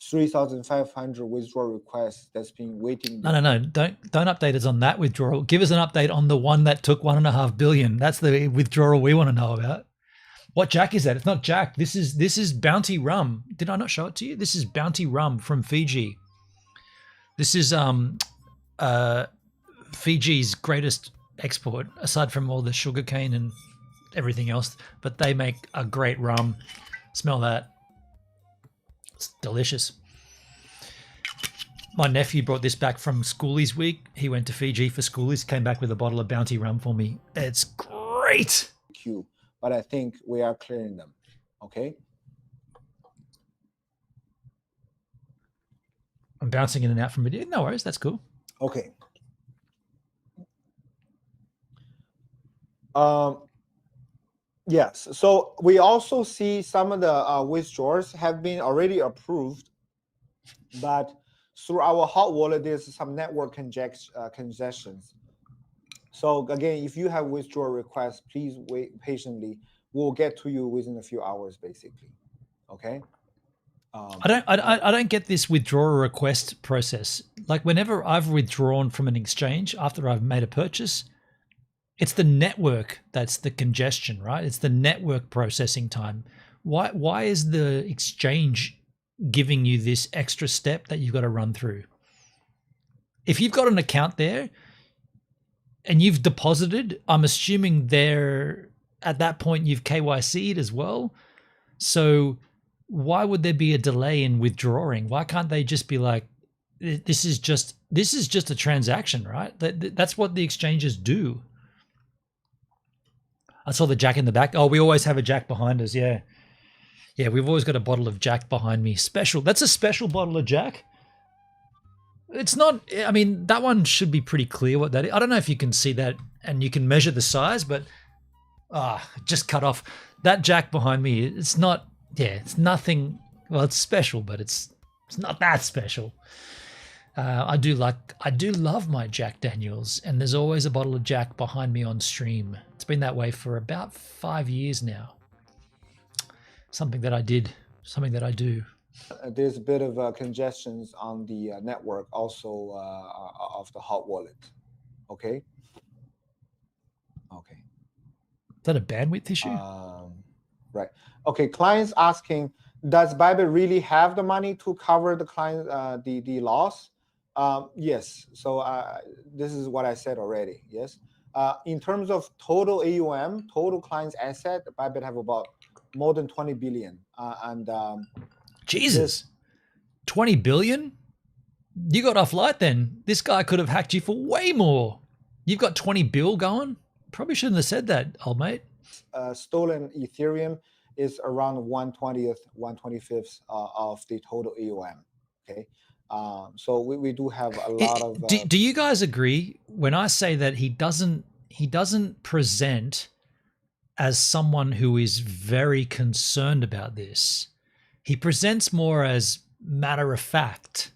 3,500 withdrawal requests that's been waiting. No. Don't update us on that withdrawal. Give us an update on the one that took $1.5 billion. That's the withdrawal we want to know about. What Jack is that? It's not Jack. This is Bounty Rum. Did I not show it to you? This is Bounty Rum from Fiji. This is Fiji's greatest export, aside from all the sugarcane and everything else. But they make a great rum. Smell that. It's delicious. My nephew brought this back from Schoolies Week. He went to Fiji for Schoolies, came back with a bottle of Bounty Rum for me. It's great. Queue, but I think we are clearing them. Okay. I'm bouncing in and out from video. No worries. That's cool. Okay. Yes. So we also see some of the withdrawals have been already approved, but through our hot wallet, there's some network congestions. So again, if you have withdrawal requests, please wait patiently. We'll get to you within a few hours, basically. Okay. I don't get this withdrawal request process. Like whenever I've withdrawn from an exchange after I've made a purchase, it's the network that's the congestion, right? It's the network processing time. Why is the exchange giving you this extra step that you've got to run through? If you've got an account there and you've deposited, I'm assuming there at that point you've KYC'd as well. So why would there be a delay in withdrawing? Why can't they just be like, this is just a transaction, right? That's what the exchanges do. I saw the Jack in the back. Oh, we always have a Jack behind us. Yeah. Yeah, we've always got a bottle of Jack behind me. Special. That's a special bottle of Jack. It's not, I mean, that one should be pretty clear what that is. I don't know if you can see that and you can measure the size, but just cut off. That Jack behind me, it's not, yeah, it's nothing. Well, it's special, but it's not that special. I do love my Jack Daniels, and there's always a bottle of Jack behind me on stream. It's been that way for about 5 years now. Something that I did, something that I do. There's a bit of congestions on the network also of the hot wallet. Okay. Okay. Is that a bandwidth issue? Right. Okay. Clients asking, does ByBit really have the money to cover the client the loss? Yes. So this is what I said already. Yes. In terms of total AUM, total clients asset, ByBit have about more than 20 billion. Jesus, 20 billion? You got off light then. This guy could have hacked you for way more. You've got 20 bill going? Probably shouldn't have said that, old mate. Stolen Ethereum is around 1/20th, 1/25th of the total AUM. Okay. So we do have a lot of. Do you guys agree when I say that he present as someone who is very concerned about this. He presents more as matter of fact.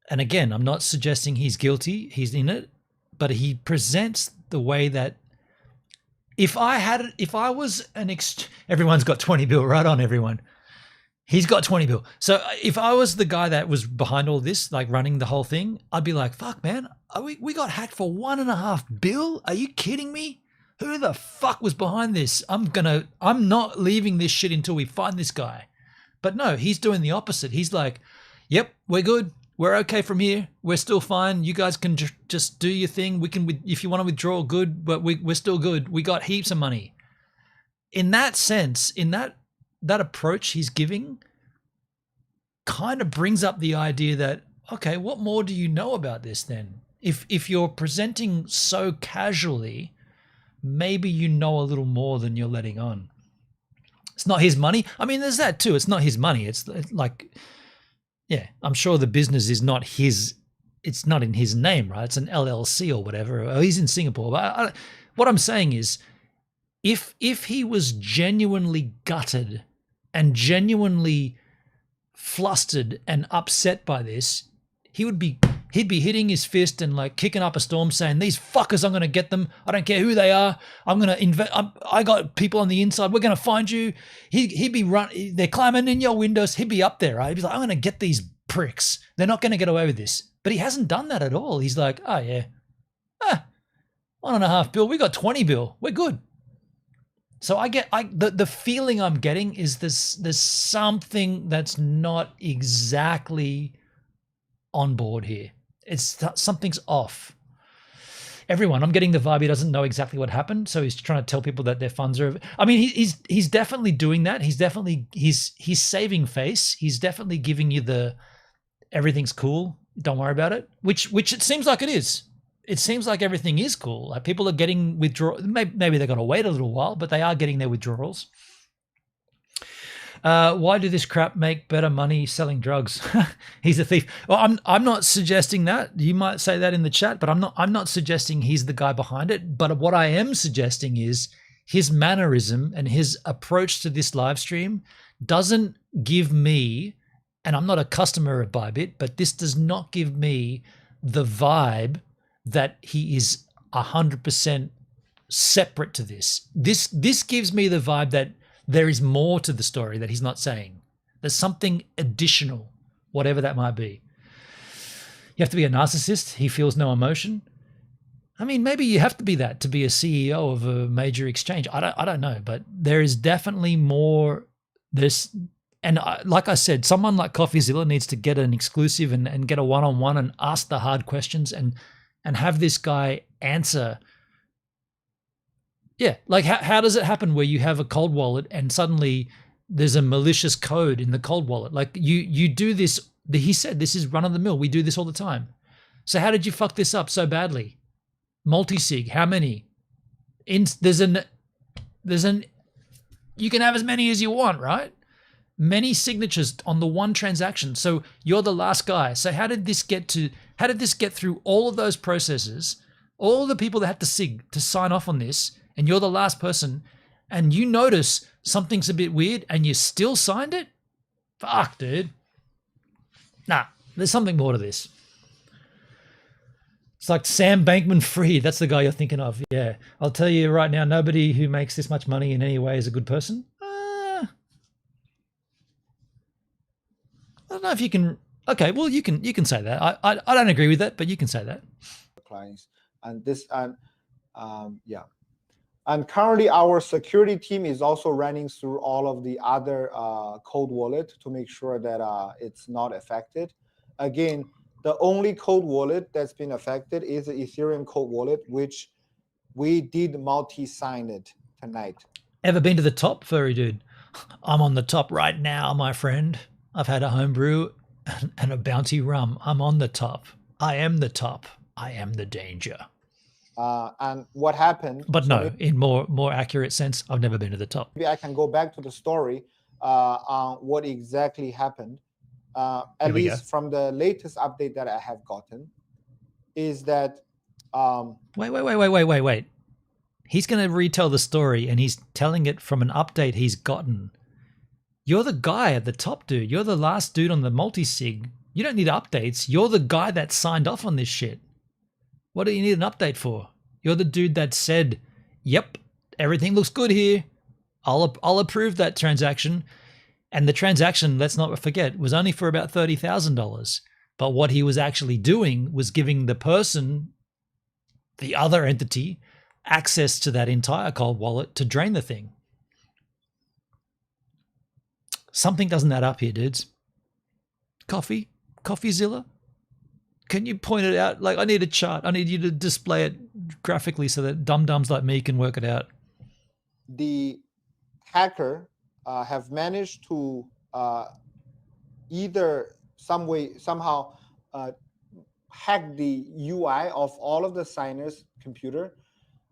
And again, I'm not suggesting he's guilty, he's in it, but he presents the way that if I was everyone's got 20 bill, right on everyone. He's got 20 bill. So if I was the guy that was behind all this, like running the whole thing, I'd be like, fuck man, we got hacked for $1.5 billion? Are you kidding me? Who the fuck was behind this? I'm not leaving this shit until we find this guy. But no, he's doing the opposite. He's like, yep, we're good. We're okay from here. We're still fine. You guys can just do your thing. We can, if you want to withdraw, good, but we're still good. We got heaps of money. In that sense, in that approach he's giving kind of brings up the idea that, okay, what more do you know about this then? If you're presenting so casually, maybe you know a little more than you're letting on. It's not his money. I mean, there's that too. It's not his money. It's like, yeah, I'm sure the business is not his, it's not in his name, right? It's an LLC or whatever. Or he's in Singapore. But what I'm saying is, if he was genuinely gutted and genuinely flustered and upset by this, he'd be hitting his fist and like kicking up a storm saying, these fuckers, I'm going to get them. I don't care who they are. I'm going to I got people on the inside. We're going to find you. He'd be they're climbing in your windows. He'd be up there, right? He'd be like, I'm going to get these pricks. They're not going to get away with this. But he hasn't done that at all. He's like, oh yeah, $1.5 billion. We got 20 bill. We're good. So the feeling I'm getting is there's something that's not exactly on board here. Something's off. Everyone, I'm getting the vibe he doesn't know exactly what happened, so he's trying to tell people that their funds are. I mean, he's definitely doing that. He's saving face. He's definitely giving you the everything's cool. Don't worry about it. Which it seems like it is. It seems like everything is cool. Like people are getting withdrawals. Maybe they're going to wait a little while, but they are getting their withdrawals. Why do this crap make better money selling drugs? He's a thief. Well, I'm not suggesting that. You might say that in the chat, but I'm not suggesting he's the guy behind it. But what I am suggesting is his mannerism and his approach to this live stream doesn't give me, and I'm not a customer of ByBit, but this does not give me the vibe that he is 100% separate to this. This gives me the vibe that there is more to the story that he's not saying. There's something additional, whatever that might be. You have to be a narcissist. He feels no emotion. I mean, maybe you have to be that to be a CEO of a major exchange. I don't know, but there is definitely more. And like I said, someone like CoffeeZilla needs to get an exclusive and get a one-on-one and ask the hard questions and have this guy answer. Yeah, like how does it happen where you have a cold wallet and suddenly there's a malicious code in the cold wallet? Like you do this, he said this is run of the mill. We do this all the time. So how did you fuck this up so badly? Multi-sig, how many? There's an you can have as many as you want, right? Many signatures on the one transaction. So you're the last guy. So how did this get through all of those processes, all the people that had to sign off on this, and you're the last person, and you notice something's a bit weird and you still signed it? Fuck, dude. Nah, there's something more to this. It's like Sam Bankman-Fried. That's the guy you're thinking of. Yeah. I'll tell you right now, nobody who makes this much money in any way is a good person. I don't know if you can. Okay, well, you can say that. I don't agree with that, but you can say that. Clients and yeah. And currently, our security team is also running through all of the other cold wallet to make sure that it's not affected. Again, the only cold wallet that's been affected is the Ethereum cold wallet, which we did multi-sign it tonight. Ever been to the top, furry dude? I'm on the top right now, my friend. I've had a homebrew and a bounty rum. I'm on the top. I am the top. I am the danger. And what happened? But no, in more accurate sense, I've never been to the top. Maybe I can go back to the story on what exactly happened. At least from the latest update that I have gotten, is that Wait. He's going to retell the story, and he's telling it from an update he's gotten. You're the guy at the top, dude. You're the last dude on the multi-sig. You don't need updates. You're the guy that signed off on this shit. What do you need an update for? You're the dude that said, yep, everything looks good here. I'll approve that transaction. And the transaction, let's not forget, was only for about $30,000. But what he was actually doing was giving the person, the other entity, access to that entire cold wallet to drain the thing. Something doesn't add up here, dudes. Coffeezilla? Can you point it out? Like, I need a chart. I need you to display it graphically so that dum-dums like me can work it out. The hacker have managed to either somehow hack the UI of all of the signers' computer,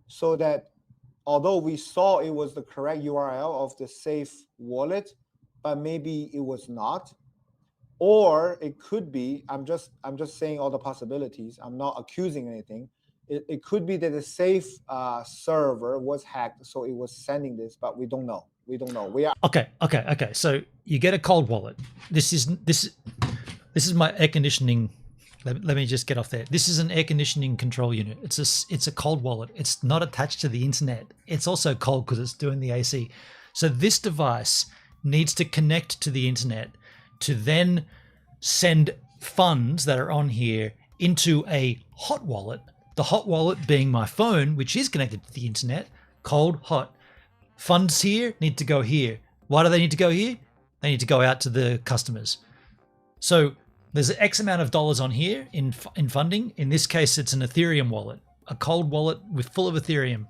so that although we saw it was the correct URL of the safe wallet, but maybe it was not. Or it could be, I'm just saying all the possibilities. I'm not accusing anything. It could be that the safe server was hacked, so it was sending this, but we don't know. We don't know. We are Okay. So you get a cold wallet. This is my air conditioning. Let me just get off there. This is an air conditioning control unit. It's a cold wallet. It's not attached to the internet. It's also cold because it's doing the AC. So this device needs to connect to the internet to then send funds that are on here into a hot wallet. The hot wallet being my phone, which is connected to the internet. Cold, hot. Funds here need to go here. Why do they need to go here? They need to go out to the customers. So there's X amount of dollars on here in funding. In this case, it's an Ethereum wallet, a cold wallet full of Ethereum.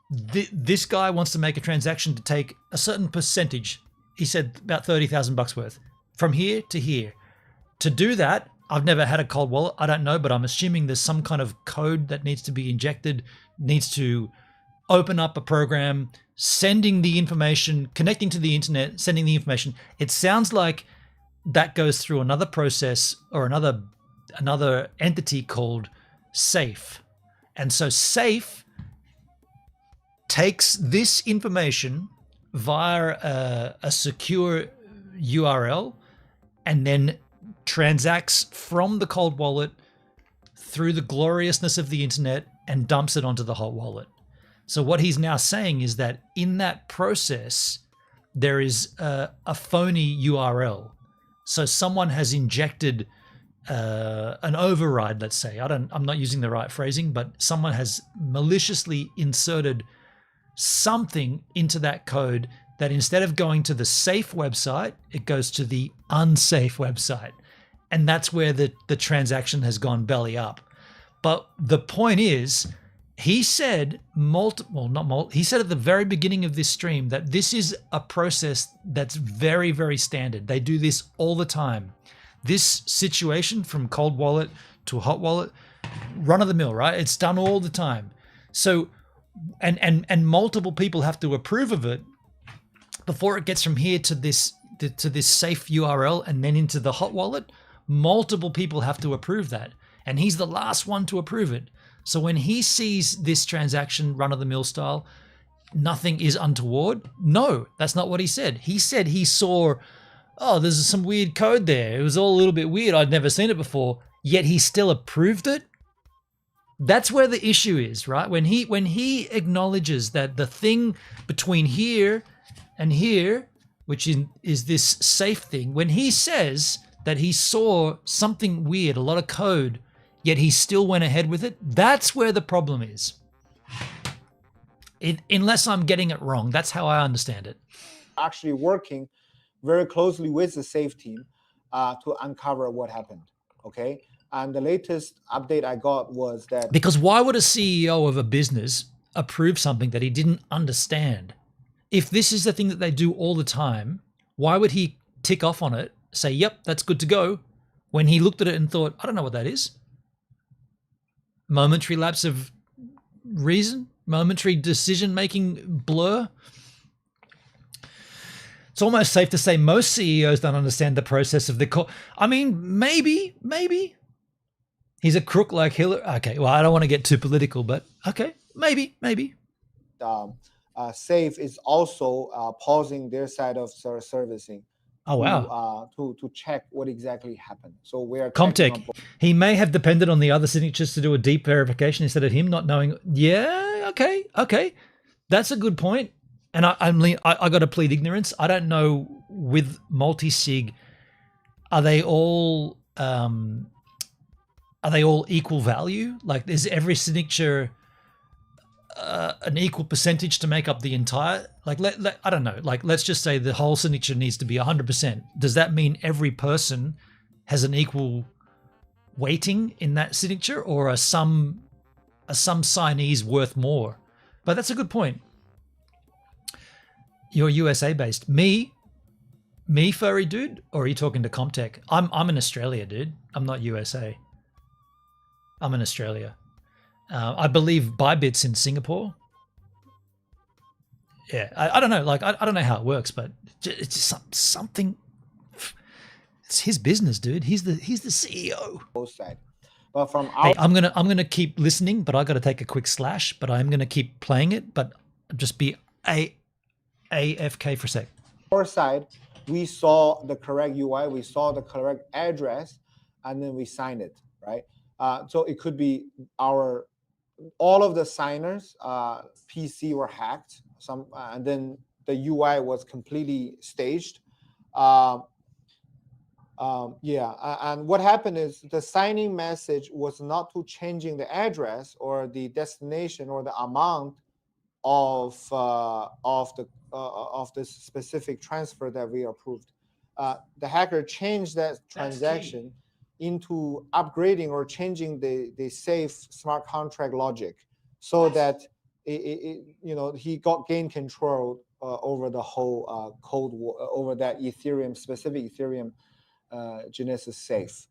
This guy wants to make a transaction to take a certain percentage. He said about $30,000 worth from here to here. To do that, I've never had a cold wallet. I don't know, but I'm assuming there's some kind of code that needs to be injected, needs to open up a program, sending the information, connecting to the internet, sending the information. It sounds like that goes through another process or another entity called Safe. And so Safe takes this information via a secure URL and then transacts from the cold wallet through the gloriousness of the internet and dumps it onto the hot wallet. So what he's now saying is that in that process, there is a phony URL. So someone has injected an override, let's say. I'm not using the right phrasing, but someone has maliciously inserted something into that code that instead of going to the safe website, it goes to the unsafe website. And that's where the transaction has gone belly up. But the point is, he said he said at the very beginning of this stream that this is a process that's very, very standard. They do this all the time. This situation from cold wallet to hot wallet, run of the mill, right? It's done all the time. So, and multiple people have to approve of it before it gets from here to this safe URL and then into the hot wallet. Multiple people have to approve that. And he's the last one to approve it. So when he sees this transaction run-of-the-mill style, nothing is untoward. No, that's not what he said. He said he saw, oh, there's some weird code there. It was all a little bit weird. I'd never seen it before. Yet he still approved it. That's where the issue is, right? When he acknowledges that the thing between here and here, which is this safe thing, when he says that he saw something weird, a lot of code, yet he still went ahead with it, that's where the problem is. Unless I'm getting it wrong, that's how I understand it. actually working very closely with the safe team to uncover what happened, okay? And the latest update I got was that... Because why would a CEO of a business approve something that he didn't understand? If this is the thing that they do all the time, why would he tick off on it, say, yep, that's good to go, when he looked at it and thought, I don't know what that is? Momentary lapse of reason? Momentary decision-making blur? It's almost safe to say most CEOs don't understand the process of the call. I mean, maybe. He's a crook like Hillary. Okay, well, I don't want to get too political, but okay, maybe. Safe is also pausing their side of servicing. Oh, wow. To check what exactly happened. So we are Comtech, he may have depended on the other signatures to do a deep verification instead of him not knowing. Yeah, okay. That's a good point. And I got to plead ignorance. I don't know with multi-sig, are they all equal value? Like, is every signature an equal percentage to make up the entire, like, I don't know, like, let's just say the whole signature needs to be 100%. Does that mean every person has an equal weighting in that signature, or are some signees worth more? But that's a good point. You're USA based. Me furry dude, or are you talking to Comtech? I'm in Australia, dude. I'm not USA. I'm in Australia. I believe ByBit's in Singapore. Yeah, I don't know. Like, I don't know how it works, but it's just something. It's his business, dude. He's the CEO. Both sides. But from hey, I'm gonna keep listening, but I got to take a quick slash. But I'm gonna keep playing it, but just be AFK for a sec. Our side, we saw the correct UI, we saw the correct address, and then we signed it, right? So it could be all of the signers PC were hacked, and then the UI was completely staged. And what happened is the signing message was not to changing the address or the destination or the amount of this specific transfer that we approved. The hacker changed that transaction into upgrading or changing the safe smart contract logic, so that he gained control over the whole code, over that specific Ethereum Genesis safe,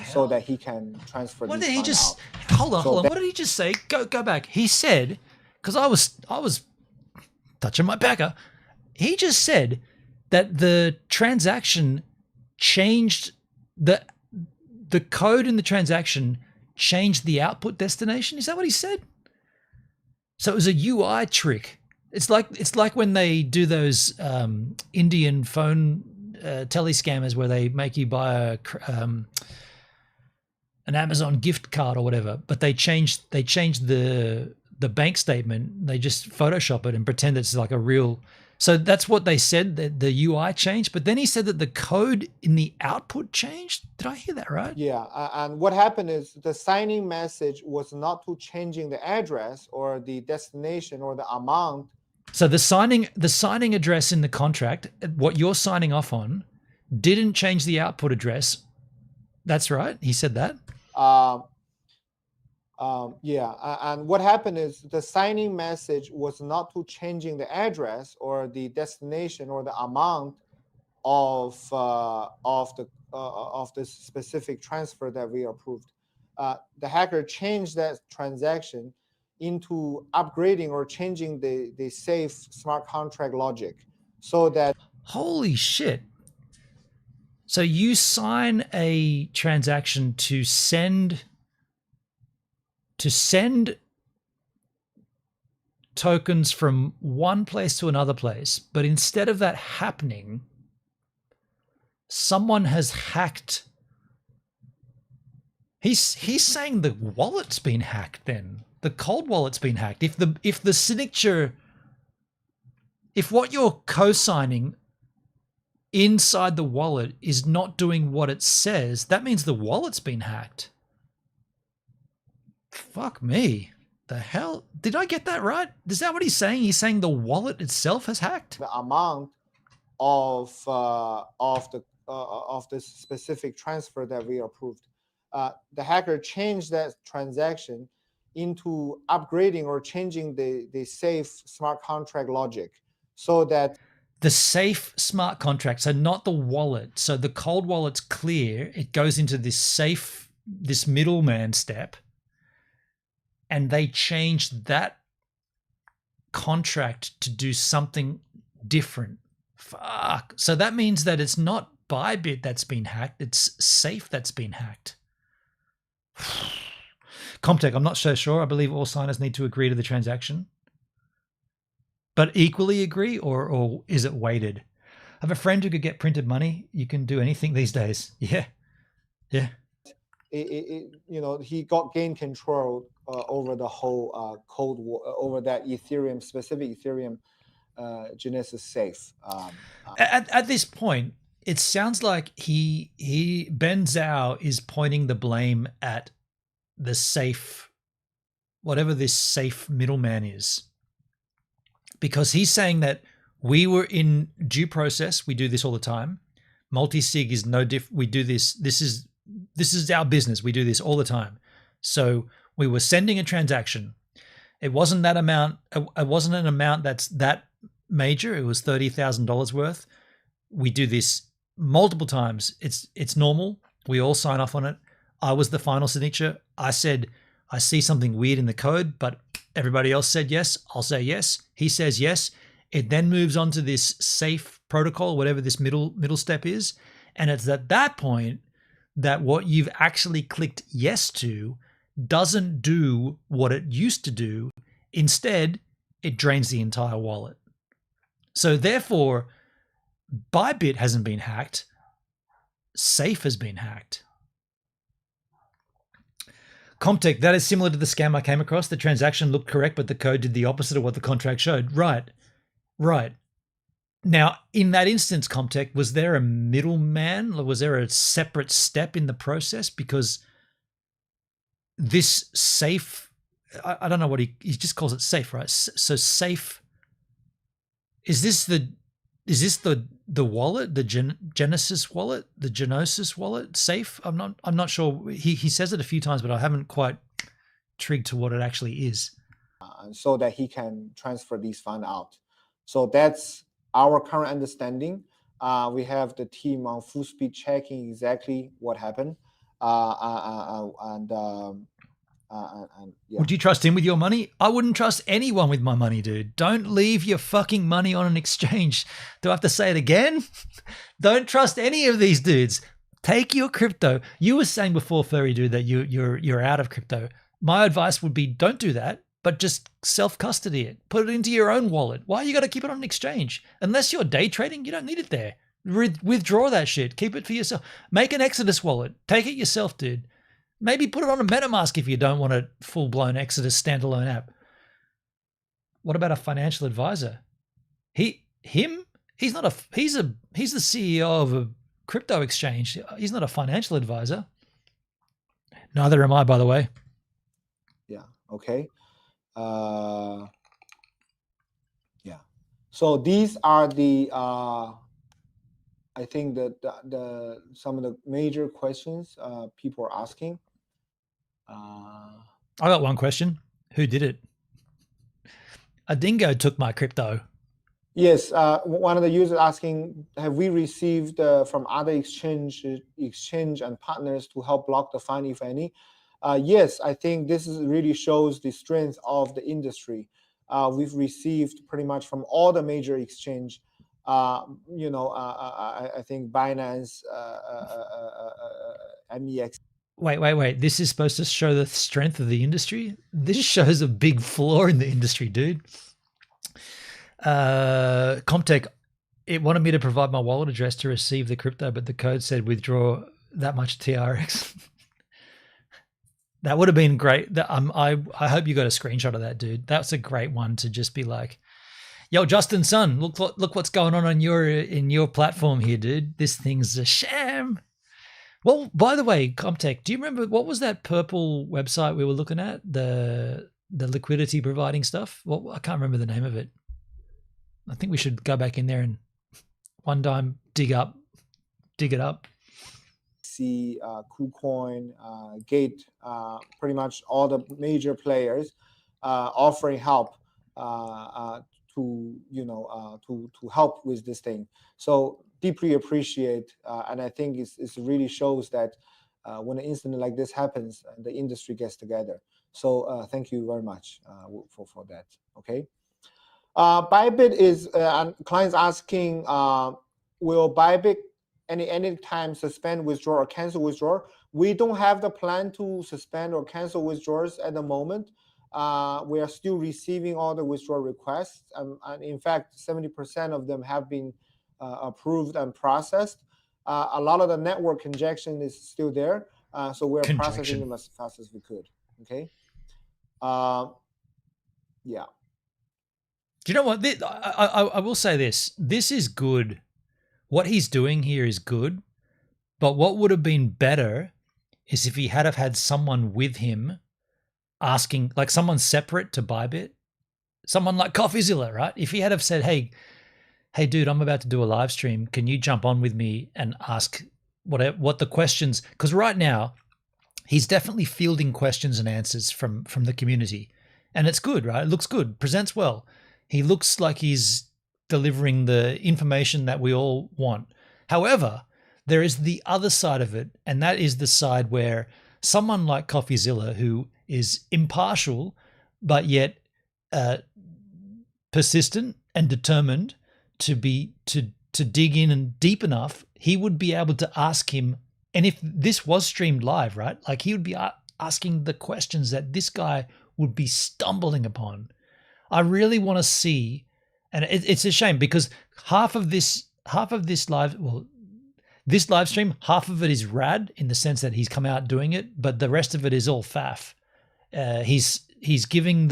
so that he can transfer. What did he just? Hold on. What did he just say? Go back. He said, because I was touching my pecker. He just said that the transaction changed the code in the transaction changed the output destination. Is that what he said? So it was a UI trick. It's like when they do those Indian phone tele scammers where they make you buy an Amazon gift card or whatever, but they changed the bank statement. They just Photoshop it and pretend it's like a real. So that's what they said, that the UI changed. But then he said that the code in the output changed. Did I hear that right? Yeah, and what happened is the signing message was not to changing the address or the destination or the amount. So the signing address in the contract, what you're signing off on, didn't change the output address. That's right. He said that. And what happened is the signing message was not to changing the address or the destination or the amount of this specific transfer that we approved. The hacker changed that transaction into upgrading or changing the safe smart contract logic, so that. Holy shit. So you sign a transaction to send tokens from one place to another place, but instead of that happening, someone has hacked. He's saying the wallet's been hacked then. The cold wallet's been hacked. If the signature, if what you're co-signing inside the wallet is not doing what it says, that means the wallet's been hacked. Fuck me. The hell? Did I get that right? Is that what he's saying? He's saying the wallet itself has hacked? The amount of this specific transfer that we approved. The hacker changed that transaction into upgrading or changing the safe smart contract logic, so that. The safe smart contract, so not the wallet. So the cold wallet's clear. It goes into this middleman step. And they changed that contract to do something different. Fuck. So that means that it's not ByBit that's been hacked. It's Safe that's been hacked. Comtech, I'm not so sure. I believe all signers need to agree to the transaction. But equally agree, or is it weighted? I have a friend who could get printed money. You can do anything these days. Yeah. Yeah. He gained control over the whole code war, over that Ethereum, specific Ethereum Genesis safe. At this point, it sounds like Ben Zhao is pointing the blame at the safe, whatever this safe middleman is, because he's saying that we were in due process. We do this all the time. Multi-sig is no different. We do this. This is our business. We do this all the time. So we were sending a transaction. It wasn't that amount. It wasn't an amount that's that major. It was $30,000 worth. We do this multiple times. It's normal. We all sign off on it. I was the final signature. I said, I see something weird in the code, but everybody else said yes. I'll say yes. He says yes. It then moves on to this safe protocol, whatever this middle step is. And it's at that point that what you've actually clicked yes to doesn't do what it used to do. Instead, it drains the entire wallet. So therefore, ByBit hasn't been hacked. Safe has been hacked. Comtech, that is similar to the scam I came across. The transaction looked correct, but the code did the opposite of what the contract showed. Right. Now, in that instance, Comtech, was there a middleman? Or was there a separate step in the process? Because this safe, I don't know what he just calls it safe, right? So safe, is this the wallet, the Genesis wallet, the Genosis wallet, safe? I'm not sure. He says it a few times, but I haven't quite trigged to what it actually is. So that he can transfer these funds out. So that's our current understanding. We have the team on full speed checking exactly what happened. Yeah. Would you trust him with your money? I wouldn't trust anyone with my money, dude. Don't leave your fucking money on an exchange. Do I have to say it again? Don't trust any of these dudes. Take your crypto. You were saying before, Furry Dude, that you're out of crypto. My advice would be don't do that, but just self-custody it. Put it into your own wallet. Why you got to keep it on an exchange? Unless you're day trading, you don't need it there. Withdraw that shit. Keep it for yourself. Make an Exodus wallet. Take it yourself, dude. Maybe put it on a MetaMask if you don't want a full-blown Exodus standalone app. What about a financial advisor? He's the CEO of a crypto exchange. He's not a financial advisor. Neither am I, by the way. Yeah. Okay. Yeah. So these are the I think that the some of the major questions people are asking. I got one question. Who did it? A dingo took my crypto. Yes, one of the users asking, have we received from other exchange and partners to help block the fine, if any? Yes, I think this really shows the strength of the industry. We've received pretty much from all the major exchange. I think Binance, MEX. Wait. This is supposed to show the strength of the industry? This shows a big flaw in the industry, dude. Comtech, it wanted me to provide my wallet address to receive the crypto, but the code said withdraw that much TRX. That would have been great. I hope you got a screenshot of that, dude. That's a great one to just be like, yo, Justin Sun, look what's going on in your platform here, dude. This thing's a sham. Well, by the way, Comtech, do you remember what was that purple website we were looking at? The liquidity providing stuff? Well, I can't remember the name of it. I think we should go back in there and one time dig it up. See KuCoin, Gate, pretty much all the major players offering help to help with this thing. So deeply appreciate, and I think it really shows that when an incident like this happens, the industry gets together. So thank you very much for that. Okay. ByBit is clients asking, will ByBit any time suspend withdrawal or cancel withdrawal? We don't have the plan to suspend or cancel withdrawals at the moment. We are still receiving all the withdrawal requests. And in fact, 70% of them have been approved and processed. A lot of the network congestion is still there. So we're processing them as fast as we could. Okay. Yeah. Do you know what? I will say this. This is good. What he's doing here is good. But what would have been better is if he had have had someone with him asking, like someone separate to ByBit, someone like CoffeeZilla, right? If he had have said, hey, dude, I'm about to do a live stream. Can you jump on with me and ask what the questions? Because right now, he's definitely fielding questions and answers from the community. And it's good, right? It looks good, presents well. He looks like he's delivering the information that we all want. However, there is the other side of it, and that is the side where someone like CoffeeZilla, who is impartial, but yet persistent and determined to dig in and deep enough, he would be able to ask him. And if this was streamed live, right, like he would be asking the questions that this guy would be stumbling upon. I really want to see, and it's a shame because half of this this live stream, half of it is rad in the sense that he's come out doing it, but the rest of it is all faff. He's giving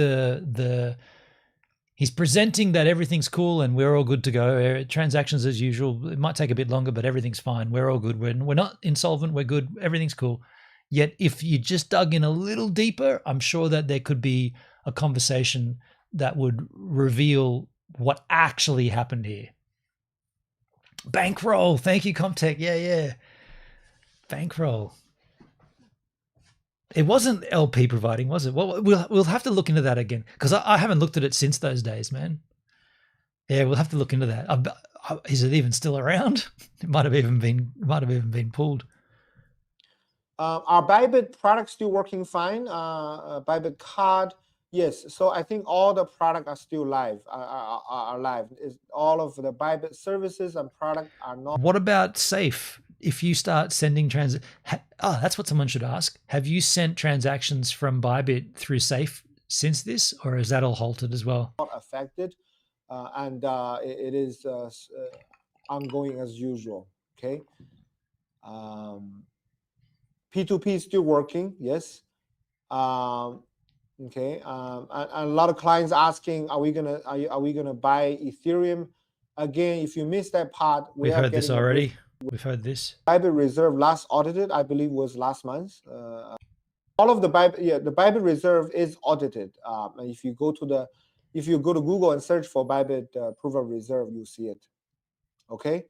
he's presenting that everything's cool and we're all good to go. Transactions as usual. It might take a bit longer, but everything's fine. We're all good. We're not insolvent. We're good. Everything's cool. Yet if you just dug in a little deeper, I'm sure that there could be a conversation that would reveal what actually happened here. Bankroll. Thank you, Comtech. Yeah. Bankroll. It wasn't LP providing, was it? Well, we'll have to look into that again because I haven't looked at it since those days, man. Yeah, we'll have to look into that. Is it even still around? It might have even been pulled. Our ByBit product still working fine. ByBit card, yes. So I think all the products are still live. Are live. All of the ByBit services and product are not. What about Safe? If you start sending that's what someone should ask. Have you sent transactions from ByBit through Safe since this, or is that all halted as well? Not affected, and it is ongoing as usual. Okay. P2P is still working. Yes. Okay. And a lot of clients asking, are we gonna buy Ethereum again? If you missed that part, we've heard this already. We've heard this. ByBit Reserve last audited, I believe, was last month. All of the ByBit, the ByBit Reserve is audited. And if you go to Google and search for ByBit Proof of Reserve, you'll see it. Okay.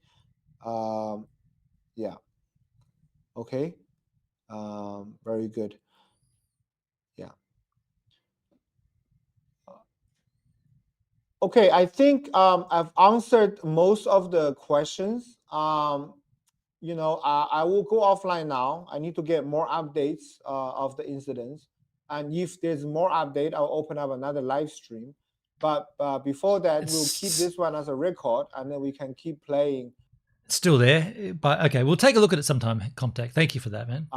Yeah. Okay. Very good. Yeah. Okay, I think I've answered most of the questions. I will go offline now. I need to get more updates of the incidents. And if there's more update, I'll open up another live stream. But before that, we'll keep this one as a record, and then we can keep playing. It's still there, but okay, we'll take a look at it sometime, Comtech. Thank you for that, man.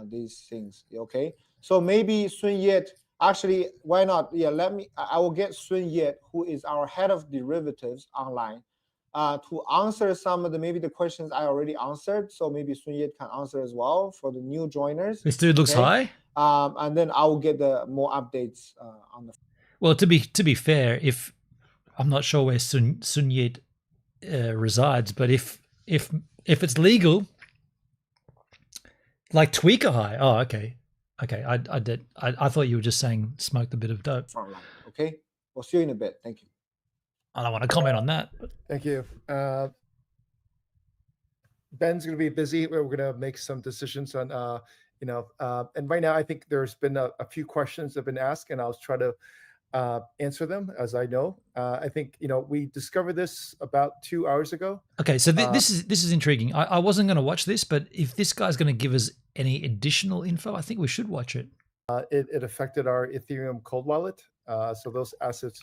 These things, okay? So maybe Sun Yet, actually, why not? Yeah, I will get Sun Yet, who is our head of derivatives online, to answer some of maybe the questions I already answered. So maybe Sun Yet can answer as well for the new joiners. This dude looks high. And then I will get the more updates on the. Well, to be fair, if I'm not sure where Sun Yet resides, but if it's legal, like tweaker high. Oh, okay. I thought you were just saying smoked a bit of dope. Okay, we'll see you in a bit. Thank you. I don't want to comment on that. Thank you. Ben's going to be busy. We're going to make some decisions on, and right now I think there's been a few questions that have been asked, and I'll try to answer them as I know. I think we discovered this about 2 hours ago. Okay, so this is intriguing. I wasn't going to watch this, but if this guy's going to give us any additional info, I think we should watch it. It affected our Ethereum cold wallet, so those assets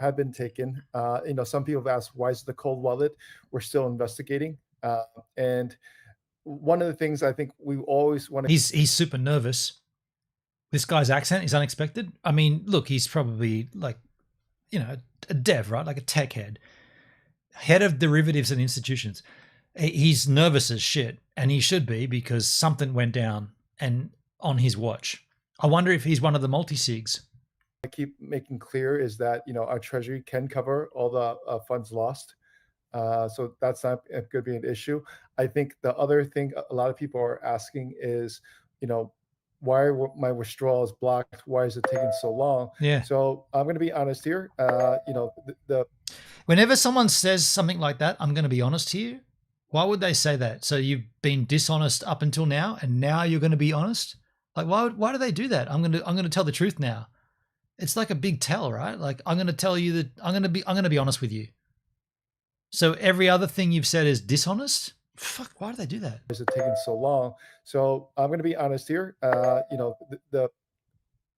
have been taken. Some people have asked, why is the cold wallet? We're still investigating, and one of the things I think we always want to. He's super nervous. This guy's accent is unexpected. I mean, look, he's probably like, you know, a dev, right? Like a tech head of derivatives and institutions. He's nervous as shit, and he should be, because something went down and on his watch. I wonder if he's one of the multi-sigs. I keep making clear is that, you know, our treasury can cover all the funds lost. So that's not going to be an issue. I think the other thing a lot of people are asking is, you know, why are my withdrawals blocked? Why is it taking so long? Yeah. So I'm going to be honest here. You know, whenever someone says something like that, I'm going to be honest here. Why would they say that? So you've been dishonest up until now, and now you're going to be honest? Like, why do they do that? I'm going to tell the truth now. It's like a big tell, right? Like, I'm going to tell you that I'm going to be honest with you. So every other thing you've said is dishonest? Fuck, why do they do that? Is it taking so long? So I'm going to be honest here. You know,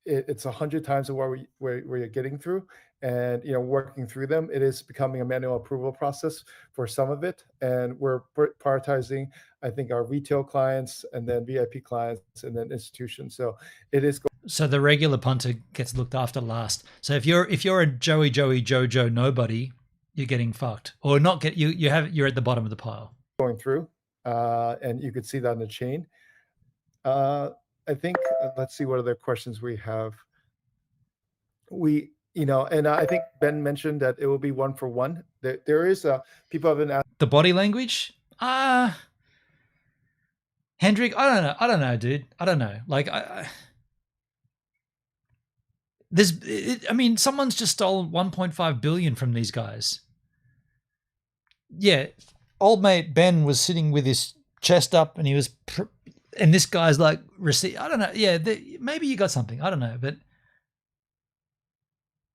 it's 100 times where you're getting through, and, you know, working through them. It is becoming a manual approval process for some of it, and we're prioritizing, I think, our retail clients, and then VIP clients, and then institutions. So it is. So the regular punter gets looked after last. So if you're a Jojo nobody, you're getting fucked, or not get you're at the bottom of the pile. Going through, and you could see that on the chain. I think, let's see what other questions we have. You know, and I think Ben mentioned that it will be 1 for 1. There is people have been asking the body language. Hendrik, I don't know, dude. I don't know. Like, I mean, someone's just stolen 1.5 billion from these guys. Yeah, old mate Ben was sitting with his chest up, and he was, and this guy's like, I don't know. Yeah, maybe you got something. I don't know, but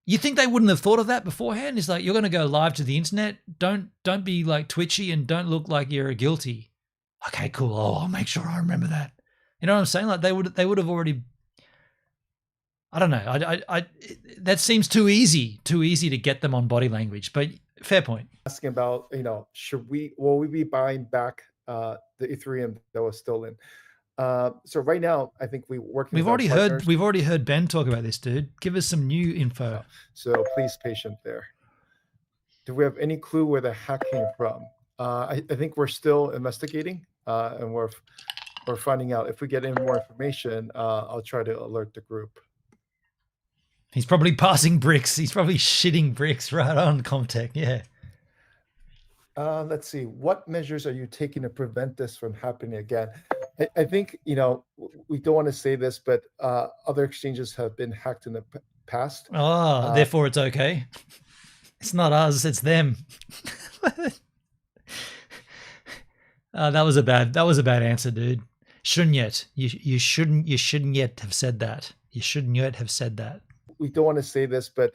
you think they wouldn't have thought of that beforehand? It's like, you're going to go live to the internet. Don't be like twitchy, and don't look like you're guilty. Okay, cool. Oh, I'll make sure I remember that. You know what I'm saying? Like, they would have already. I don't know. I that seems too easy to get them on body language. But fair point. Asking about, you know, will we be buying back the Ethereum that was stolen? So right now, I think we've already heard Ben talk about this, dude. Give us some new info. So please patient there. Do we have any clue where the hack came from? I think we're still investigating, and we're finding out. If we get any more information, I'll try to alert the group. He's probably passing bricks. He's probably shitting bricks right on Comtech. Yeah. Let's see. What measures are you taking to prevent this from happening again? I think, you know, we don't want to say this, but other exchanges have been hacked in the past. Oh, therefore it's okay. It's not us, it's them. That was a bad answer, dude. Shouldn't yet. You shouldn't yet have said that. You shouldn't yet have said that. We don't want to say this, but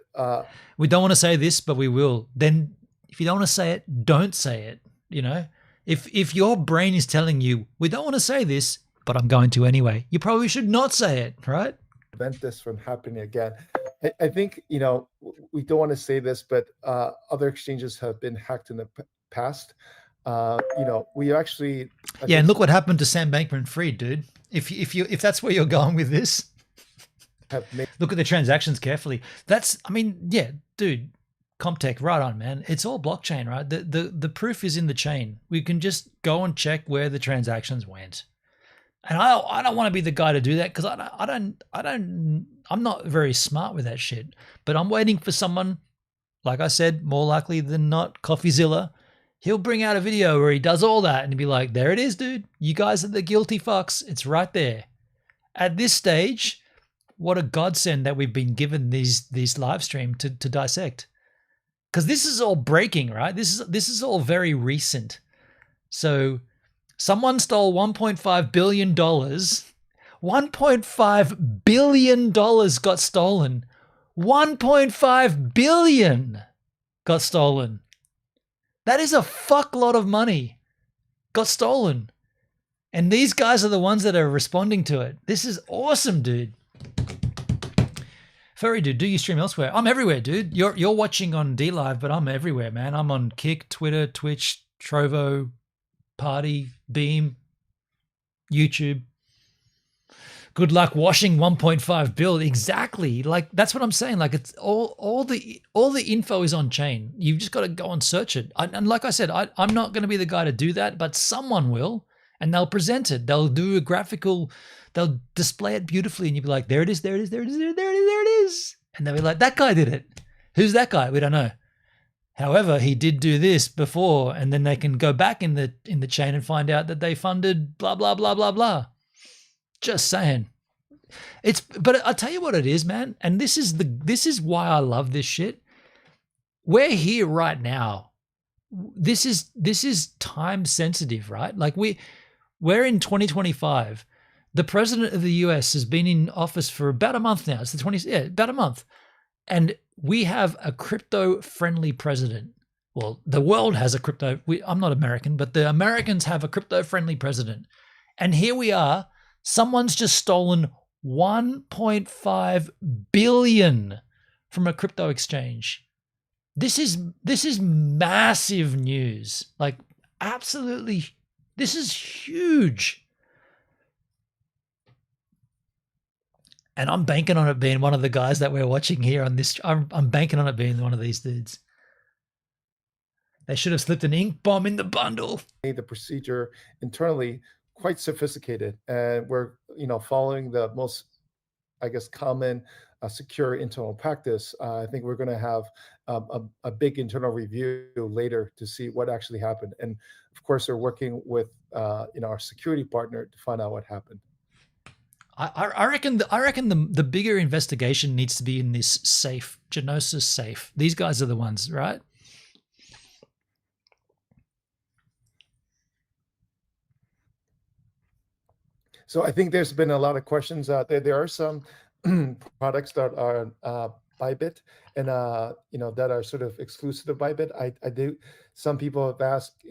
we don't want to say this, but we will. Then if you don't want to say it, don't say it. You know, if your brain is telling you, we don't want to say this, but I'm going to anyway, you probably should not say it, right? Prevent this from happening again. I think, you know, we don't want to say this, but other exchanges have been hacked in the past. You know, we actually. And look what happened to Sam Bankman-Fried, dude. If that's where you're going with this. Look at the transactions carefully. Dude, Comtech, right on, man. It's all blockchain, right? The proof is in the chain. We can just go and check where the transactions went. And I don't want to be the guy to do that, because I'm not very smart with that shit. But I'm waiting for someone, like I said, more likely than not, CoffeeZilla. He'll bring out a video where he does all that and be like, there it is, dude. You guys are the guilty fucks. It's right there. At this stage, what a godsend that we've been given these live stream to dissect, because this is all breaking, right? This is all very recent. So someone stole $1.5 billion. $1.5 billion got stolen. 1.5 billion got stolen. That is a fuckload of money got stolen. And these guys are the ones that are responding to it. This is awesome, dude. Furry dude, do you stream elsewhere? I'm everywhere, dude. You're watching on DLive, but I'm everywhere, man. I'm on Kick, Twitter, Twitch, Trovo, Party, Beam, YouTube. Good luck washing 1.5 bill. Exactly. Like that's what I'm saying. Like it's all the info is on chain. You've just got to go and search it. And like I said, I'm not going to be the guy to do that, but someone will, and they'll present it. They'll do a graphical. They'll display it beautifully, and you'll be like, there it is, there it is, there it is, there it is, there it is. And they'll be like, that guy did it. Who's that guy? We don't know. However, he did do this before, and then they can go back in the chain and find out that they funded blah blah blah blah blah. Just saying. But I'll tell you what it is, man. And this is why I love this shit. We're here right now. This is time sensitive, right? Like we're in 2025. The president of the US has been in office for about a month now. It's the 20th, yeah, about a month. And we have a crypto-friendly president. Well, the world has a crypto. I'm not American, but the Americans have a crypto-friendly president. And here we are. Someone's just stolen 1.5 billion from a crypto exchange. This is massive news. Like absolutely, this is huge. And I'm banking on it being one of the guys that we're watching here on this. I'm banking on it being one of these dudes. They should have slipped an ink bomb in the bundle. The procedure internally quite sophisticated, and we're following the most, I guess, common secure internal practice. I think we're going to have a big internal review later to see what actually happened, and of course, we're working with our security partner to find out what happened. I reckon the bigger investigation needs to be in this safe, Genosis safe. These guys are the ones, right? So I think there's been a lot of questions. There are some products that are ByBit and that are sort of exclusive to ByBit. I do. Some people have asked,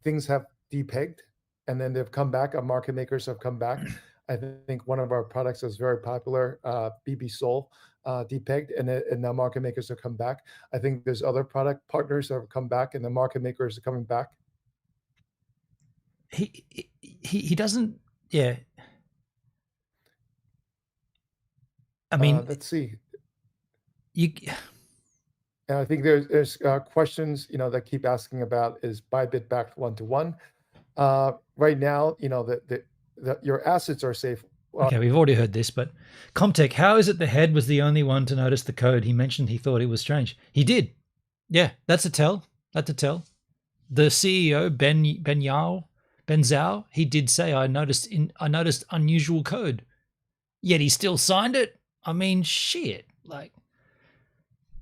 things have depegged and then they've come back. Our market makers have come back. I think one of our products is very popular, BB Soul, depegged, and now market makers have come back. I think there's other product partners that have come back, and the market makers are coming back. He doesn't. Yeah. I mean, let's see. And I think there's questions that keep asking about, is ByBit backed 1-to-1? Right now, your assets are safe. Okay, we've already heard this, but Comtech, how is it the head was the only one to notice the code? He mentioned he thought it was strange. He did. Yeah, that's a tell. That's a tell. The CEO, Ben Zhao, he did say, I noticed unusual code. Yet he still signed it. I mean, shit. Like,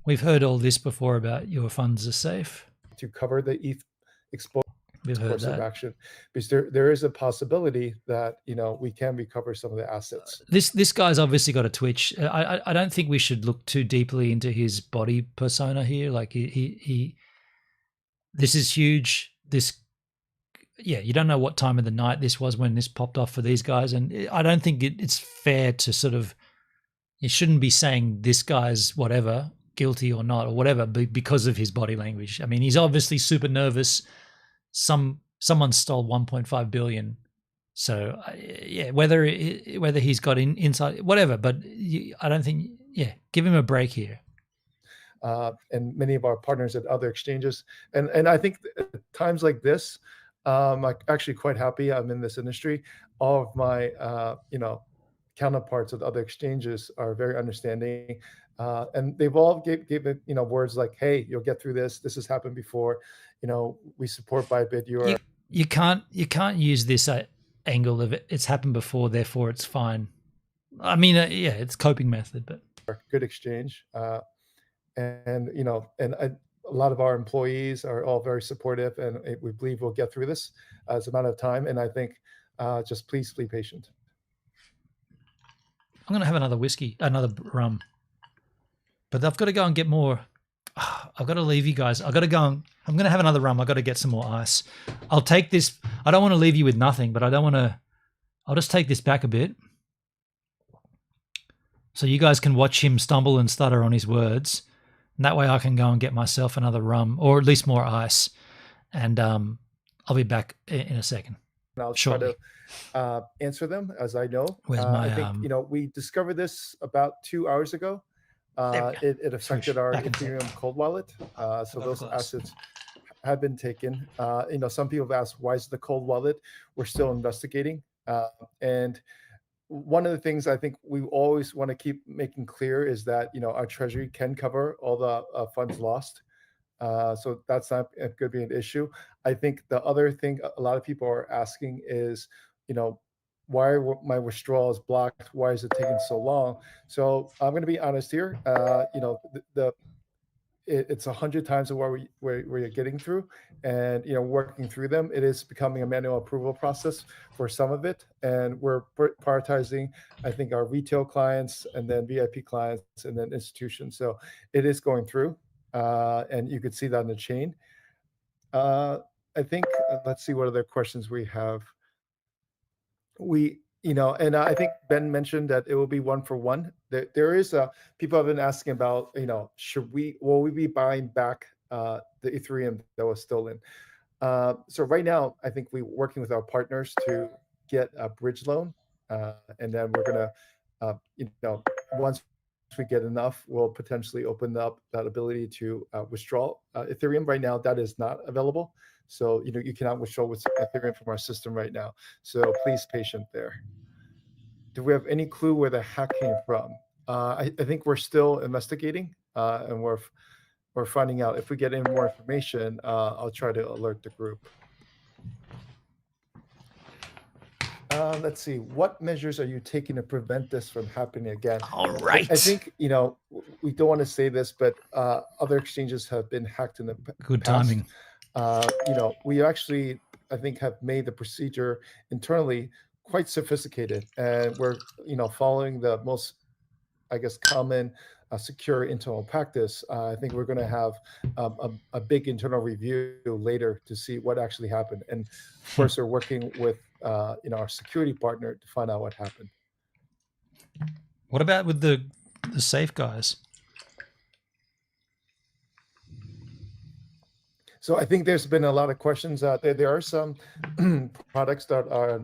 we've heard all this before about your funds are safe. To cover the ETH exposure. We've heard course that. Of action, because there is a possibility that we can recover some of the assets. This guy's obviously got a twitch. I don't think we should look too deeply into his body persona here. Like he this is huge. You don't know what time of the night this was when this popped off for these guys, and I don't think it's fair to sort of. You shouldn't be saying this guy's whatever, guilty or not or whatever, because of his body language. I mean, he's obviously super nervous. Someone stole 1.5 billion. So yeah, whether he's got inside, whatever, but I don't think, give him a break here. And many of our partners at other exchanges. And I think at times like this, I'm actually quite happy I'm in this industry. All of my, counterparts at other exchanges are very understanding. And they've all gave it, words like, hey, you'll get through this. This has happened before. We support ByBit. You can't use this angle of it. It's happened before, therefore it's fine. I mean, it's coping method, but good exchange. And a lot of our employees are all very supportive, and we believe we'll get through this as a matter of time. And I think just please be patient. I'm going to have another rum, but I've got to go and get more. I've got to leave you guys. I've got to go. I'm going to have another rum. I've got to get some more ice. I'll take this. I don't want to leave you with nothing, but I'll just take this back a bit. So you guys can watch him stumble and stutter on his words. And that way I can go and get myself another rum, or at least more ice. And I'll be back in a second. I'll Surely. try to answer them as I know. Where's my I think we discovered this about 2 hours ago. It affected our back in tech. Ethereum cold wallet. So those Overclass. assets have been taken. Some people have asked, why is the cold wallet? We're still investigating. And one of the things I think we always want to keep making clear is that our treasury can cover all the funds lost. So that's not going to be an issue. I think the other thing a lot of people are asking is, why are my withdrawals blocked? Why is it taking so long? So I'm going to be honest here. It's 100 times where you're getting through, and working through them. It is becoming a manual approval process for some of it, and we're prioritizing, I think, our retail clients, and then VIP clients, and then institutions. So it is going through, and you could see that in the chain. I think let's see what other questions we have. And I think Ben mentioned that it will be 1-for-1. There is people have been asking about, will we be buying back the Ethereum that was stolen? So right now, I think we're working with our partners to get a bridge loan, and then we're gonna, once we get enough, we'll potentially open up that ability to withdraw Ethereum. Right now, that is not available. So you cannot withdraw with Ethereum from our system right now. So please patient there. Do we have any clue where the hack came from? I think we're still investigating, and we're finding out. If we get any more information, I'll try to alert the group. Let's see. What measures are you taking to prevent this from happening again? All right. I think, we don't want to say this, but other exchanges have been hacked in the Good past. timing. We actually, I think, have made the procedure internally quite sophisticated, and we're, following the most, I guess, common secure internal practice. I think we're going to have a big internal review later to see what actually happened. And of course, we're working with our security partner to find out what happened. What about with the safe guys? So I think there's been a lot of questions out there. There are some products that are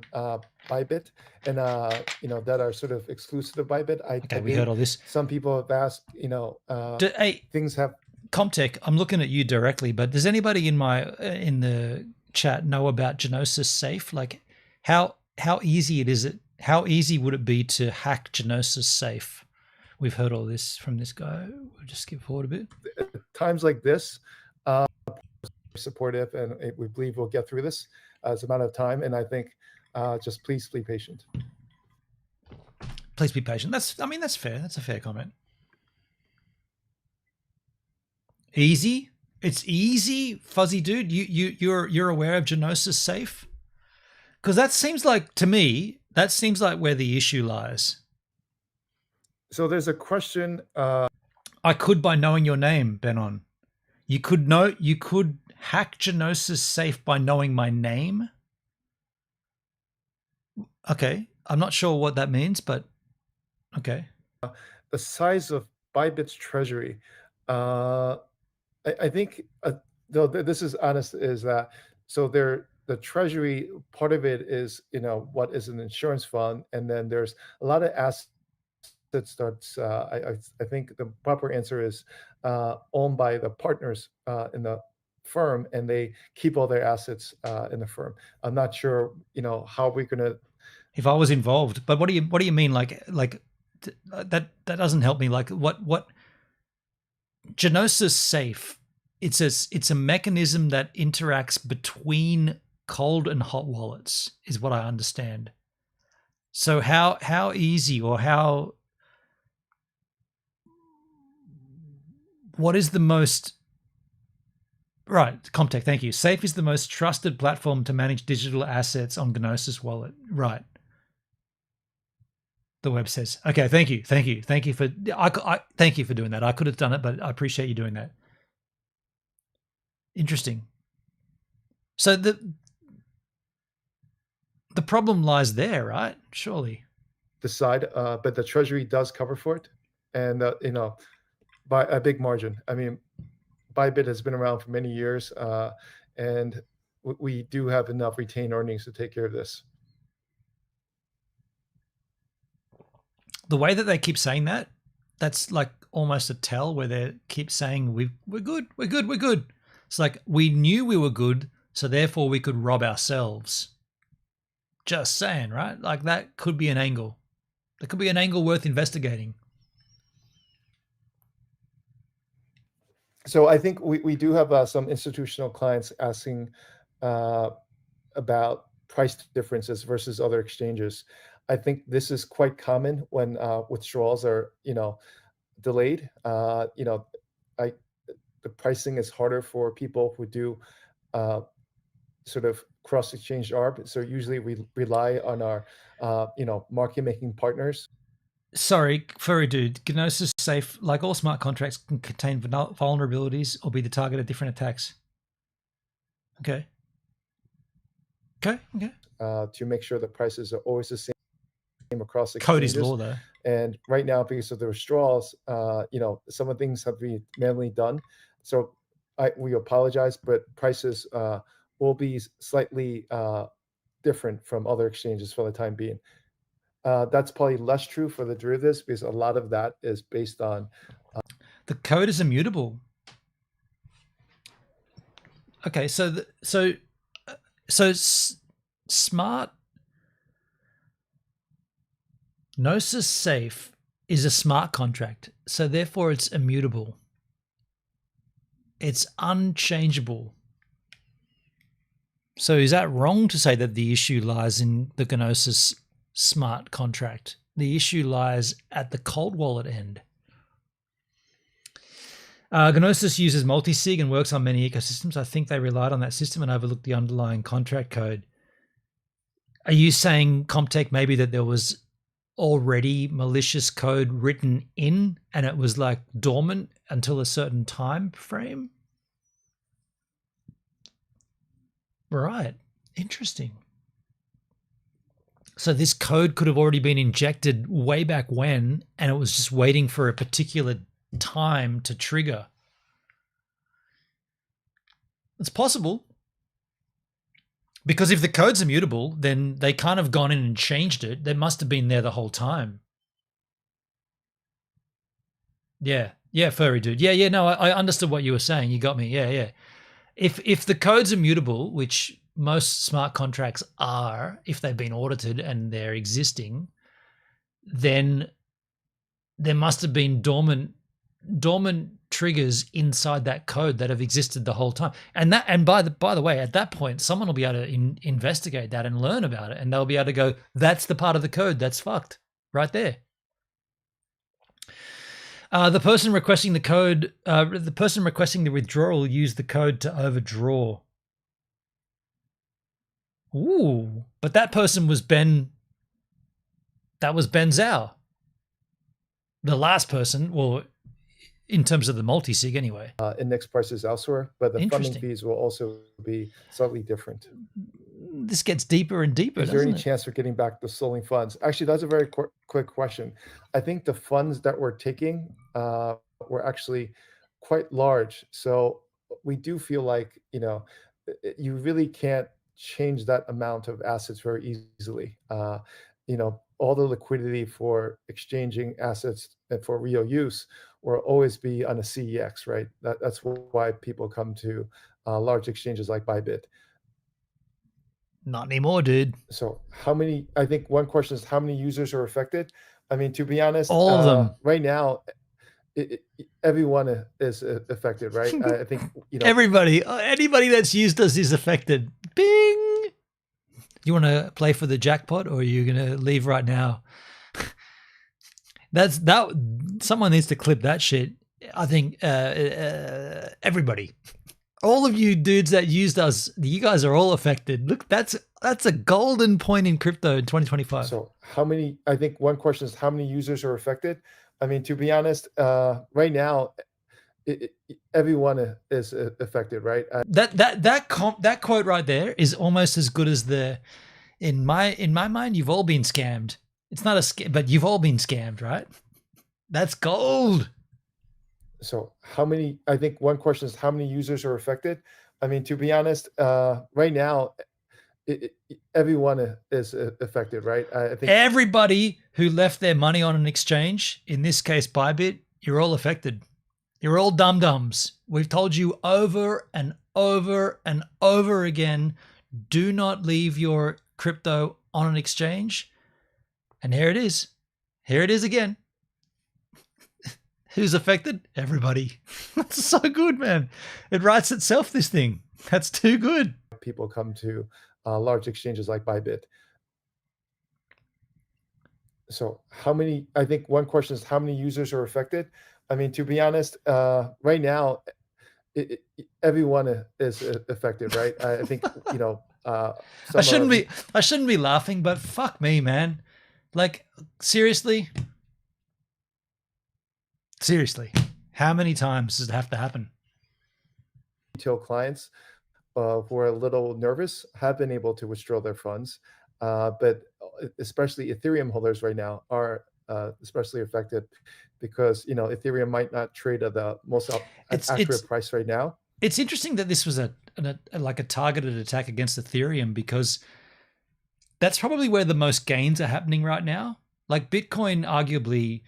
ByBit, and that are sort of exclusive to ByBit. Okay, we heard all this. Some people have asked, Hey, things have. Comtech, I'm looking at you directly, but does anybody in the chat know about Genosis Safe? Like, how easy it is? How easy would it be to hack Genosis Safe? We've heard all this from this guy. We'll just skip forward a bit. Times like this, supportive, and we believe we'll get through this as a matter of time. And I think just please be patient. Please be patient. That's fair. That's a fair comment. Easy. It's easy, Fuzzy Dude. You're aware of Genosis Safe? Because that seems like where the issue lies. So there's a question. I could, by knowing your name, Benon. You could hack Genosis Safe by knowing my name. Okay, I'm not sure what that means, but okay. The size of ByBit's treasury. I think, though this is honest, is that so the treasury part of it is what is an insurance fund, and then there's a lot of assets that's I think the proper answer is owned by the partners in the firm, and they keep all their assets in the firm. I'm not sure how we're gonna. If I was involved, but what do you mean? Like that doesn't help me. Like what? Genosis Safe. It's a mechanism that interacts between cold and hot wallets, is what I understand. So how easy or what is the most right? Comtech, thank you. Safe is the most trusted platform to manage digital assets on Gnosis Wallet. Right. The web says. Okay, thank you for thank you for doing that. I could have done it, but I appreciate you doing that. Interesting. So the problem lies there, right? Surely. Decide, but the treasury does cover for it, and by a big margin. I mean, ByBit has been around for many years, and we do have enough retained earnings to take care of this. The way that they keep saying that, that's like almost a tell where they keep saying we're good, we're good, we're good. It's like we knew we were good, so therefore we could rob ourselves. Just saying, right? Like that could be an angle. That could be an angle worth investigating. So I think we do have some institutional clients asking about price differences versus other exchanges. I think this is quite common when withdrawals are, delayed. The pricing is harder for people who do sort of cross exchange arb. So usually we rely on our, market making partners. Sorry, furry dude. Gnosis Safe, like all smart contracts, can contain vulnerabilities or be the target of different attacks. Okay. To make sure the prices are always the same across Code exchanges. is law, though. And right now, because of the withdrawals, some of the things have to be manually done. So we apologize, but prices will be slightly different from other exchanges for the time being. That's probably less true for the derivatives because a lot of that is based on the code is immutable. Okay, so smart Gnosis Safe is a smart contract, so therefore it's immutable. It's unchangeable. So is that wrong to say that the issue lies in the Gnosis smart contract? The issue lies at the cold wallet end. Gnosis uses multi-sig and works on many ecosystems. I think they relied on that system and overlooked the underlying contract code. Are you saying, Comtech, maybe that there was already malicious code written in and it was like dormant until a certain time frame? Right. Interesting. So this code could have already been injected way back when, and it was just waiting for a particular time to trigger. It's possible. Because if the code's immutable, then they can't have gone in and changed it. They must have been there the whole time. Yeah, furry dude. Yeah, no, I understood what you were saying. You got me. Yeah. If the code's immutable, which most smart contracts are, if they've been audited and they're existing, then there must have been dormant triggers inside that code that have existed the whole time. And by the way, at that point, someone will be able to investigate that and learn about it, and they'll be able to go, that's the part of the code that's fucked right there. The person requesting the withdrawal used the code to overdraw. Ooh, but that person was Ben. That was Ben Zhao. The last person, well, in terms of the multi-sig anyway. Index prices elsewhere, but the funding fees will also be slightly different. This gets deeper and deeper. Is there any chance we're getting back the stolen funds? Actually, that's a very quick question. I think the funds that we're taking were actually quite large. So we do feel like, you really can't change that amount of assets very easily. All the liquidity for exchanging assets and for real use will always be on a CEX, right? That's why people come to large exchanges like ByBit. Not anymore, dude. So I think one question is how many users are affected? I mean, to be honest, all of them right now, everyone is affected, right? I think, everybody, anybody that's used us is affected. Bing. You want to play for the jackpot, or are you going to leave right now? Someone needs to clip that shit. I think everybody. All of you dudes that used us, you guys are all affected. Look, that's a golden point in crypto in 2025. So I think one question is how many users are affected? I mean, to be honest, right now, everyone is affected, right? That quote right there is almost as good as in my mind, you've all been scammed. It's not a scam, but you've all been scammed, right? That's gold. So I think one question is how many users are affected? I mean, to be honest, right now, everyone is affected, right? I think Everybody who left their money on an exchange, in this case ByBit, you're all affected. You're all dum-dums. We've told you over and over and over again, do not leave your crypto on an exchange. And here it is. Here it is again. Who's affected? Everybody. That's so good, man. It writes itself, this thing. That's too good. people come to large exchanges like ByBit. So I think one question is how many users are affected? I mean, to be honest, right now, everyone is affected, right? I think, I shouldn't be laughing, but fuck me, man. Like, seriously, how many times does it have to happen? Retail clients who are a little nervous have been able to withdraw their funds, but especially Ethereum holders right now are especially affected because Ethereum might not trade at the most accurate price right now. It's interesting that this was a targeted attack against Ethereum because that's probably where the most gains are happening right now. Like Bitcoin, arguably,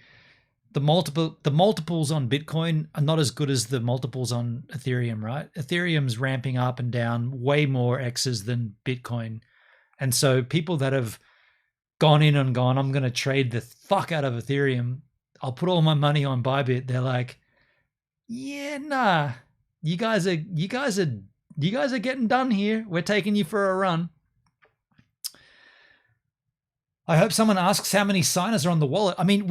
the multiples on Bitcoin are not as good as the multiples on Ethereum, right? Ethereum's ramping up and down way more X's than Bitcoin. And so people that have gone in and gone, I'm going to trade the fuck out of Ethereum, I'll put all my money on ByBit. They're like, yeah, nah, you guys are getting done here. We're taking you for a run. I hope someone asks how many signers are on the wallet. I mean,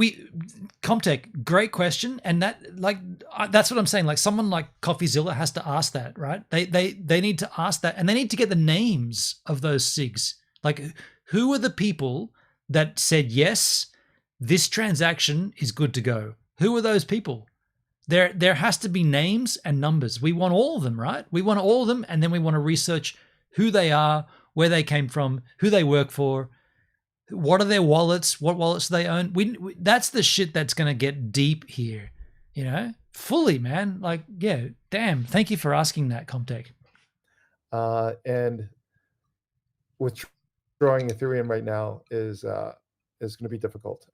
Comtech, great question. And that's what I'm saying. Like someone like CoffeeZilla has to ask that, right? They need to ask that, and they need to get the names of those SIGs. Like, who are the people that said, yes, this transaction is good to go? Who are those people? There has to be names and numbers. We want all of them, right? We want all of them, and then we want to research who they are, where they came from, who they work for, what are their wallets, what wallets they own. That's the shit that's going to get deep here, fully, man. Like, yeah, damn. Thank you for asking that, Comtech. And withdrawing Ethereum right now is going to be difficult.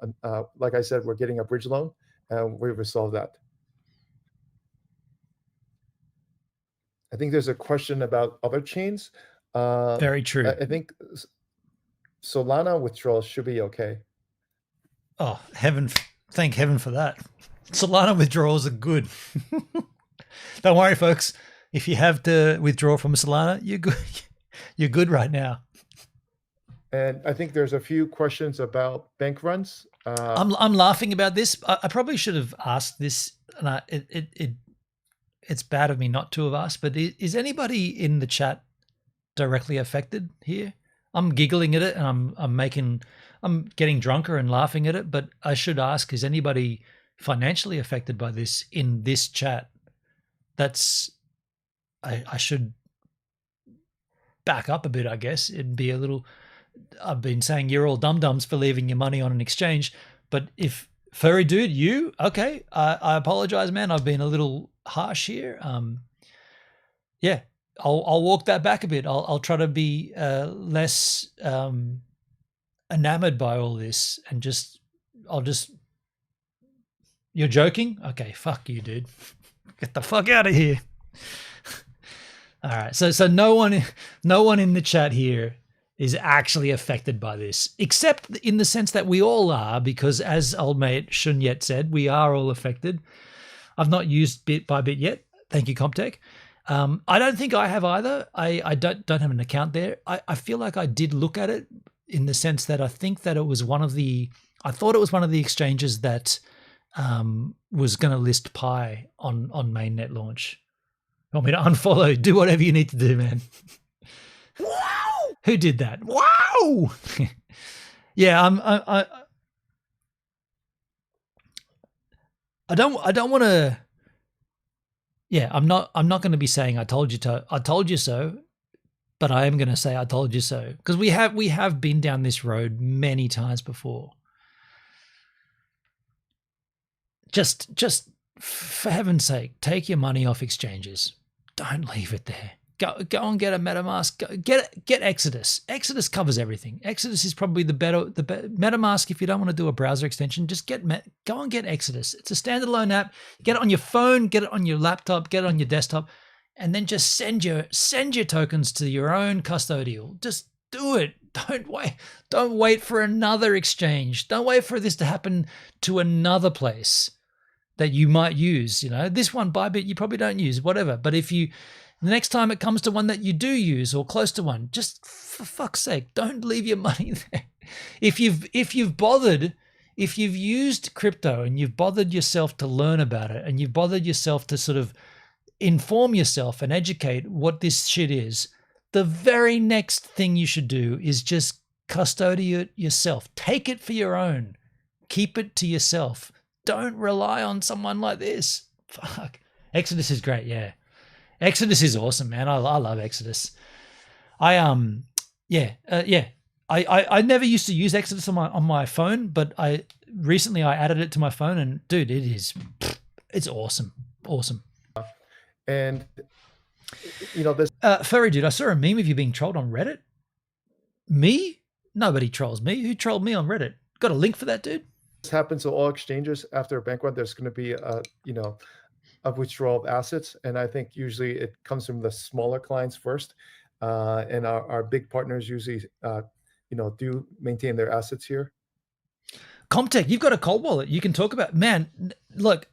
Like I said, we're getting a bridge loan, and we've resolved that. I think there's a question about other chains. Very true. I think Solana withdrawals should be okay. Oh, thank heaven for that. Solana withdrawals are good. Don't worry, folks. If you have to withdraw from Solana, you're good. You're good right now. And I think there's a few questions about bank runs. I'm laughing about this. I probably should have asked this, and it's bad of me not to have asked. But is anybody in the chat directly affected here? I'm giggling at it, and I'm getting drunker and laughing at it. But I should ask: is anybody financially affected by this in this chat? I should back up a bit, I guess. It'd be a little. I've been saying you're all dum-dums for leaving your money on an exchange, but if Furry Dude, you okay? I apologize, man. I've been a little harsh here. Yeah. I'll walk that back a bit. I'll try to be less enamored by all this, and you're joking? Okay, fuck you, dude. Get the fuck out of here. All right. So no one in the chat here is actually affected by this, except in the sense that we all are, because as old mate Shun Yet said, we are all affected. I've not used ByBit yet. Thank you, Comtech. I don't think I have either. I don't have an account there. I feel like I did look at it in the sense that I think that it was I thought it was one of the exchanges that was going to list Pi on mainnet launch. You want me to unfollow? Do whatever you need to do, man. Wow! Who did that? Wow! Yeah, I don't want to. Yeah, I'm not going to be saying I told you so, but I am going to say I told you so, because we have been down this road many times before. Just for heaven's sake, take your money off exchanges. Don't leave it there. Go and get a MetaMask. Get Exodus. Exodus covers everything. Exodus is probably the better. MetaMask, if you don't want to do a browser extension, just go and get Exodus. It's a standalone app. Get it on your phone. Get it on your laptop. Get it on your desktop, and then just send your tokens to your own custodial. Just do it. Don't wait for another exchange. Don't wait for this to happen to another place that you might use. This one, ByBit, you probably don't use, whatever. But the next time it comes to one that you do use or close to one, just for fuck's sake, don't leave your money there. If you've used crypto and you've bothered yourself to learn about it and you've bothered yourself to sort of inform yourself and educate what this shit is, the very next thing you should do is just custody it yourself. Take it for your own. Keep it to yourself. Don't rely on someone like this. Fuck. Exodus is great, yeah. Exodus is awesome, man. I love Exodus. I never used to use Exodus on my phone, but recently I added it to my phone, and dude, it's awesome. Awesome. And this Furry dude, I saw a meme of you being trolled on Reddit. Me? Nobody trolls me. Who trolled me on Reddit? Got a link for that, dude? This happens to all exchanges. After a bank run, there's going to be a withdrawal of assets, and I think usually it comes from the smaller clients first, and our big partners usually do maintain their assets here. Comtech, you've got a cold wallet you can talk about. Man, look,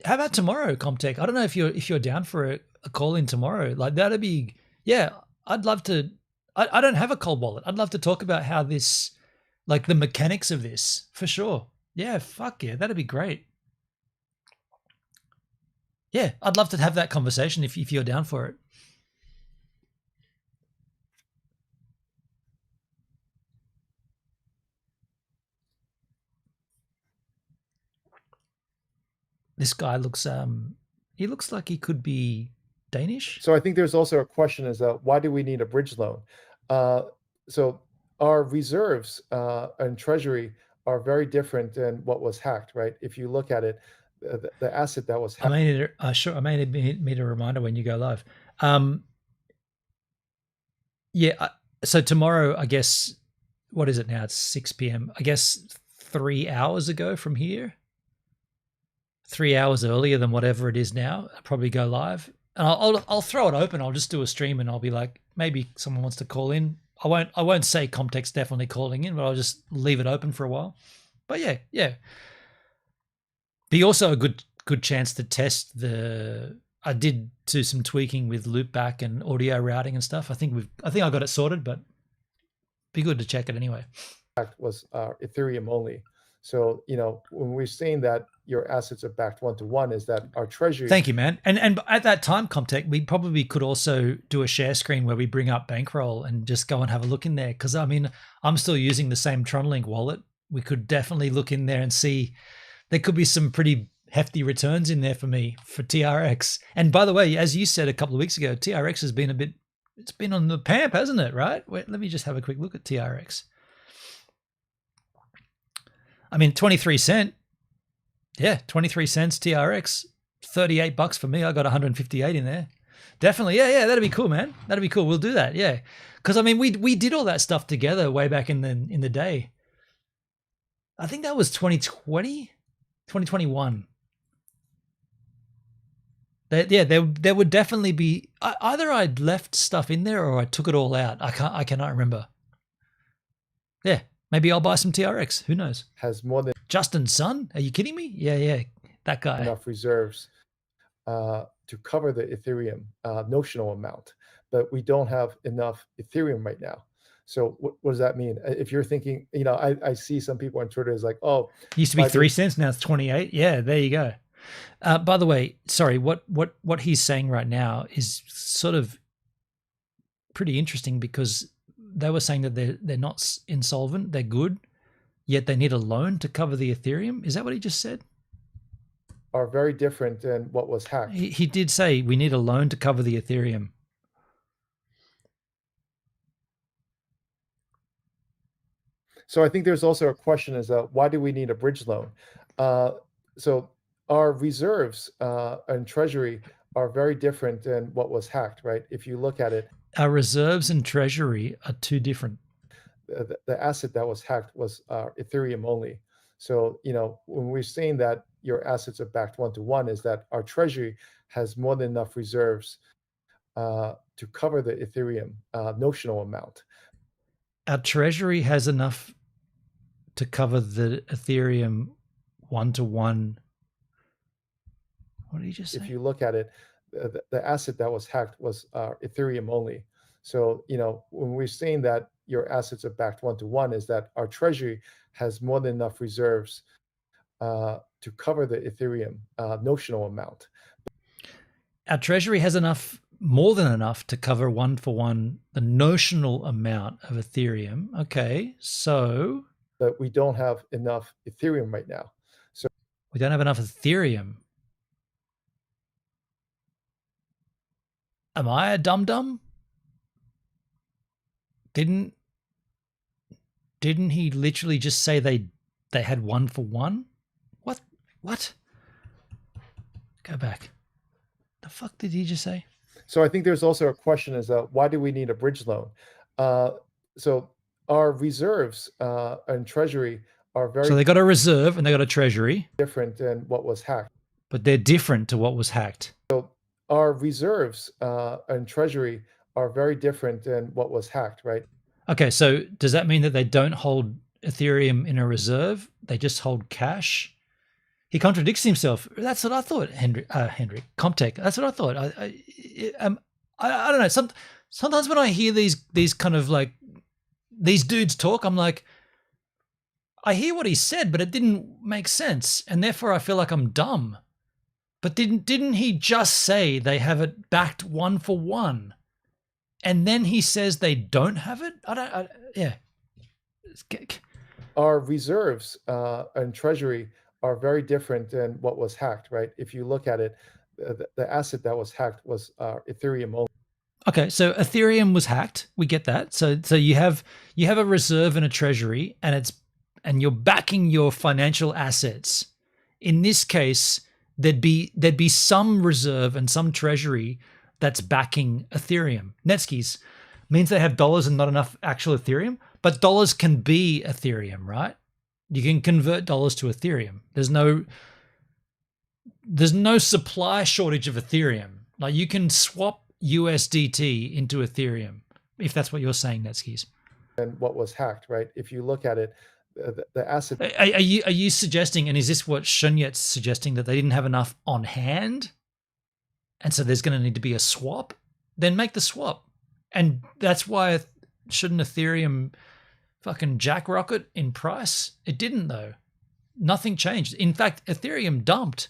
how about tomorrow, Comtech? I don't know if you're down for a call in tomorrow. Like, that'd be, yeah, I'd love to. I don't have a cold wallet. I'd love to talk about how this, like the mechanics of this, for sure. Yeah, fuck yeah, that'd be great. Yeah, I'd love to have that conversation if you're down for it. This guy looks he looks like he could be Danish. So I think there's also a question is why do we need a bridge loan? So our reserves and treasury are very different than what was hacked, right? If you look at it, the asset that was hacked. I may need a reminder when you go live. So tomorrow, I guess, what is it now? It's 6 p.m. I guess 3 hours ago from here. 3 hours earlier than whatever it is now. I'll probably go live. And I'll throw it open. I'll just do a stream and I'll be like, maybe someone wants to call in. I won't say Comtech's definitely calling in, but I'll just leave it open for a while. But yeah. Be also a good chance to test I did do some tweaking with loopback and audio routing and stuff. I think I got it sorted, but be good to check it anyway. Was Ethereum only. So, when we're saying that your assets are backed 1-to-1, is that our treasury. Thank you, man. And at that time, Comtech, we probably could also do a share screen where we bring up Bankroll and just go and have a look in there. Because I mean, I'm still using the same Tronlink wallet. We could definitely look in there and see there could be some pretty hefty returns in there for me for TRX. And by the way, as you said a couple of weeks ago, TRX has been it's been on the pamp, hasn't it? Right? Wait, let me just have a quick look at TRX. I mean, 23 cent. Yeah, 23 cents TRX. $38 for me. I got 158 in there. Definitely. Yeah, that'd be cool, man. That'd be cool. We'll do that. Yeah. Because I mean, we did all that stuff together way back in the day. I think that was 2020, 2021. There would definitely be either I'd left stuff in there or I took it all out. I cannot remember. Yeah. Maybe I'll buy some TRX. Who knows? Has more than Justin's son? Are you kidding me? Yeah. That guy. Enough reserves to cover the Ethereum notional amount, but we don't have enough Ethereum right now. So what does that mean? If you're thinking, I see some people on Twitter is like, oh, it used to be 3 cents, now it's 28. Yeah, there you go. By the way, sorry, what he's saying right now is sort of pretty interesting because they were saying that they're not insolvent, they're good, yet they need a loan to cover the Ethereum. Is that what he just said? Are very different than what was hacked. He did say we need a loan to cover the Ethereum. So I think there's also a question is why do we need a bridge loan? So our reserves and treasury are very different than what was hacked, right? If you look at it, Our reserves and treasury are two different. the asset that was hacked was Ethereum only. So, when we're saying that your assets are backed one-to-one, is that our treasury has more than enough reserves to cover the Ethereum notional amount. Our treasury has enough to cover the Ethereum one-to-one. What did you just say? If you look at it, the asset that was hacked was Ethereum only. So, when we're saying that your assets are backed one-to-one, is that our treasury has more than enough reserves to cover the Ethereum notional amount. Our treasury has more than enough to cover one-for-one the notional amount of Ethereum. Okay, so... But we don't have enough Ethereum right now. So we don't have enough Ethereum. Am I a dum-dum? Didn't he literally just say they had one-for-one? What? Go back. The fuck did he just say? So I think there's also a question is why do we need a bridge loan? So our reserves and treasury are very... So they got a reserve and they got a treasury. Different than what was hacked. But they're different to what was hacked. So our reserves and treasury are very different than what was hacked, right? Okay, so does that mean that they don't hold Ethereum in a reserve? They just hold cash? He contradicts himself. That's what I thought, Henry Comtech. That's what I thought. I don't know. Sometimes when I hear these kind of like these dudes talk, I'm like, I hear what he said, but it didn't make sense, and therefore I feel like I'm dumb. But didn't he just say they have it backed one-for-one, and then he says they don't have it? Yeah. Our reserves and treasury are very different than what was hacked, right? If you look at it, the asset that was hacked was Ethereum only. Okay, so Ethereum was hacked. We get that. So you have a reserve and a treasury, and you're backing your financial assets. In this case, there'd be some reserve and some treasury that's backing Ethereum. Netskis means they have dollars and not enough actual Ethereum, but dollars can be Ethereum, right? You can convert dollars to Ethereum. There's no supply shortage of Ethereum. Like you can swap USDT into Ethereum, if that's what you're saying, Netskis. And what was hacked, right? If you look at it, the asset... Are you suggesting, and is this what Shunyet's suggesting, that they didn't have enough on hand? And so there's going to need to be a swap? Then make the swap. And that's why shouldn't Ethereum fucking jackrocket in price? It didn't though. Nothing changed. In fact, Ethereum dumped.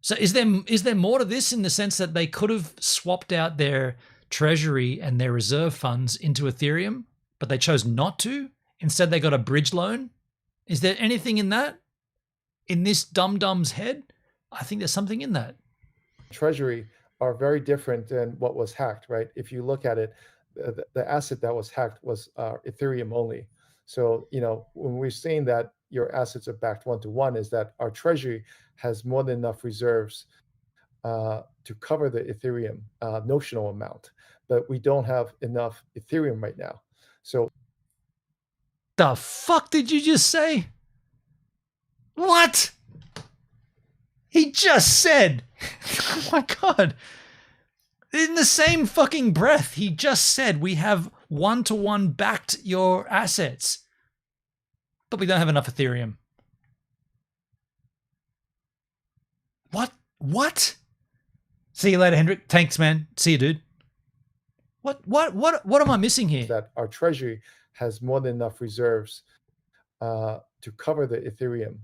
So is there more to this in the sense that they could have swapped out their treasury and their reserve funds into Ethereum, but they chose not to? Instead, they got a bridge loan? Is there anything in that? In this dum-dum's head? I think there's something in that. Treasury are very different than what was hacked, right? If you look at it, the asset that was hacked was Ethereum only. So, when we're saying that your assets are backed one-to-one, is that our treasury has more than enough reserves to cover the Ethereum notional amount, but we don't have enough Ethereum right now. So the fuck did you just say? What? He just said, oh my God. In the same fucking breath, he just said we have one-to-one backed your assets, but we don't have enough Ethereum. What? See you later, Hendrik. Thanks, man. See you, dude. What am I missing here? That our treasury has more than enough reserves to cover the Ethereum.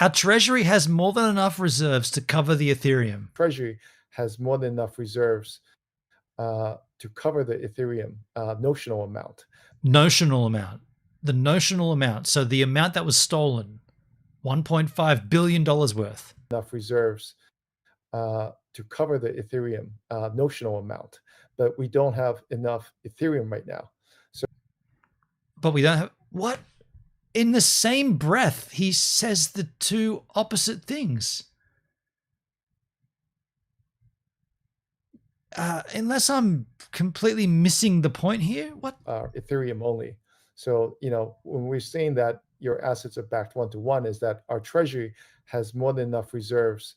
Our treasury has more than enough reserves to cover the Ethereum. Treasury has more than enough reserves to cover the Ethereum notional amount. Notional amount. The notional amount. So the amount that was stolen, $1.5 billion worth. Enough reserves to cover the Ethereum notional amount, but we don't have enough Ethereum right now. So, but we don't have what? In the same breath, he says the two opposite things. Unless I'm completely missing the point here. What? Ethereum only. So, when we're saying that your assets are backed 1-to-1, is that our treasury has more than enough reserves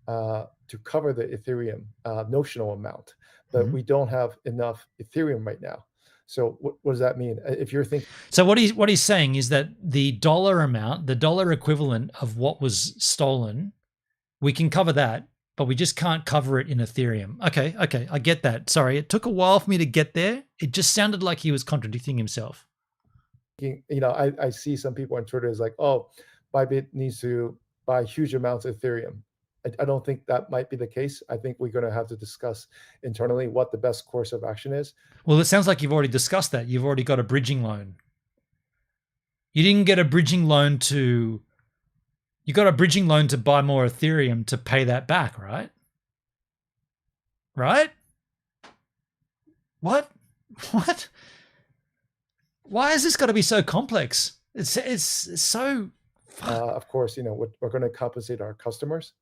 to cover the Ethereum notional amount, but we don't have enough Ethereum right now. So what does that mean? If you're thinking, So what he's saying is that the dollar amount, the dollar equivalent of what was stolen, we can cover that, but we just can't cover it in Ethereum. Okay, I get that. Sorry, it took a while for me to get there. It just sounded like he was contradicting himself. I see some people on Twitter is like, oh, ByBit needs to buy huge amounts of Ethereum. I don't think that might be the case. I think we're going to have to discuss internally what the best course of action is. Well, it sounds like you've already discussed that. You've already got a bridging loan. You didn't get a bridging loan to... You got a bridging loan to buy more Ethereum to pay that back, right? Right? What? Why has this got to be so complex? It's so... Of course, we're going to compensate our customers.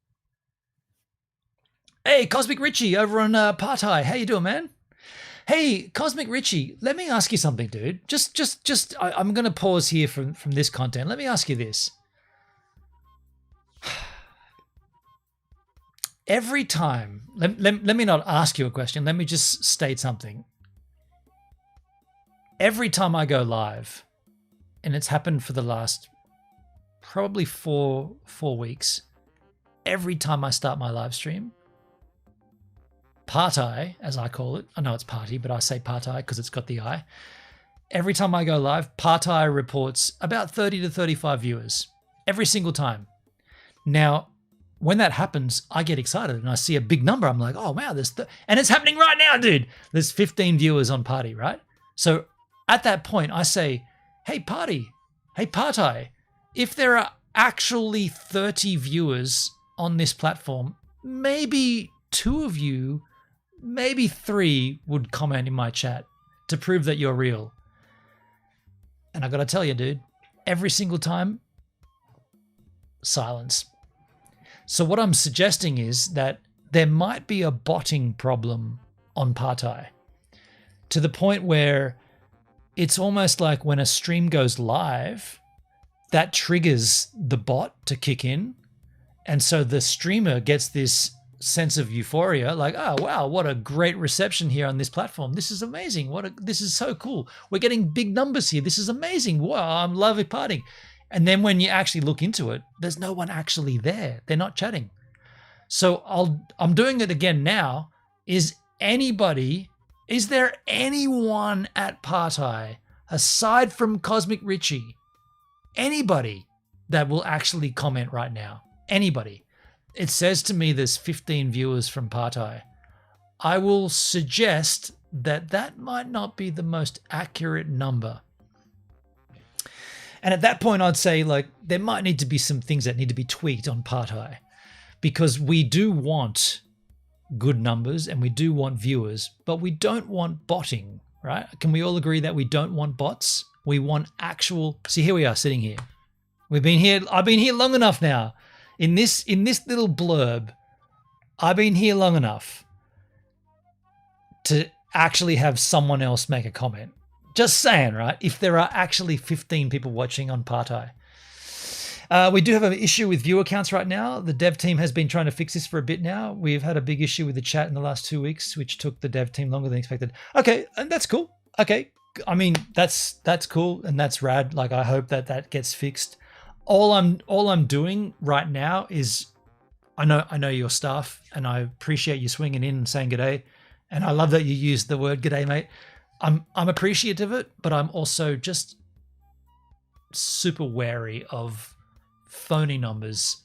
Hey, Cosmic Richie over on Partai. How you doing, man? Hey, Cosmic Richie, let me ask you something, dude. I'm going to pause here from this content. Let me ask you this. Every time, let me not ask you a question. Let me just state something. Every time I go live, and it's happened for the last probably four weeks, every time I start my live stream, Partai, as I call it, I know it's party, but I say Partai because it's got the I. Every time I go live, Partai reports about 30 to 35 viewers every single time. Now, when that happens, I get excited and I see a big number. I'm like, oh, wow, and it's happening right now, dude. There's 15 viewers on Party, right? So at that point, I say, hey, Partai, if there are actually 30 viewers on this platform, maybe 2 of you, maybe 3 would comment in my chat to prove that you're real. And I got to tell you, dude, every single time, silence. So what I'm suggesting is that there might be a botting problem on Partai to the point where it's almost like when a stream goes live, that triggers the bot to kick in. And so the streamer gets this sense of euphoria, like, oh, wow, what a great reception here on this platform. This is amazing. This is so cool. We're getting big numbers here. This is amazing. Wow, I'm loving partying. And then when you actually look into it, there's no one actually there. They're not chatting. So I'm doing it again now. Is there anyone at Partai, aside from Cosmic Richie, anybody that will actually comment right now? Anybody? It says to me there's 15 viewers from Partai. I will suggest that might not be the most accurate number. And at that point, I'd say, like, there might need to be some things that need to be tweaked on Partai, because we do want good numbers and we do want viewers, but we don't want botting, right? Can we all agree that we don't want bots? We want actual... See, here we are sitting here. I've been here long enough now. In this little blurb, I've been here long enough to actually have someone else make a comment. Just saying, right? If there are actually 15 people watching on Partai. We do have an issue with viewer counts right now. The dev team has been trying to fix this for a bit now. We've had a big issue with the chat in the last 2 weeks, which took the dev team longer than expected. Okay, and that's cool. Okay, I mean, that's cool and that's rad. Like, I hope that gets fixed. All I'm doing right now is, I know your staff, and I appreciate you swinging in and saying g'day, and I love that you used the word g'day, mate. I'm appreciative of it, but I'm also just super wary of phony numbers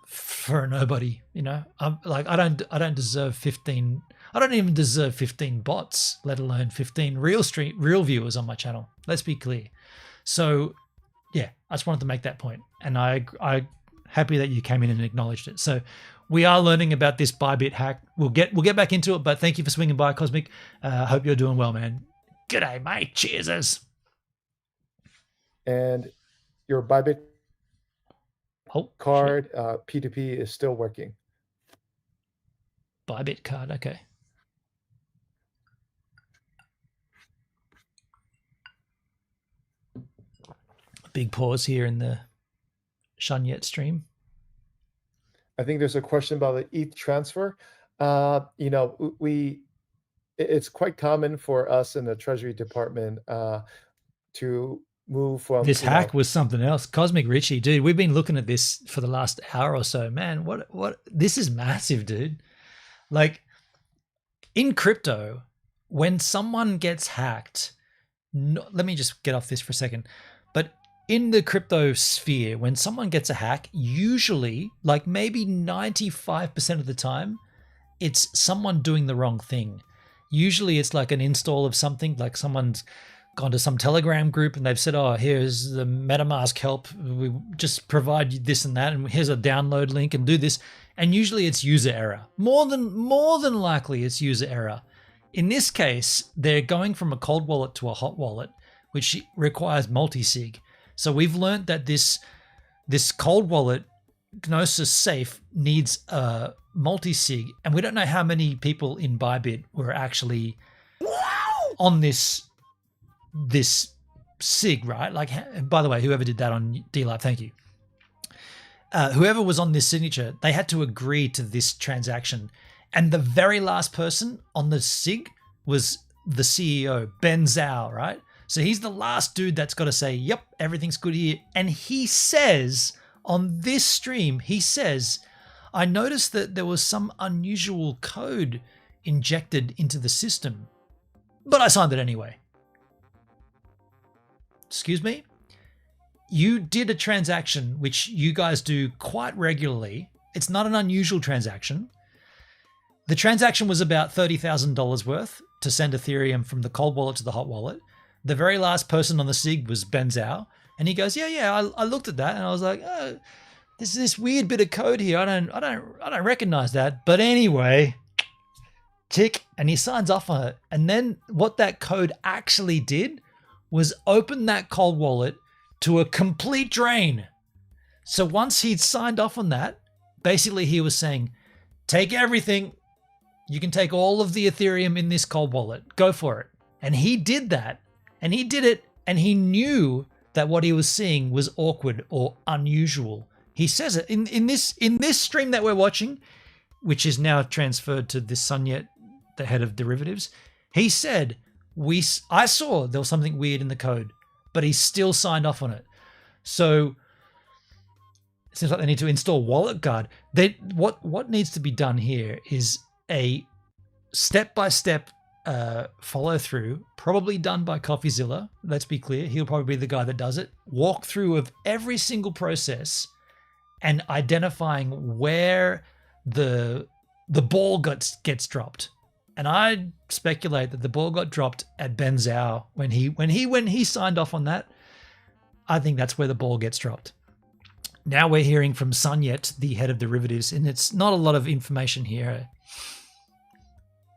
for nobody. You know, I'm like, I don't deserve 15. I don't even deserve 15 bots, let alone 15 real viewers on my channel. Let's be clear. So, yeah, I just wanted to make that point, and I'm happy that you came in and acknowledged it. So, we are learning about this ByBit hack. We'll get back into it, but thank you for swinging by, Cosmic. Hope you're doing well, man. G'day, mate. Cheers. And your ByBit card P2P is still working. ByBit card. Okay. Big pause here in the Shunyet stream. I think there's a question about the ETH transfer. You know, it's quite common for us in the Treasury Department to move from this hack was something else. Cosmic Richie, dude, we've been looking at this for the last hour or so. Man, what this is massive, dude. Like in crypto, when someone gets hacked, let me just get off this for a second. But in the crypto sphere, when someone gets a hack, usually, like maybe 95% of the time, it's someone doing the wrong thing. Usually it's like an install of something, like someone's gone to some Telegram group and they've said, oh, here's the MetaMask help. We just provide you this and that, and here's a download link and do this. And usually it's user error. More than likely it's user error. In this case, they're going from a cold wallet to a hot wallet, which requires multi-sig. So we've learned that this cold wallet, Gnosis Safe, needs a multi-sig, and we don't know how many people in ByBit were actually on this sig, right? Like, by the way, whoever did that on DLive, thank you. Whoever was on this signature, they had to agree to this transaction. And the very last person on the sig was the CEO, Ben Zhao, right? So he's the last dude that's got to say, yep, everything's good here. And he says on this stream, he says, I noticed that there was some unusual code injected into the system, but I signed it anyway. Excuse me? You did a transaction, which you guys do quite regularly. It's not an unusual transaction. The transaction was about $30,000 worth to send Ethereum from the cold wallet to the hot wallet. The very last person on the SIG was Ben Zhao. And he goes, yeah, I looked at that and I was like, oh, there's this weird bit of code here. I don't recognize that. But anyway, tick, and he signs off on it. And then what that code actually did was open that cold wallet to a complete drain. So once he'd signed off on that, basically he was saying, take everything. You can take all of the Ethereum in this cold wallet. Go for it. And he did that. And he did it. And he knew that what he was seeing was awkward or unusual. He says it in this stream that we're watching, which is now transferred to this Sunyet, the head of derivatives. He said, I saw there was something weird in the code, but he still signed off on it. So it seems like they need to install Wallet Guard. What needs to be done here is a step-by-step follow through, probably done by CoffeeZilla. Let's be clear. He'll probably be the guy that does it. Walk through of every single process and identifying where the ball gets dropped. And I speculate that the ball got dropped at Ben Zhao when he signed off on that. I think that's where the ball gets dropped. Now we're hearing from Sunyet, the head of derivatives, and it's not a lot of information here.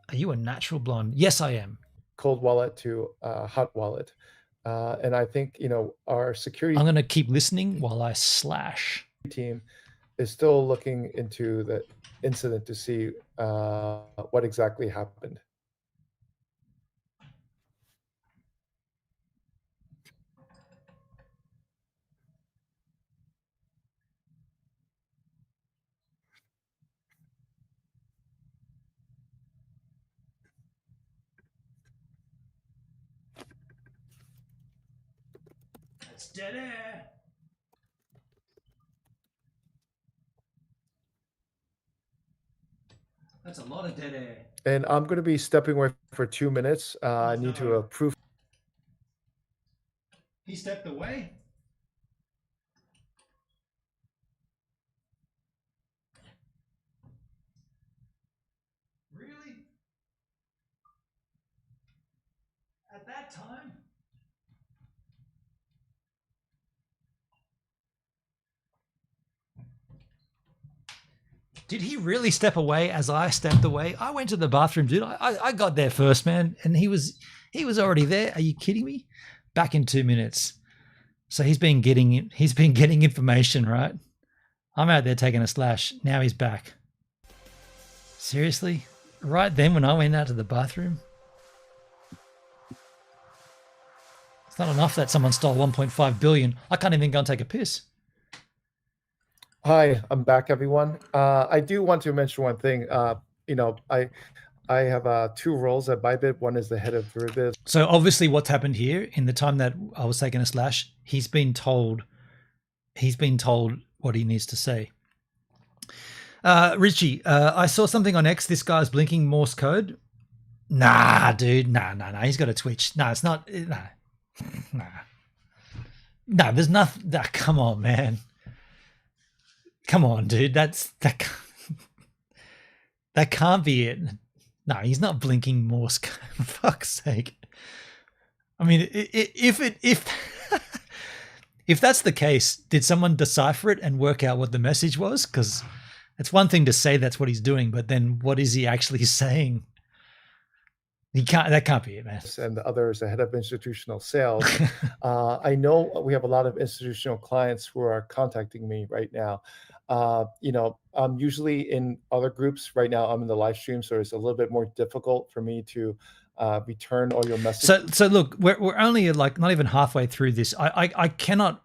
Are you a natural blonde? Yes, I am. Cold wallet to hot wallet. And I think, our security I'm going to keep listening while I slash. Team is still looking into the incident to see what exactly happened. It's dead air. That's a lot of dead air. And I'm going to be stepping away for 2 minutes. I need to approve. He stepped away. Really? At that time? Did he really step away as I stepped away? I went to the bathroom, dude. I got there first, man, and he was already there. Are you kidding me? Back in 2 minutes. So he's been getting information, right? I'm out there taking a slash. Now he's back. Seriously? Right then when I went out to the bathroom? It's not enough that someone stole 1.5 billion. I can't even go and take a piss. Hi, I'm back, everyone. I do want to mention one thing. I have 2 roles at ByBit. One is the head of derivatives. So obviously what's happened here in the time that I was taking a slash, he's been told what he needs to say. Richie, I saw something on X. This guy's blinking Morse code. Nah, dude. Nah. He's got a Twitch. No, it's not. Nah. No, there's nothing. Nah, come on, man. Come on, dude. That can't be it. No, he's not blinking Morse code. For fuck's sake. I mean, if if that's the case, did someone decipher it and work out what the message was? Because it's one thing to say that's what he's doing, but then what is he actually saying? That can't be it, man. And the other is the head of institutional sales. I know we have a lot of institutional clients who are contacting me right now. I'm usually in other groups right now. I'm in the live stream, so it's a little bit more difficult for me to return all your messages. So look, we're only like not even halfway through this. I cannot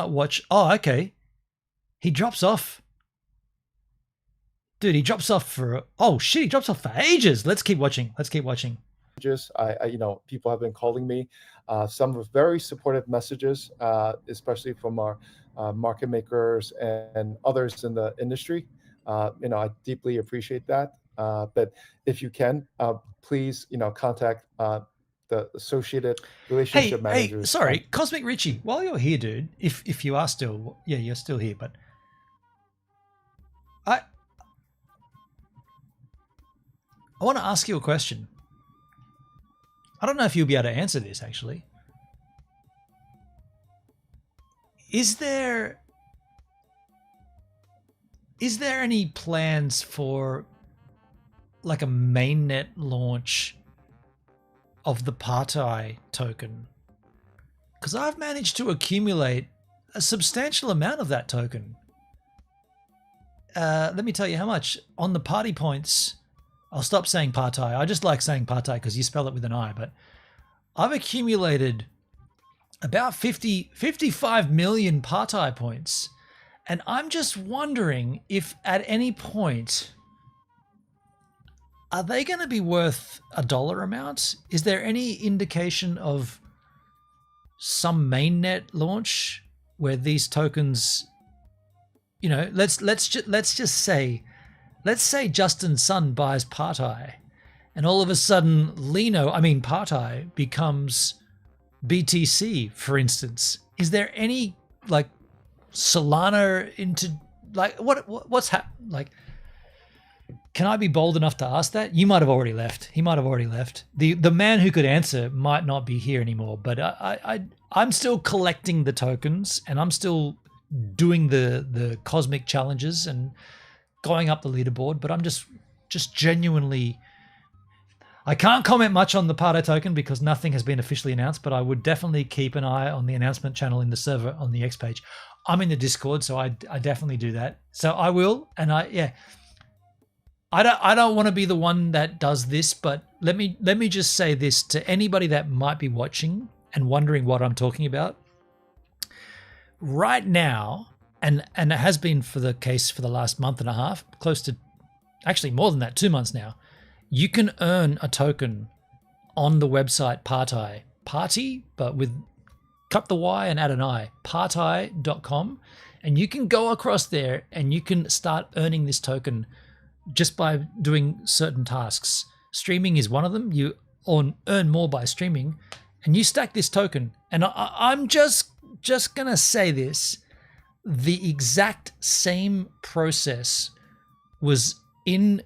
watch. Oh, okay. He drops off. Dude, he drops off for he drops off for ages. Let's keep watching. People have been calling me, some with very supportive messages, especially from our market makers and others in the industry. I deeply appreciate that. But if you can, please, contact the associated relationship managers. Hey, sorry, Cosmic Richie, while you're here, dude, if you are still, you're still here, but I want to ask you a question. I don't know if you'll be able to answer this, actually. Is there any plans for like a mainnet launch of the Partai token? Because I've managed to accumulate a substantial amount of that token. Let me tell you how much. On the party points, I'll stop saying Partai. I just like saying Partai because you spell it with an I, but I've accumulated about 55 million Partai points. And I'm just wondering if at any point, are they going to be worth a dollar amount? Is there any indication of some mainnet launch where these tokens, let's just say, let's say Justin Sun buys Partai, and all of a sudden Partai becomes BTC, for instance. Is there any like Solana into like what's happening? Like, can I be bold enough to ask that? You might have already left. He might have already left. The man who could answer might not be here anymore. But I'm still collecting the tokens, and I'm still doing the cosmic challenges and going up the leaderboard. But I'm just genuinely. I can't comment much on the Partai token because nothing has been officially announced. But I would definitely keep an eye on the announcement channel in the server on the X page. I'm in the Discord, so I definitely do that. So I will, and I don't want to be the one that does this, but let me just say this to anybody that might be watching and wondering what I'm talking about. Right now, and it has been for the case for the last month and a half, close to actually more than that, 2 months now, you can earn a token on the website Partai. Party, but with cut the Y and add an I, partai.com, and you can go across there and you can start earning this token just by doing certain tasks. Streaming is one of them. You earn more by streaming, and you stack this token. And I'm just gonna say this: the exact same process was in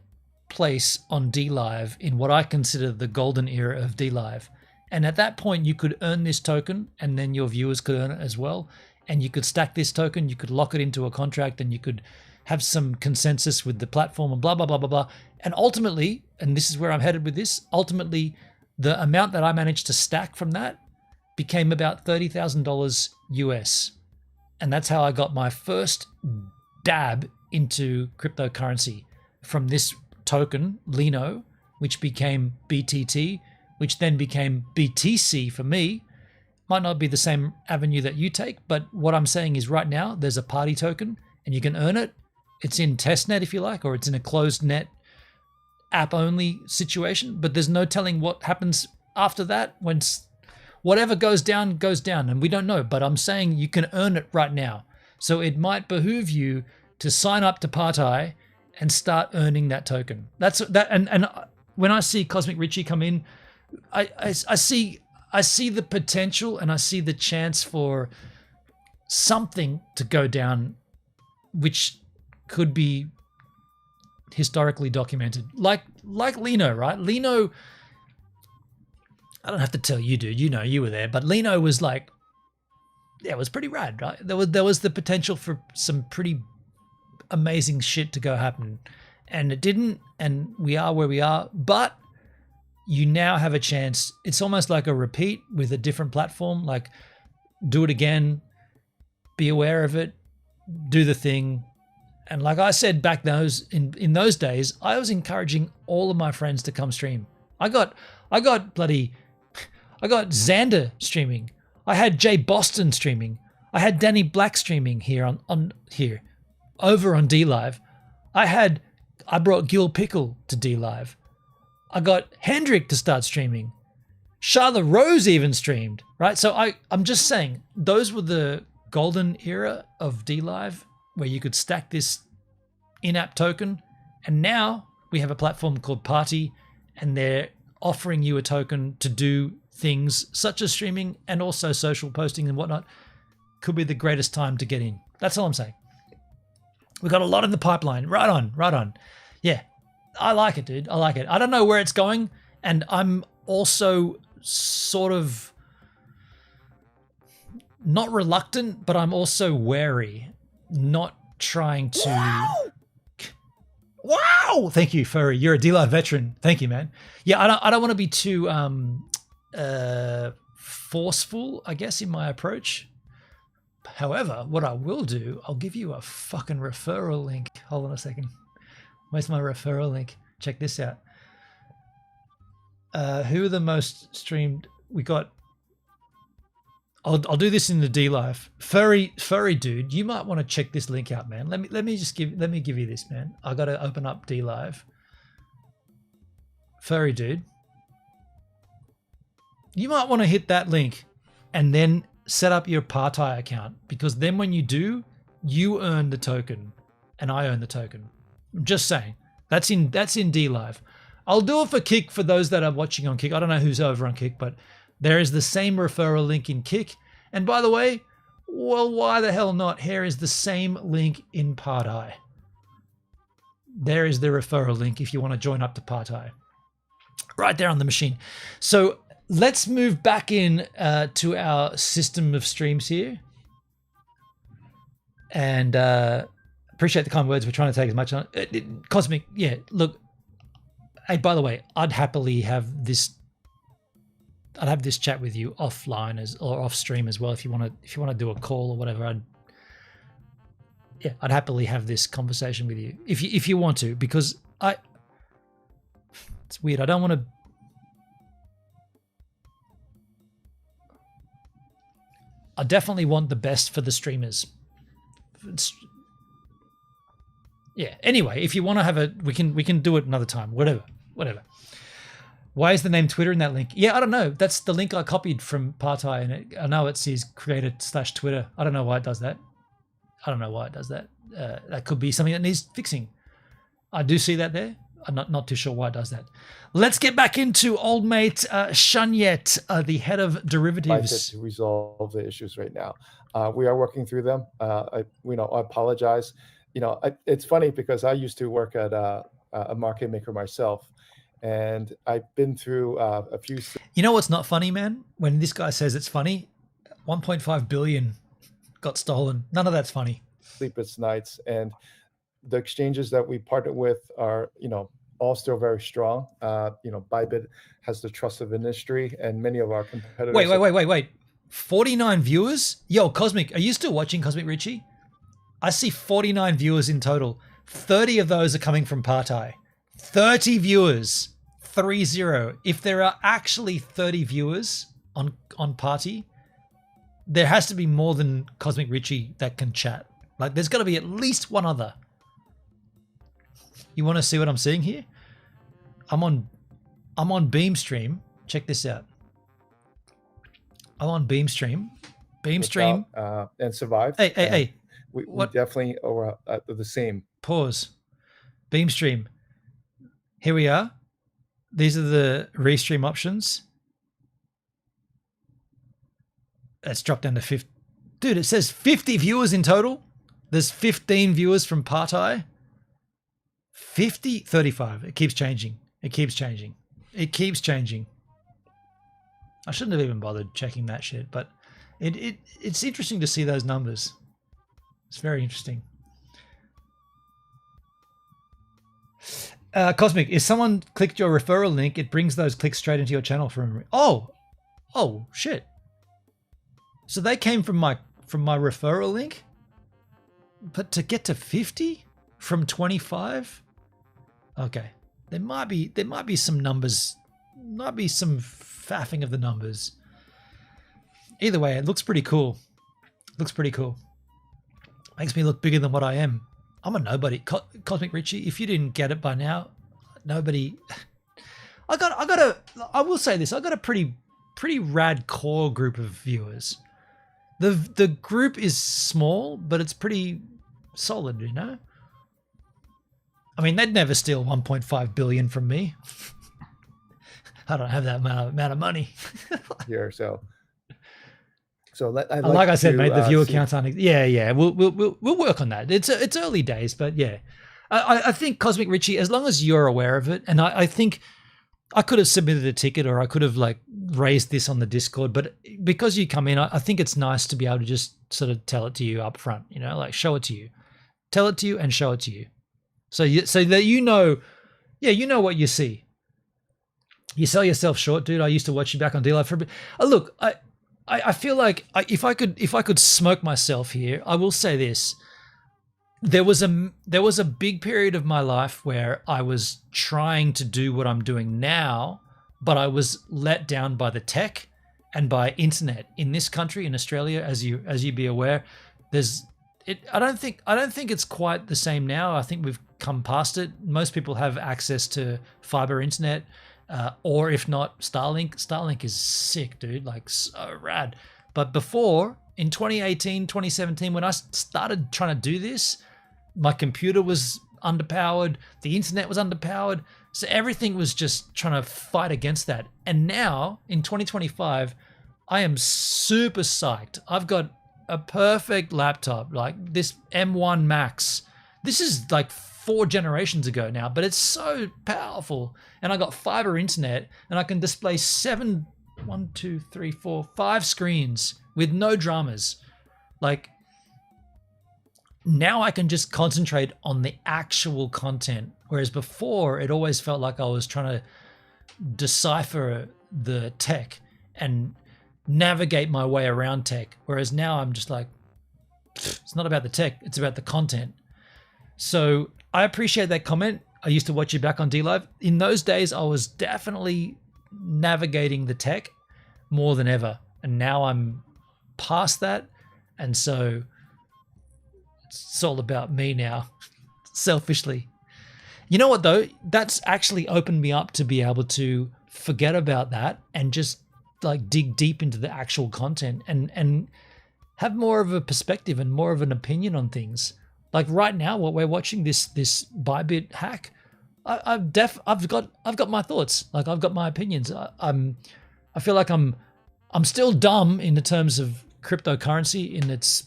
place on DLive in what I consider the golden era of DLive. And at that point, you could earn this token, and then your viewers could earn it as well. And you could stack this token, you could lock it into a contract, and you could have some consensus with the platform and blah, blah, blah, blah, blah. And ultimately, and this is where I'm headed with this, ultimately, the amount that I managed to stack from that became about $30,000 US. And that's how I got my first dab into cryptocurrency, from this token, Lino, which became BTT, which then became BTC for me. Might not be the same avenue that you take, but what I'm saying is right now there's a party token and you can earn it. It's in testnet if you like, or it's in a closed net app only situation, but there's no telling what happens after that. When whatever goes down, and we don't know, but I'm saying you can earn it right now. So it might behoove you to sign up to Partai and start earning that token. That's that. And when I see Cosmic Richie come in, I see the potential and I see the chance for something to go down, which could be historically documented, like Lino, right? Lino, I don't have to tell you, dude. You know, you were there, but Lino was like, yeah, it was pretty rad, right? There was the potential for some pretty amazing shit to go happen, and it didn't. And we are where we are, but you now have a chance. It's almost like a repeat with a different platform. Like, do it again, be aware of it, do the thing. And like I said back in those days, I was encouraging all of my friends to come stream. I got Xander streaming. I had Jay Boston streaming. I had Danny Black streaming here on here, over on D Live. I brought Gil Pickle to D Live. I got Hendrik to start streaming. Charlotte Rose even streamed, right? So I'm just saying, those were the golden era of D Live, where you could stack this in-app token. And now we have a platform called Party, and they're offering you a token to do things such as streaming and also social posting and whatnot. Could be the greatest time to get in. That's all I'm saying. We got a lot in the pipeline. Right on. Yeah, I like it, dude. I like it. I don't know where it's going, and I'm also sort of not reluctant, but I'm also wary, not trying to. Wow! Thank you, Furry. You're a D-Live veteran. Thank you, man. Yeah, I don't want to be too forceful, I guess, in my approach. However, what I will do, I'll give you a fucking referral link. Hold on a second. Where's my referral link? Check this out. Who are the most streamed? We got. I'll do this in the D Live. Furry dude, you might want to check this link out, man. Let me give you this, man. I got to open up D Live. Furry dude, you might want to hit that link and then set up your Partai account, because then when you do, you earn the token and I earn the token. I'm just saying. That's in D Live. I'll do it for Kick for those that are watching on Kick. I don't know who's over on Kick, but there is the same referral link in Kick. And by the way, well, why the hell not? Here is the same link in Partai. There is the referral link if you want to join up to Partai. Right there on the machine. So let's move back in to our system of streams here. And appreciate the kind words. We're trying to take as much on Cosmic. Yeah, look. Hey, by the way, I'd happily have this. I'd have this chat with you offline or off stream as well. If you want to do a call or whatever, I'd happily have this conversation with you if you want to, because it's weird. I don't want to. I definitely want the best for the streamers. Yeah. Anyway, if you want to have we can do it another time. Whatever. Why is the name Twitter in that link? Yeah, I don't know. That's the link I copied from Partai, and I know it says creator/Twitter. I don't know why it does that. That could be something that needs fixing. I do see that there. I'm not too sure why it does that. Let's get back into old mate Shanyet, the head of derivatives. To resolve the issues right now. We are working through them. I apologize. It's funny because I used to work at a market maker myself, and I've been through a few. You know what's not funny, man? When this guy says it's funny, 1.5 billion got stolen. None of that's funny. Sleepless nights, and the exchanges that we partner with are, all still very strong. ByBit has the trust of industry, and many of our competitors. Wait. 49 viewers? Yo, Cosmic, are you still watching, Cosmic Richie? I see 49 viewers in total. 30 of those are coming from Partai. 30 viewers. 30. If there are actually 30 viewers on Party, there has to be more than Cosmic Richie that can chat. Like, there's got to be at least one other. You want to see what I'm seeing here? I'm on Beam Stream. Check this out. I'm on Beam Stream. Beam Stream. And survive. Hey. We definitely are the same. Pause. Beam Stream. Here we are. These are the restream options. Let's drop down to 50. Dude, it says 50 viewers in total. There's 15 viewers from Partai. 50, 35. It keeps changing. It keeps changing. It keeps changing. I shouldn't have even bothered checking that shit, but it's interesting to see those numbers. It's very interesting. Cosmic, if someone clicked your referral link, it brings those clicks straight into your channel from. Oh shit. So they came from my referral link, but to get to 50 from 25. Okay, there might be some numbers, might be some faffing of the numbers. Either way, it looks pretty cool. Looks pretty cool. Makes me look bigger than what I am. I'm a nobody. Cosmic Richie, if you didn't get it by now, nobody. I will say this. I got a pretty rad core group of viewers. The group is small, but it's pretty solid, you know? I mean, they'd never steal 1.5 billion from me. I don't have that amount of money. Here, so like I said, mate, the viewer counts aren't. Yeah. We'll work on that. It's early days, but yeah, I think Cosmic Richie, as long as you're aware of it, and I think I could have submitted a ticket or I could have like raised this on the Discord, but because you come in, I think it's nice to be able to just sort of tell it to you up front, you know, like show it to you, tell it to you, and show it to you, so that you know, yeah, you know what you see. You sell yourself short, dude. I used to watch you back on D-Live for a bit. Look, I feel like if I could smoke myself here, I will say this. There was a big period of my life where I was trying to do what I'm doing now, but I was let down by the tech and by internet in this country, in Australia, as you be aware. I don't think it's quite the same now. I think we've come past it. Most people have access to fiber internet. Or if not, Starlink. Starlink is sick, dude, like so rad. But before, in 2018, 2017, when I started trying to do this, my computer was underpowered, the internet was underpowered, so everything was just trying to fight against that. And now, in 2025, I am super psyched. I've got a perfect laptop, like this M1 Max. This is like 4 generations ago now, but it's so powerful. And I got fiber internet, and I can display 5 screens with no dramas. Like, now I can just concentrate on the actual content, whereas before it always felt like I was trying to decipher the tech and navigate my way around tech, whereas now I'm just like, it's not about the tech, it's about the content. So I appreciate that comment. I used to watch you back on D-Live. In those days, I was definitely navigating the tech more than ever. And now I'm past that. And so it's all about me now, selfishly. You know what, though? That's actually opened me up to be able to forget about that and just like dig deep into the actual content and have more of a perspective and more of an opinion on things. Like right now, what we're watching, this ByBit Hack, I've got my thoughts. Like I've got my opinions. I feel like I'm still dumb in the terms of cryptocurrency in its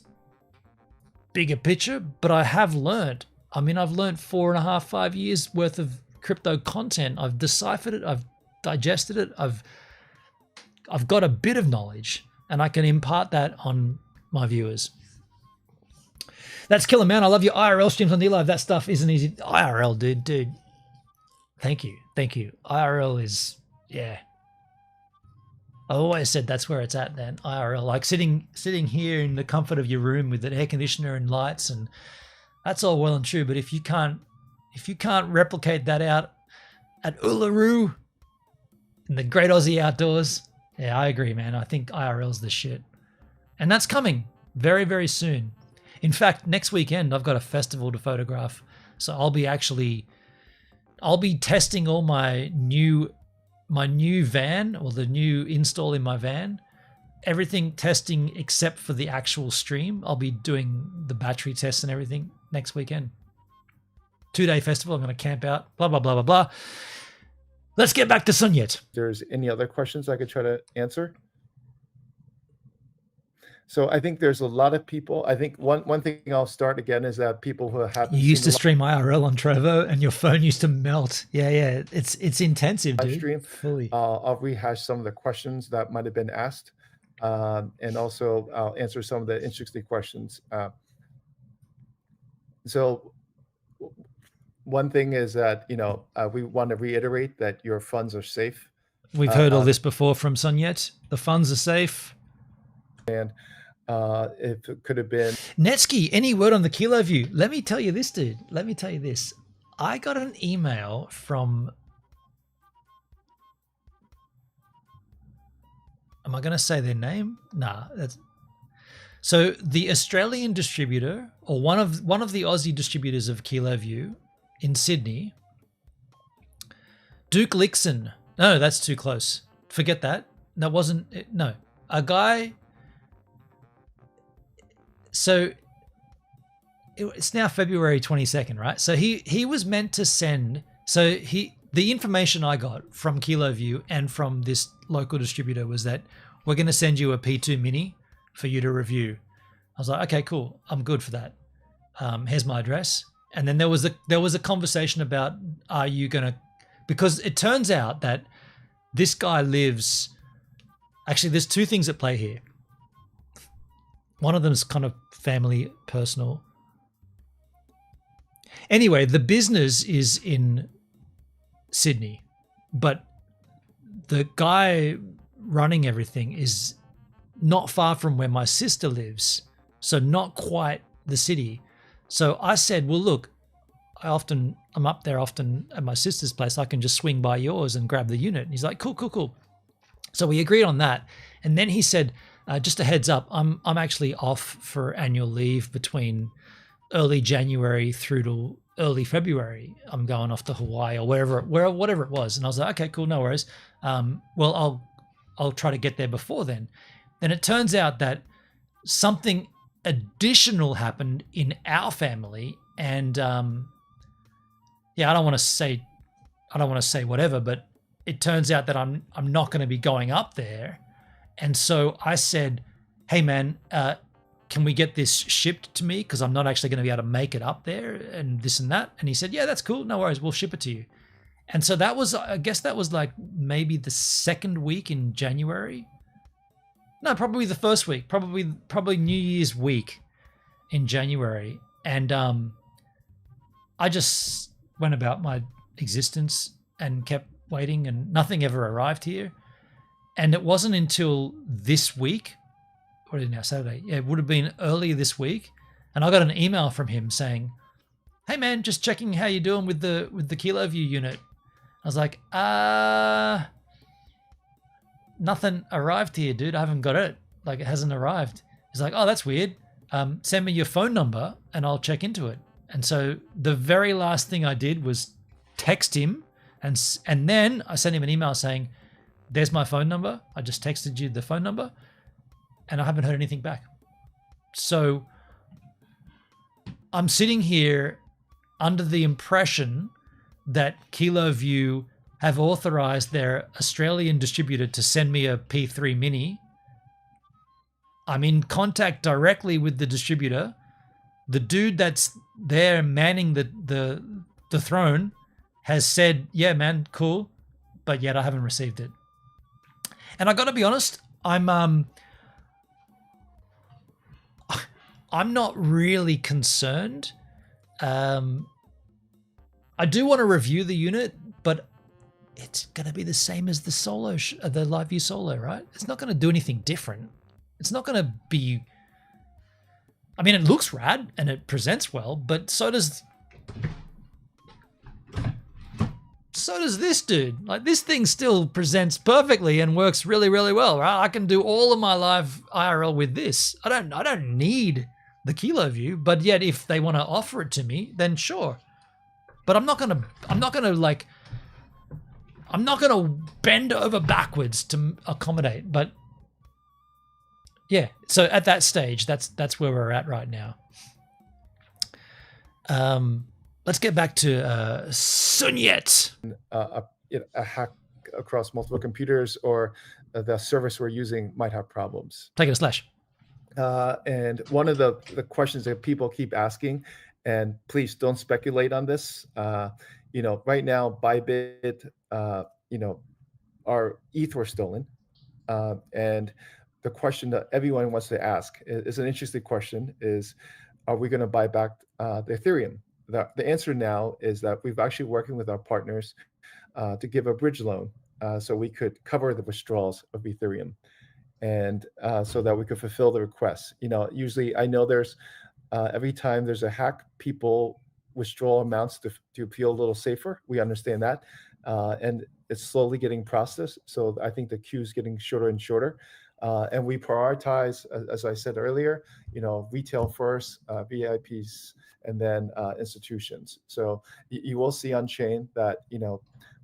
bigger picture, but I have learned. I mean, I've learned 4.5, 5 years worth of crypto content. I've deciphered it. I've digested it. I've got a bit of knowledge, and I can impart that on my viewers. That's Killer Man. I love your IRL streams on D-Live. That stuff isn't easy. IRL, dude. Thank you. IRL is, yeah. I always said that's where it's at then. IRL, like sitting here in the comfort of your room with an air conditioner and lights, and that's all well and true. But if you can't replicate that out at Uluru in the great Aussie outdoors. Yeah, I agree, man. I think IRL's the shit. And that's coming very, very soon. In fact, next weekend, I've got a festival to photograph. So I'll be testing all my new van, or the new install in my van. Everything testing except for the actual stream. I'll be doing the battery tests and everything next weekend. 2-day festival. I'm going to camp out. Blah, blah, blah, blah, blah. Let's get back to Sun Yat. If there's any other questions I could try to answer. So I think there's a lot of people. I think one thing I'll start again is that people who have You used to stream IRL on Trovo and your phone used to melt. Yeah. It's intensive, dude. Stream. Fully. I'll rehash some of the questions that might have been asked. And also I'll answer some of the interesting questions. So one thing is that, we want to reiterate that your funds are safe. We've heard all this before from Sun Yat. The funds are safe. And if it could have been... Netsky, any word on the Kilo View? Let me tell you this, dude. Let me tell you this. I got an email from... Am I going to say their name? Nah. So the Australian distributor, or one of the Aussie distributors of Kilo View in Sydney, Duke Lixon. No, that's too close. Forget that. That wasn't it. No. A guy... So it's now February 22nd, right? So he was meant to send, the information I got from Kilo View and from this local distributor was that we're going to send you a P2 Mini for you to review. I was like, okay, cool. I'm good for that. Here's my address. And then there was a conversation about, are you going to, because it turns out that this guy lives, actually there's two things at play here. One of them is kind of family, personal. Anyway, the business is in Sydney, but the guy running everything is not far from where my sister lives, so not quite the city. So I said, well, look, I'm up there often at my sister's place. I can just swing by yours and grab the unit. And he's like, cool. So we agreed on that. And then he said, just a heads up, I'm actually off for annual leave between early January through to early February. I'm going off to Hawaii or whatever it was. And I was like, okay, cool, no worries. Well, I'll try to get there before then. Then it turns out that something additional happened in our family, and yeah, I don't want to say whatever, but it turns out that I'm not going to be going up there. And so I said, hey man, can we get this shipped to me? Because I'm not actually going to be able to make it up there and this and that. And he said, yeah, that's cool. No worries. We'll ship it to you. And so I guess that was like maybe the second week in January. No, probably the first week, probably New Year's week in January. And I just went about my existence and kept waiting, and nothing ever arrived here. And it wasn't until this week, what is it now, Saturday? Yeah, it would have been earlier this week. And I got an email from him saying, hey man, just checking how you're doing with the Kilo View unit. I was like, nothing arrived here, dude. I haven't got it. Like, it hasn't arrived. He's like, oh, that's weird. Send me your phone number and I'll check into it. And so the very last thing I did was text him, and then I sent him an email saying, there's my phone number. I just texted you the phone number, and I haven't heard anything back. So I'm sitting here under the impression that Kilo View have authorized their Australian distributor to send me a P3 Mini. I'm in contact directly with the distributor. The dude that's there manning the throne has said, yeah, man, cool, but yet I haven't received it. And I got to be honest, I'm not really concerned. I do want to review the unit, but it's going to be the same as the Live View Solo, right? It's not going to do anything different. It's not going to be... I mean, it looks rad and it presents well, but so does so does this dude. Like, this thing still presents perfectly and works really, really well, right? I can do all of my live IRL with this. I don't need the Kilo View, but yet if they want to offer it to me, then sure. But I'm not gonna bend over backwards to accommodate. But yeah, so at that stage, that's where we're at right now. Let's get back to Sun Yat. A hack across multiple computers, or the service we're using might have problems. Take it a slash. And one of the questions that people keep asking, and please don't speculate on this. Right now, ByBit, our ETH were stolen, and the question that everyone wants to ask is an interesting question: is are we going to buy back the Ethereum? The answer now is that we've actually working with our partners to give a bridge loan so we could cover the withdrawals of Ethereum, and so that we could fulfill the requests. Usually I know there's every time there's a hack, people withdraw amounts to feel a little safer. We understand that, and it's slowly getting processed. So I think the queue is getting shorter and shorter. And we prioritize, as I said earlier, retail first, VIPs, and then institutions. So you will see on chain that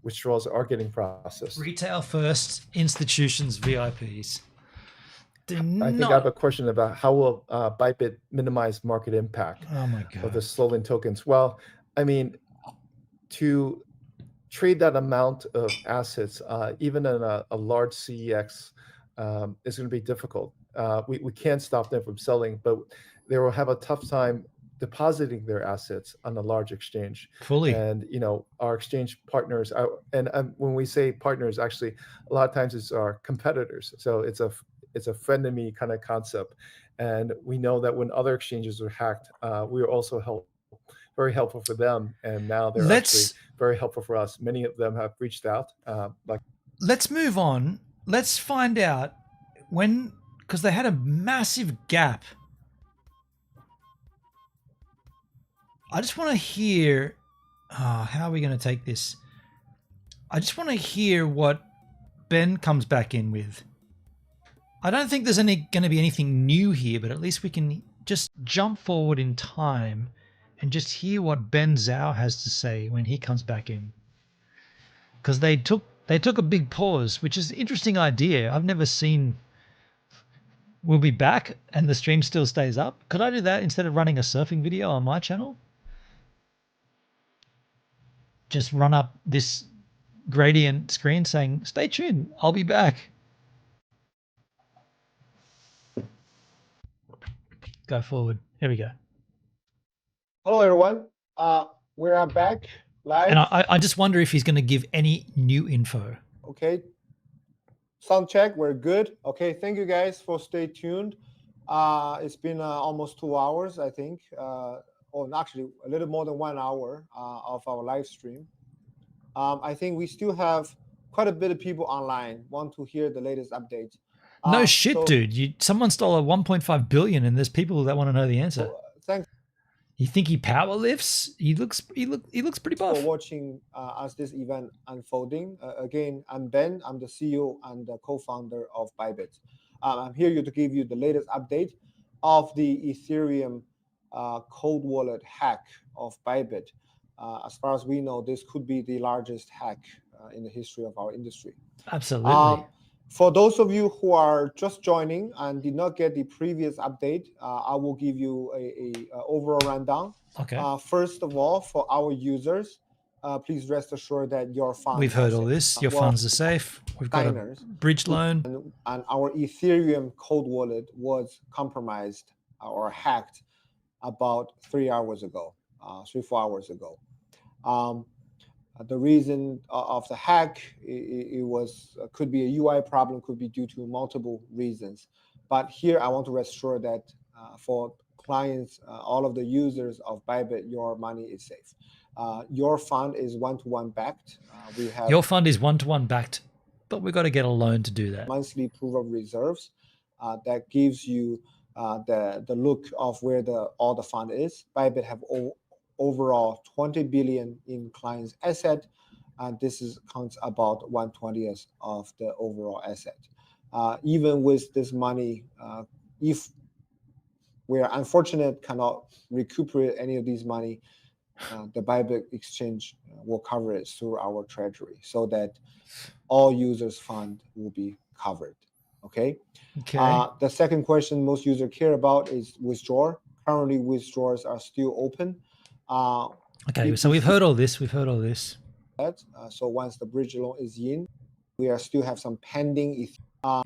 withdrawals are getting processed. Retail first, institutions, VIPs. I think I have a question about how will ByBit minimize market impact of the stolen tokens. Well, I mean, to trade that amount of assets, even in a large CEX, is going to be difficult. We can't stop them from selling, but they will have a tough time depositing their assets on a large exchange. Fully. And our exchange partners and when we say partners, actually a lot of times it's our competitors. So it's a frenemy kind of concept. And we know that when other exchanges are hacked, we are also very helpful for them, and now they're actually very helpful for us. Many of them have reached out. Let's move on. Let's find out because they had a massive gap. I just want to hear, how are we going to take this? I just want to hear what Ben comes back in with. I don't think there's going to be anything new here, but at least we can just jump forward in time and just hear what Ben Zhao has to say when he comes back in. Because they took a big pause, which is an interesting idea. I've never seen. We'll be back and the stream still stays up. Could I do that instead of running a surfing video on my channel? Just run up this gradient screen saying, stay tuned, I'll be back. Go forward. Here we go. Hello, everyone. We are back live. And I just wonder if he's going to give any new info. Okay. Sound check. We're good. Okay. Thank you guys for stay tuned. It's been almost 2 hours, I think. Or actually a little more than 1 hour of our live stream. I think we still have quite a bit of people online want to hear the latest updates. No shit, dude. Someone stole a 1.5 billion, and there's people that want to know the answer. Thanks. You think he power lifts? He looks pretty buff. For watching as this event unfolding. Again, I'm Ben. I'm the CEO and the co-founder of ByBit. I'm here to give you the latest update of the Ethereum cold wallet hack of ByBit. As far as we know, this could be the largest hack in the history of our industry. Absolutely. For those of you who are just joining and did not get the previous update, I will give you a overall rundown. Okay. First of all, for our users, please rest assured that your funds. We've heard all this. Your funds are safe. We've got a bridge loan. And our Ethereum cold wallet was compromised or hacked about 3 hours ago, 3-4 hours ago. The reason of the hack, it was could be a UI problem, could be due to multiple reasons. But here I want to rest assured that for clients, all of the users of ByBit, your money is safe. Your fund is one-to-one backed. Your fund is one-to-one backed, but we've got to get a loan to do that. Monthly proof of reserves that gives you the look of where all the fund is. ByBit have overall 20 billion in clients' asset, and this is counts about 1/20th of the overall asset. Even with this money, if we are unfortunate cannot recuperate any of these money, the ByBit exchange will cover it through our treasury so that all users' fund will be covered. Okay. The second question most users care about is withdrawal. Currently, withdrawals are still open. Okay, so we've heard all this. We've heard all this. So once the bridge loan is in, we are still have some pending.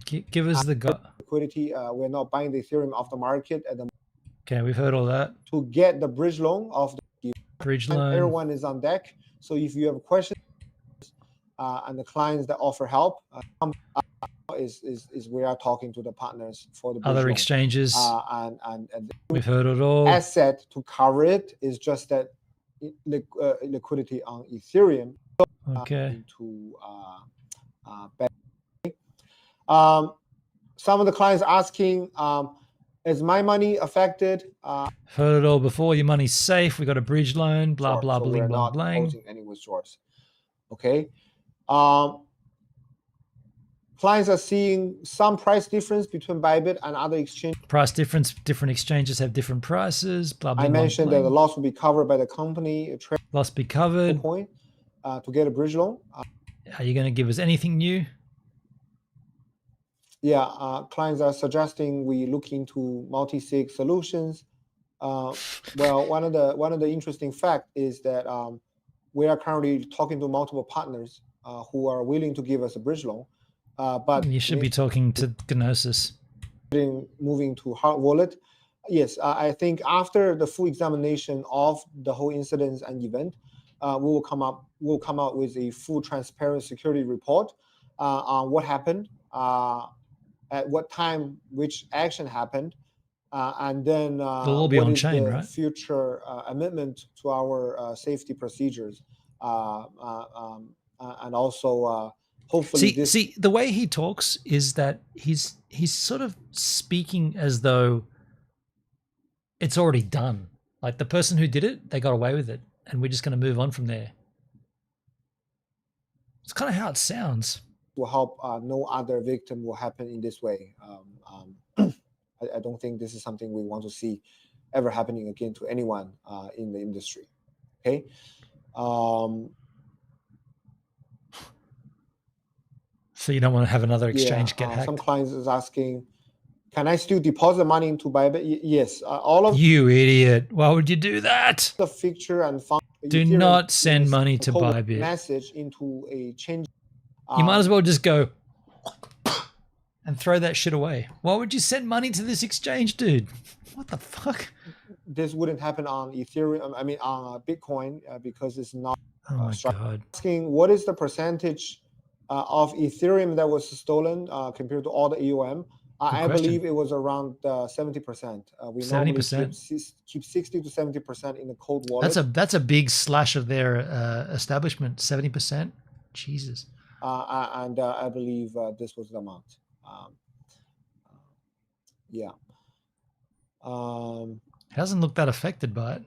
Give us the liquidity. We're not buying the Ethereum off the market at the. Okay, we've heard all that. To get the bridge loan of the bridge loan, everyone is on deck. So if you have questions, and the clients that offer help, is we are talking to the partners for the bridge other loan. Exchanges. And we've heard it all. Asset to cover it is just that liquidity on Ethereum. Okay. Some of the clients asking, is my money affected? Heard it all before. Your money's safe. We got a bridge loan. Blah blah so bling we're blah not blang. posing any withdrawals. Okay. Clients are seeing some price difference between ByBit and other exchanges. Price difference. Different exchanges have different prices. Blah blah. I mentioned that the loss will be covered by the company. Loss be covered. Point to get a bridge loan. Are you going to give us anything new? Yeah, clients are suggesting we look into multi-sig solutions. Well, one of the interesting fact is that we are currently talking to multiple partners who are willing to give us a bridge loan. But you should be talking to Gnosis. Moving to hard wallet. Yes, I think after the full examination of the whole incident and event, we'll come out with a full transparent security report on what happened, at what time, which action happened, and then they'll all be on chain, right? Future amendment to our safety procedures, and also hopefully. See, the way he talks is that he's sort of speaking as though it's already done. Like the person who did it, they got away with it, and we're just going to move on from there. It's kind of how it sounds. Will help no other victim will happen in this way. I don't think this is something we want to see ever happening again to anyone in the industry. Okay. So you don't want to have another exchange get hacked? Some clients is asking, can I still deposit money into ByBit? Yes. All of you idiot. Why would you do that? The feature and function. Do not send money to ByBit. Message into a change. You might as well just go and throw that shit away. Why would you send money to this exchange, dude? What the fuck? This wouldn't happen on Ethereum. I mean, on Bitcoin because it's not. Oh my god! Asking what is the percentage of Ethereum that was stolen compared to all the EOM? I believe it was around 70%. We 70%. Keep 60 to 70% in the cold wallet. That's a big slash of their establishment. 70%. Jesus. And I believe this was the amount. Yeah. It doesn't look that affected by it.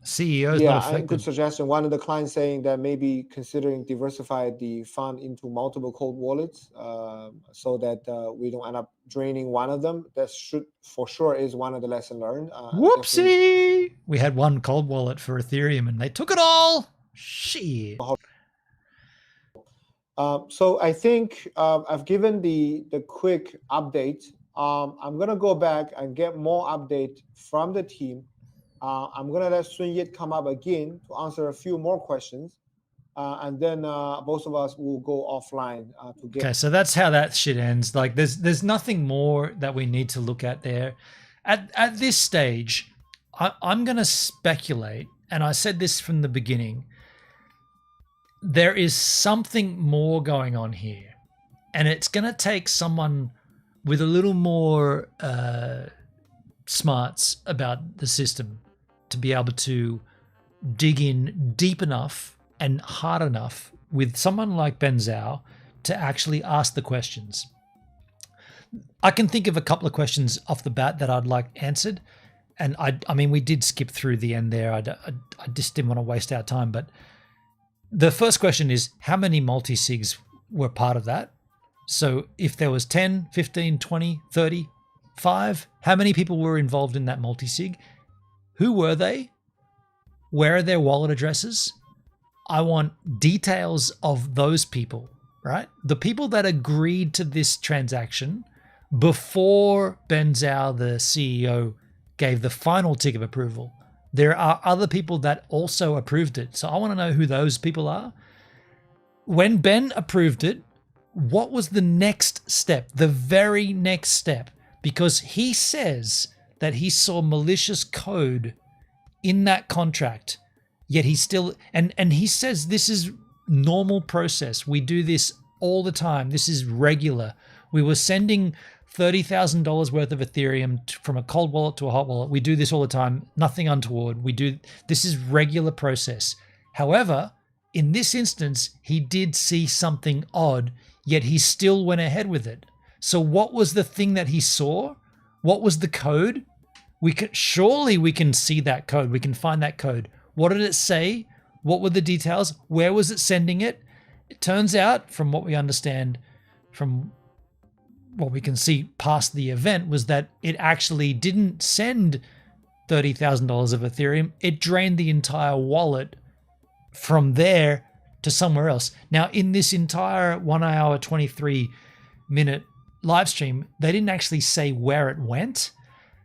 CEO is not affected. Good suggestion. One of the clients saying that maybe considering diversify the fund into multiple cold wallets so that we don't end up draining one of them. That should for sure is one of the lessons learned. Whoopsie! We had one cold wallet for Ethereum and they took it all. Shit. So I think I've given the quick update. I'm gonna go back and get more update from the team. I'm gonna let Sun Yit come up again to answer a few more questions, and then both of us will go offline to get. Okay, so that's how that shit ends. Like, there's nothing more that we need to look at there. At this stage, I'm gonna speculate, and I said this from the beginning. There is something more going on here, and it's gonna take someone with a little more smarts about the system to be able to dig in deep enough and hard enough with someone like Ben Zhao to actually ask the questions. I can think of a couple of questions off the bat that I'd like answered. And I mean, we did skip through the end there. I just didn't want to waste our time, but the first question is, how many multi-sigs were part of that? So if there was 10, 15, 20, 30, 5, how many people were involved in that multi-sig? Who were they? Where are their wallet addresses? I want details of those people, right? The people that agreed to this transaction before Ben Zhao, the CEO, gave the final tick of approval. There are other people that also approved it. So I want to know who those people are. When Ben approved it, what was the next step? The very next step? Because he says that he saw malicious code in that contract, yet he still, and he says this is normal process. We do this all the time. This is regular. We were sending $30,000 worth of Ethereum from a cold wallet to a hot wallet. We do this all the time. Nothing untoward. This is regular process. However, in this instance, he did see something odd, yet he still went ahead with it. So what was the thing that he saw? What was the code? Surely we can see that code. We can find that code. What did it say? What were the details? Where was it sending it? It turns out, from what we understand, from what we can see past the event, was that it actually didn't send $30,000 of Ethereum. It drained the entire wallet from there to somewhere else. Now, in this entire 1 hour, 23-minute live stream, they didn't actually say where it went.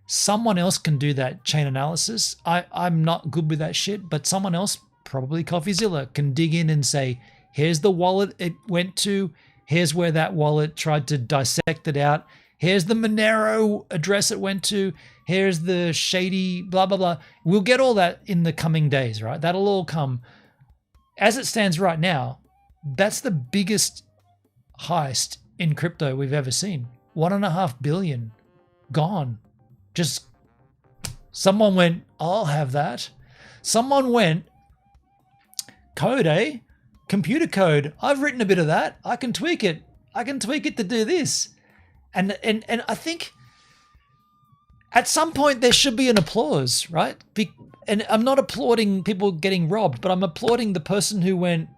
Someone else can do that chain analysis. I'm not good with that shit, but someone else, probably CoffeeZilla, can dig in and say, here's the wallet it went to. Here's where that wallet tried to dissect it out. Here's the Monero address it went to. Here's the shady blah, blah, blah. We'll get all that in the coming days, right? That'll all come. As it stands right now, that's the biggest heist in crypto we've ever seen. 1.5 billion gone. Just someone went, I'll have that. Someone went, code, eh? Computer code. I've written a bit of that. I can tweak it. I can tweak it to do this. And I think at some point there should be an applause, right? And I'm not applauding people getting robbed, but I'm applauding the person who went,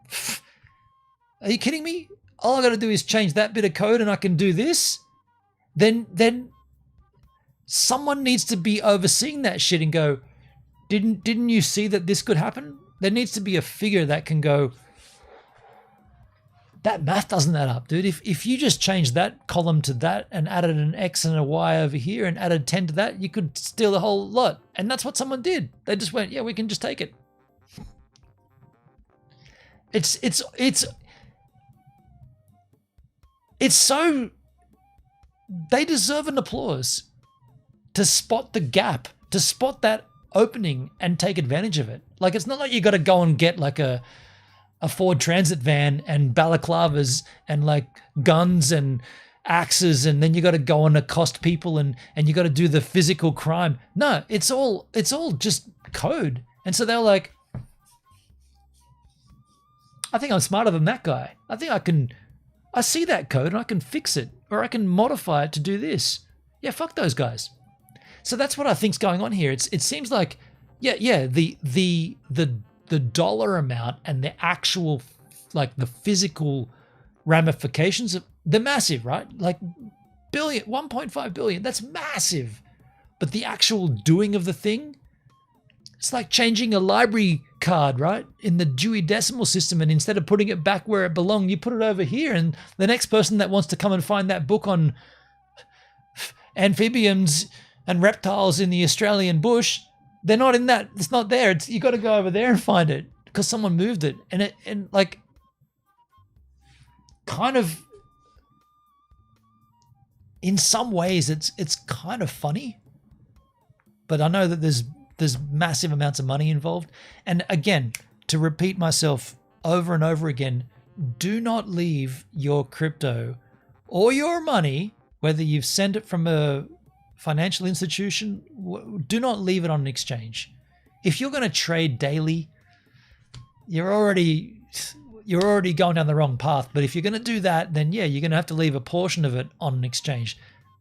are you kidding me? All I got to do is change that bit of code and I can do this. Then someone needs to be overseeing that shit and go, didn't you see that this could happen? There needs to be a figure that can go, that math doesn't add up, dude. If you just changed that column to that and added an X and a Y over here and added 10 to that, you could steal a whole lot. And that's what someone did. They just went, yeah, we can just take it. It's so, they deserve an applause to spot the gap, to spot that opening and take advantage of it. Like, it's not like you got to go and get like a Ford Transit van and balaclavas and like guns and axes, and then you got to go and accost people and you got to do the physical crime. No, it's all just code. And so they're like, I think I'm smarter than that guy. I think I see that code and I can fix it, or I can modify it to do this. Yeah, fuck those guys. So that's what I think's going on here. It seems like, the dollar amount and the actual, like the physical ramifications of, they're massive, right? Like 1.5 billion, that's massive. But the actual doing of the thing, it's like changing a library card, right? In the Dewey Decimal System, and instead of putting it back where it belonged, you put it over here, and the next person that wants to come and find that book on amphibians and reptiles in the Australian bush, they're not in that. It's not there. You got to go over there and find it because someone moved it. And like, kind of, in some ways, it's kind of funny. But I know that there's massive amounts of money involved. And again, to repeat myself over and over again, do not leave your crypto or your money, whether you've sent it from a financial institution, do not leave it on an exchange. If you're going to trade daily, you're already going down the wrong path. But if you're going to do that, then yeah, you're going to have to leave a portion of it on an exchange.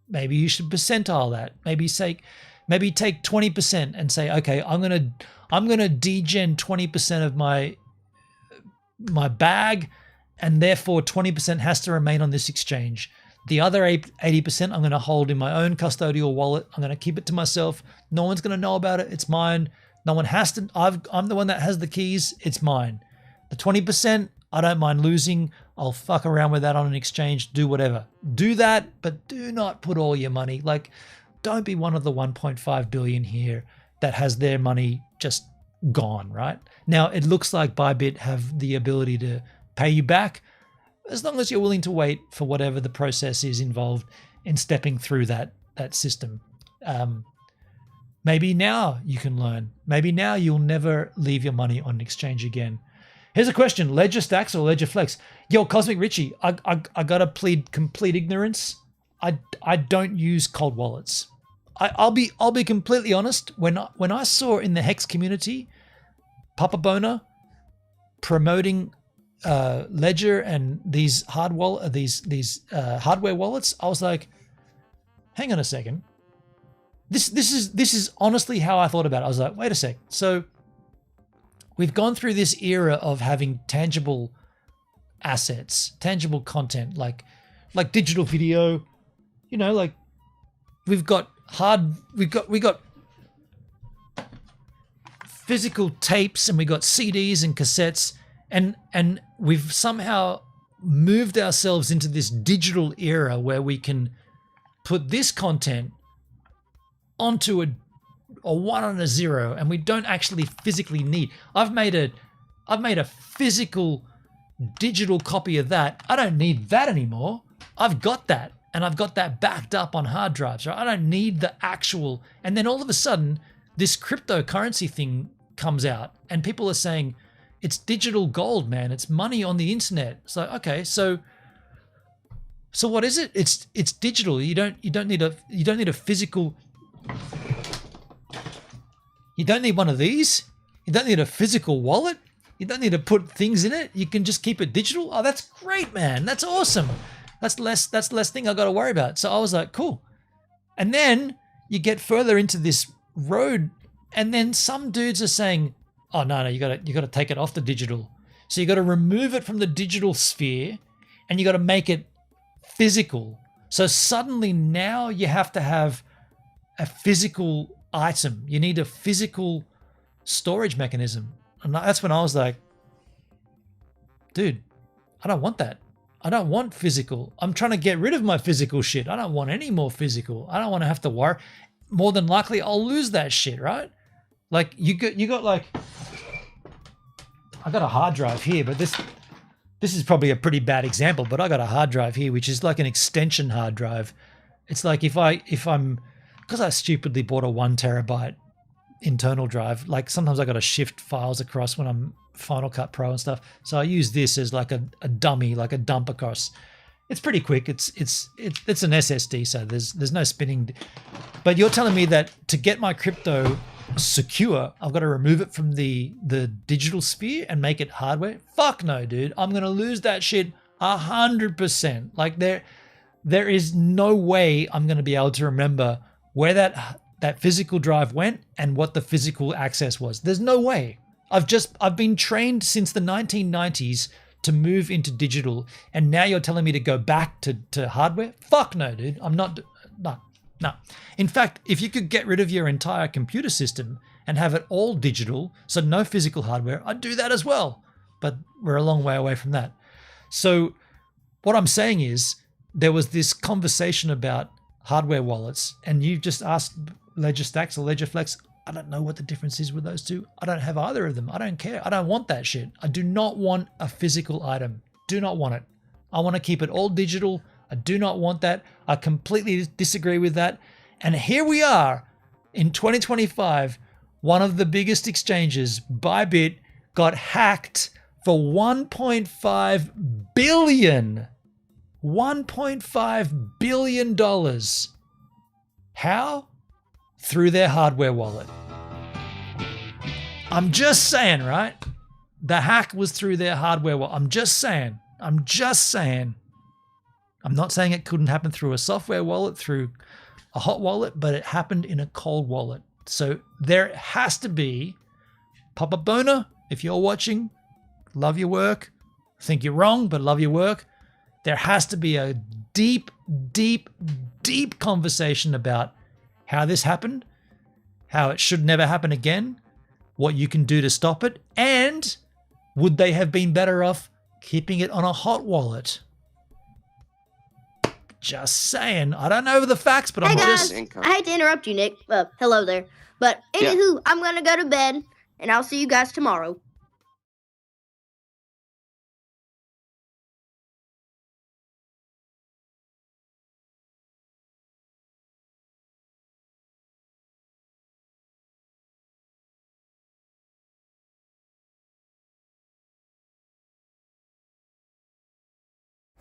Maybe you should percentile that. Maybe take 20% and say, okay, I'm going to degen 20% of my bag, and therefore 20% has to remain on this exchange. The other 80% I'm going to hold in my own custodial wallet. I'm going to keep it to myself. No one's going to know about it. It's mine. No one has to. I'm the one that has the keys. It's mine. The 20%, I don't mind losing. I'll fuck around with that on an exchange, do whatever. Do that, but do not put all your money. Like, don't be one of the 1.5 billion here that has their money just gone, right? Now, it looks like ByBit have the ability to pay you back as long as you're willing to wait for whatever the process is involved in stepping through that system. Maybe now you can learn. Maybe now you'll never leave your money on an exchange again. Here's a question: Ledger Stacks or Ledger Flex? Yo, Cosmic Richie, I gotta plead complete ignorance. I don't use cold wallets. I'll be completely honest. When I saw in the Hex community, Papa Bona promoting Ledger and these hardware wallets, I was like, hang on a second. This is honestly how I thought about it. I was like, wait a sec. So we've gone through this era of having tangible assets, tangible content, like digital video, like we got physical tapes, and we got CDs and cassettes, and we've somehow moved ourselves into this digital era where we can put this content onto a 1 and a 0, and we don't actually physically need. I've made a physical digital copy of that. I don't need that anymore. I've got that, and I've got that backed up on hard drives, right? I don't need the actual. And then all of a sudden, this cryptocurrency thing comes out, and people are saying it's digital gold, man. It's money on the internet. So okay, so what is it? It's digital. You don't need a physical. You don't need one of these. You don't need a physical wallet. You don't need to put things in it. You can just keep it digital. Oh, that's great, man. That's awesome. That's less thing I got to worry about. So I was like, cool. And then you get further into this road, and then some dudes are saying, oh no, you got to take it off the digital. So you got to remove it from the digital sphere, and you got to make it physical. So suddenly now you have to have a physical item. You need a physical storage mechanism. And that's when I was like, dude, I don't want that. I don't want physical. I'm trying to get rid of my physical shit. I don't want any more physical. I don't want to have to worry. More than likely, I'll lose that shit, right? Like you got like, I got a hard drive here, but this is probably a pretty bad example, but I got a hard drive here, which is like an extension hard drive. It's like if I'm, because I stupidly bought a 1 terabyte internal drive, like sometimes I got to shift files across when I'm Final Cut Pro and stuff. So I use this as like a dummy, like a dump across. It's pretty quick. It's an SSD, so there's no spinning. But you're telling me that to get my crypto secure, I've got to remove it from the digital sphere and make it hardware? Fuck no, dude. I'm gonna lose that shit 100%. Like there is no way I'm gonna be able to remember where that physical drive went and what the physical access was. There's no way. I've been trained since the 1990s to move into digital, and now you're telling me to go back to hardware? Fuck no, dude. I'm not. No. In fact, if you could get rid of your entire computer system and have it all digital, so no physical hardware, I'd do that as well. But we're a long way away from that. So what I'm saying is there was this conversation about hardware wallets, and you just asked Ledger Stacks or Ledger Flex. I don't know what the difference is with those two. I don't have either of them. I don't care. I don't want that shit. I do not want a physical item. Do not want it. I want to keep it all digital. I do not want that. I completely disagree with that. And here we are in 2025. One of the biggest exchanges, ByBit, got hacked for $1.5 billion. $1.5 billion. How? Through their hardware wallet. I'm just saying, right? The hack was through their hardware wallet. I'm just saying. I'm not saying it couldn't happen through a software wallet, through a hot wallet, but it happened in a cold wallet. So there has to be, Papa Bona, if you're watching, love your work. Think you're wrong, but love your work. There has to be a deep, deep, deep conversation about how this happened, how it should never happen again, what you can do to stop it, and would they have been better off keeping it on a hot wallet? Just saying. I don't know the facts, but Hey I'm guys, just... I hate to interrupt you, Nick. Hello there. But anywho, I'm gonna go to bed, and I'll see you guys tomorrow.